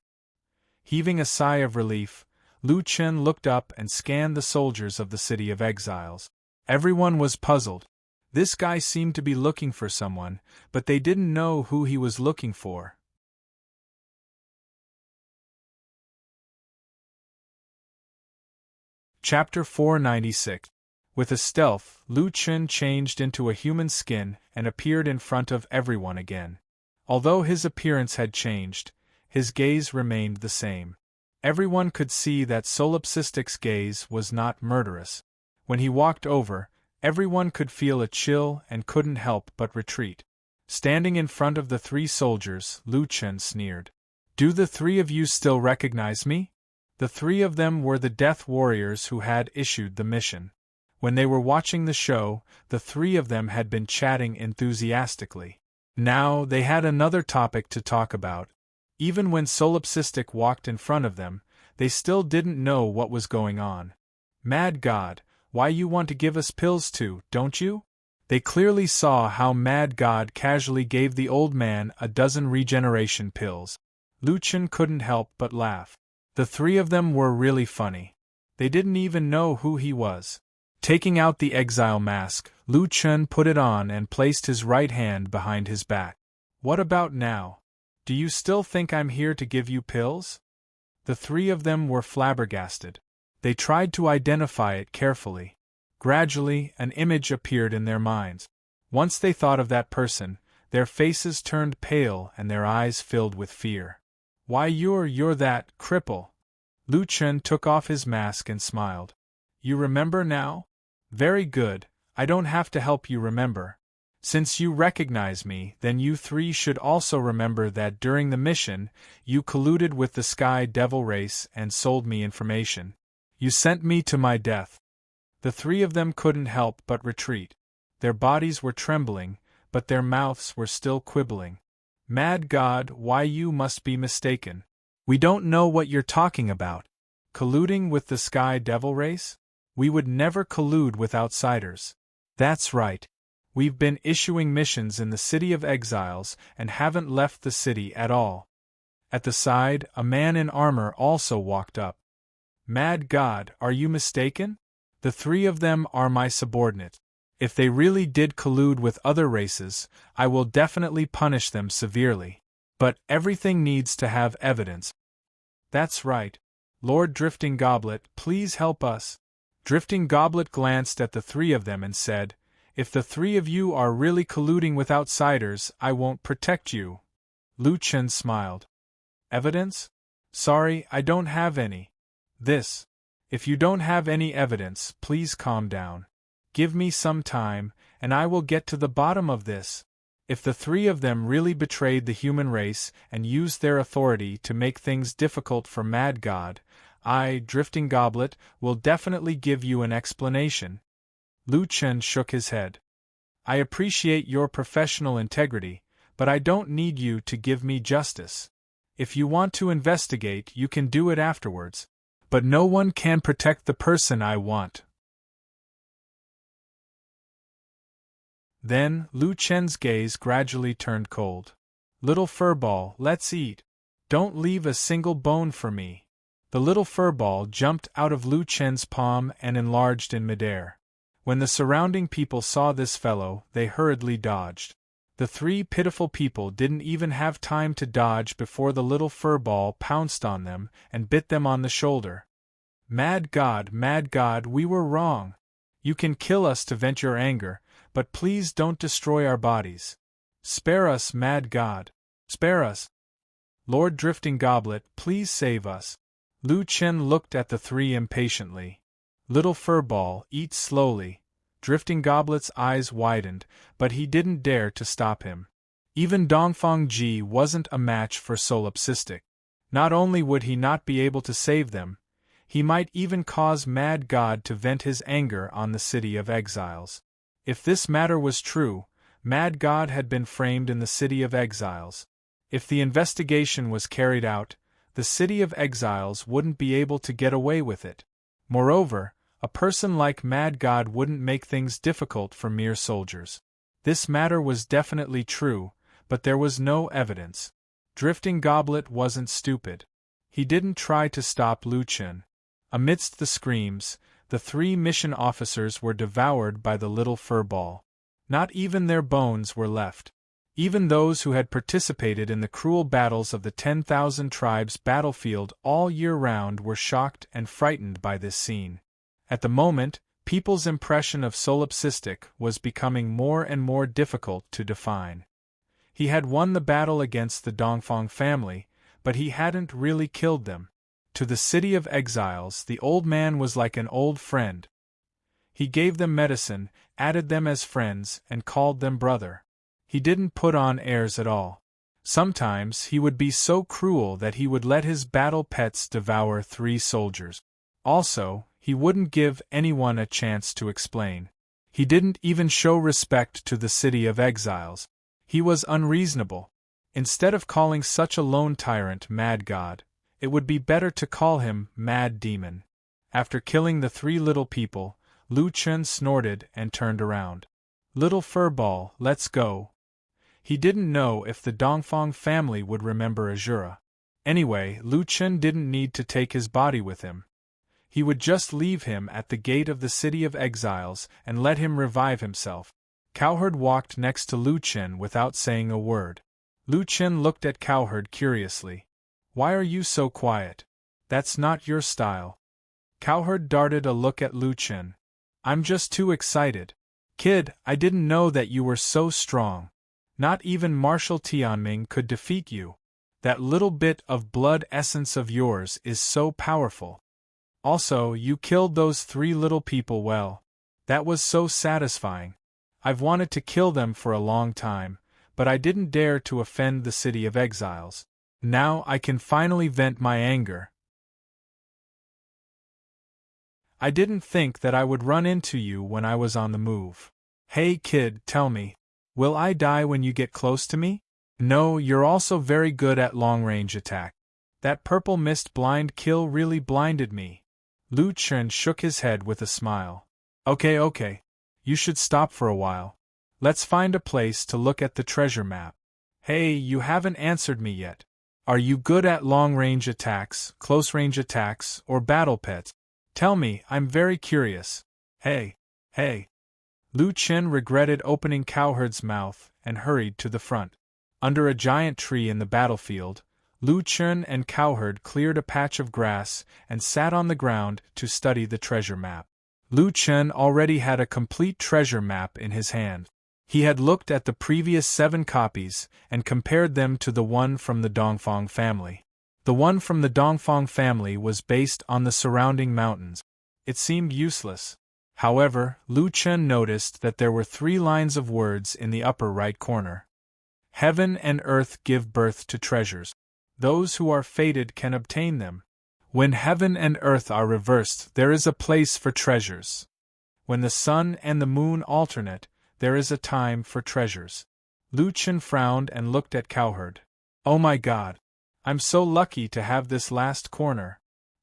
Heaving a sigh of relief, Lu Chen looked up and scanned the soldiers of the City of Exiles. Everyone was puzzled. This guy seemed to be looking for someone, but they didn't know who he was looking for. Chapter 496. With a stealth, Lu Chen changed into a human skin and appeared in front of everyone again. Although his appearance had changed, his gaze remained the same. Everyone could see that Solipsistic's gaze was not murderous. When he walked over, everyone could feel a chill and couldn't help but retreat. Standing in front of the 3 soldiers, Lu Chen sneered. Do the 3 of you still recognize me? The 3 of them were the death warriors who had issued the mission. When they were watching the show, the 3 of them had been chatting enthusiastically. Now they had another topic to talk about. Even when Solipsistic walked in front of them, they still didn't know what was going on. Mad God, why you want to give us pills too, don't you? They clearly saw how Mad God casually gave the old man a dozen regeneration pills. Lu Chen couldn't help but laugh. The 3 of them were really funny. They didn't even know who he was. Taking out the exile mask, Lu Chen put it on and placed his right hand behind his back. What about now? Do you still think I'm here to give you pills? The 3 of them were flabbergasted. They tried to identify it carefully. Gradually, an image appeared in their minds. Once they thought of that person, their faces turned pale and their eyes filled with fear. Why you're that cripple. Lu Chen took off his mask and smiled. You remember now? Very good, I don't have to help you remember. Since you recognize me, then you 3 should also remember that during the mission, you colluded with the Sky Devil race and sold me information. You sent me to my death. The 3 of them couldn't help but retreat. Their bodies were trembling, but their mouths were still quibbling. Mad God, why you must be mistaken. We don't know what you're talking about. Colluding with the Sky Devil race? We would never collude with outsiders. That's right. We've been issuing missions in the City of Exiles and haven't left the city at all. At the side, a man in armor also walked up. Mad God, are you mistaken? The 3 of them are my subordinates. If they really did collude with other races, I will definitely punish them severely. But everything needs to have evidence. That's right. Lord Drifting Goblet, please help us. Drifting Goblet glanced at the 3 of them and said, If the 3 of you are really colluding with outsiders, I won't protect you. Lu Chen smiled. Evidence? Sorry, I don't have any. If you don't have any evidence, please calm down. Give me some time, and I will get to the bottom of this. If the 3 of them really betrayed the human race and used their authority to make things difficult for Mad God, I, Drifting Goblet, will definitely give you an explanation. Lu Chen shook his head. I appreciate your professional integrity, but I don't need you to give me justice. If you want to investigate, you can do it afterwards. But no one can protect the person I want. Then, Lu Chen's gaze gradually turned cold. Little furball, let's eat. Don't leave a single bone for me. The little furball jumped out of Lu Chen's palm and enlarged in midair. When the surrounding people saw this fellow, they hurriedly dodged. The three pitiful people didn't even have time to dodge before the little furball pounced on them and bit them on the shoulder. Mad God, we were wrong. You can kill us to vent your anger, but please don't destroy our bodies. Spare us, Mad God. Spare us. Lord Drifting Goblet, please save us. Lu Chen looked at the three impatiently. Little Furball, eat slowly. Drifting Goblet's eyes widened, but he didn't dare to stop him. Even Dongfang Ji wasn't a match for Solipsistic. Not only would he not be able to save them, he might even cause Mad God to vent his anger on the City of Exiles. If this matter was true, Mad God had been framed in the City of Exiles. If the investigation was carried out, the City of Exiles wouldn't be able to get away with it. Moreover, a person like Mad God wouldn't make things difficult for mere soldiers. This matter was definitely true, but there was no evidence. Drifting Goblet wasn't stupid. He didn't try to stop Lu Chen. Amidst the screams, the three mission officers were devoured by the little furball. Not even their bones were left. Even those who had participated in the cruel battles of the 10,000 tribes battlefield all year round were shocked and frightened by this scene. At the moment, people's impression of Solipsistic was becoming more and more difficult to define. He had won the battle against the Dongfang family, but he hadn't really killed them. To the City of Exiles, the old man was like an old friend. He gave them medicine, added them as friends, and called them brother. He didn't put on airs at all. Sometimes he would be so cruel that he would let his battle pets devour three soldiers. Also, he wouldn't give anyone a chance to explain. He didn't even show respect to the City of Exiles. He was unreasonable. Instead of calling such a lone tyrant Mad God, it would be better to call him Mad Demon. After killing the three little people, Lu Chen snorted and turned around. Little Furball, let's go. He didn't know if the Dongfang family would remember Azura. Anyway, Lu Chen didn't need to take his body with him. He would just leave him at the gate of the City of Exiles and let him revive himself. Cowherd walked next to Lu Chen without saying a word. Lu Chen looked at Cowherd curiously. Why are you so quiet? That's not your style. Cowherd darted a look at Lu Chen. I'm just too excited. Kid, I didn't know that you were so strong. Not even Marshal Tianming could defeat you. That little bit of blood essence of yours is so powerful. Also, you killed those three little people well. That was so satisfying. I've wanted to kill them for a long time, but I didn't dare to offend the City of Exiles. Now I can finally vent my anger. I didn't think that I would run into you when I was on the move. Hey kid, tell me, will I die when you get close to me? No, you're also very good at long-range attack. That purple mist blind kill really blinded me. Lu Chen shook his head with a smile. Okay. You should stop for a while. Let's find a place to look at the treasure map. Hey, you haven't answered me yet. Are you good at long-range attacks, close-range attacks, or battle pets? Tell me, I'm very curious. Hey. Lu Chen regretted opening Cowherd's mouth and hurried to the front. Under a giant tree in the battlefield, Lu Chen and Cowherd cleared a patch of grass and sat on the ground to study the treasure map. Lu Chen already had a complete treasure map in his hand. He had looked at the previous 7 copies and compared them to the one from the Dongfang family. The one from the Dongfang family was based on the surrounding mountains. It seemed useless. However, Lu Chen noticed that there were 3 lines of words in the upper right corner. Heaven and earth give birth to treasures. Those who are fated can obtain them. When heaven and earth are reversed, there is a place for treasures. When the sun and the moon alternate, there is a time for treasures. Lu Chen frowned and looked at Cowherd. Oh my God! I'm so lucky to have this last corner.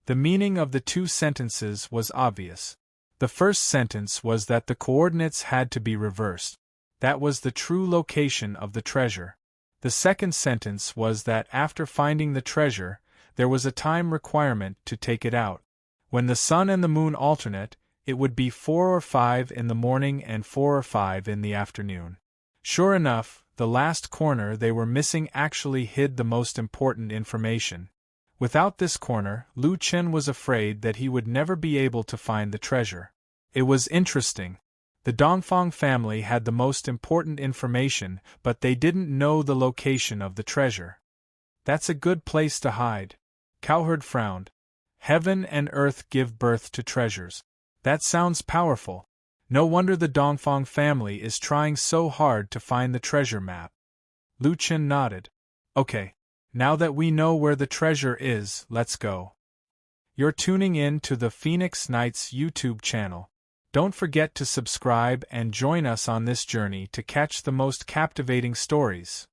The meaning of the 2 sentences was obvious. The first sentence was that the coordinates had to be reversed. That was the true location of the treasure. The second sentence was that after finding the treasure, there was a time requirement to take it out. When the sun and the moon alternate, it would be 4 or 5 in the morning and 4 or 5 in the afternoon. Sure enough, the last corner they were missing actually hid the most important information. Without this corner, Lu Chen was afraid that he would never be able to find the treasure. It was interesting. The Dongfang family had the most important information, but they didn't know the location of the treasure. That's a good place to hide. Cowherd frowned. Heaven and earth give birth to treasures. That sounds powerful. No wonder the Dongfang family is trying so hard to find the treasure map. Lu Chen nodded. Okay. Now that we know where the treasure is, let's go. You're tuning in to the Phoenix Knights YouTube channel. Don't forget to subscribe and join us on this journey to catch the most captivating stories.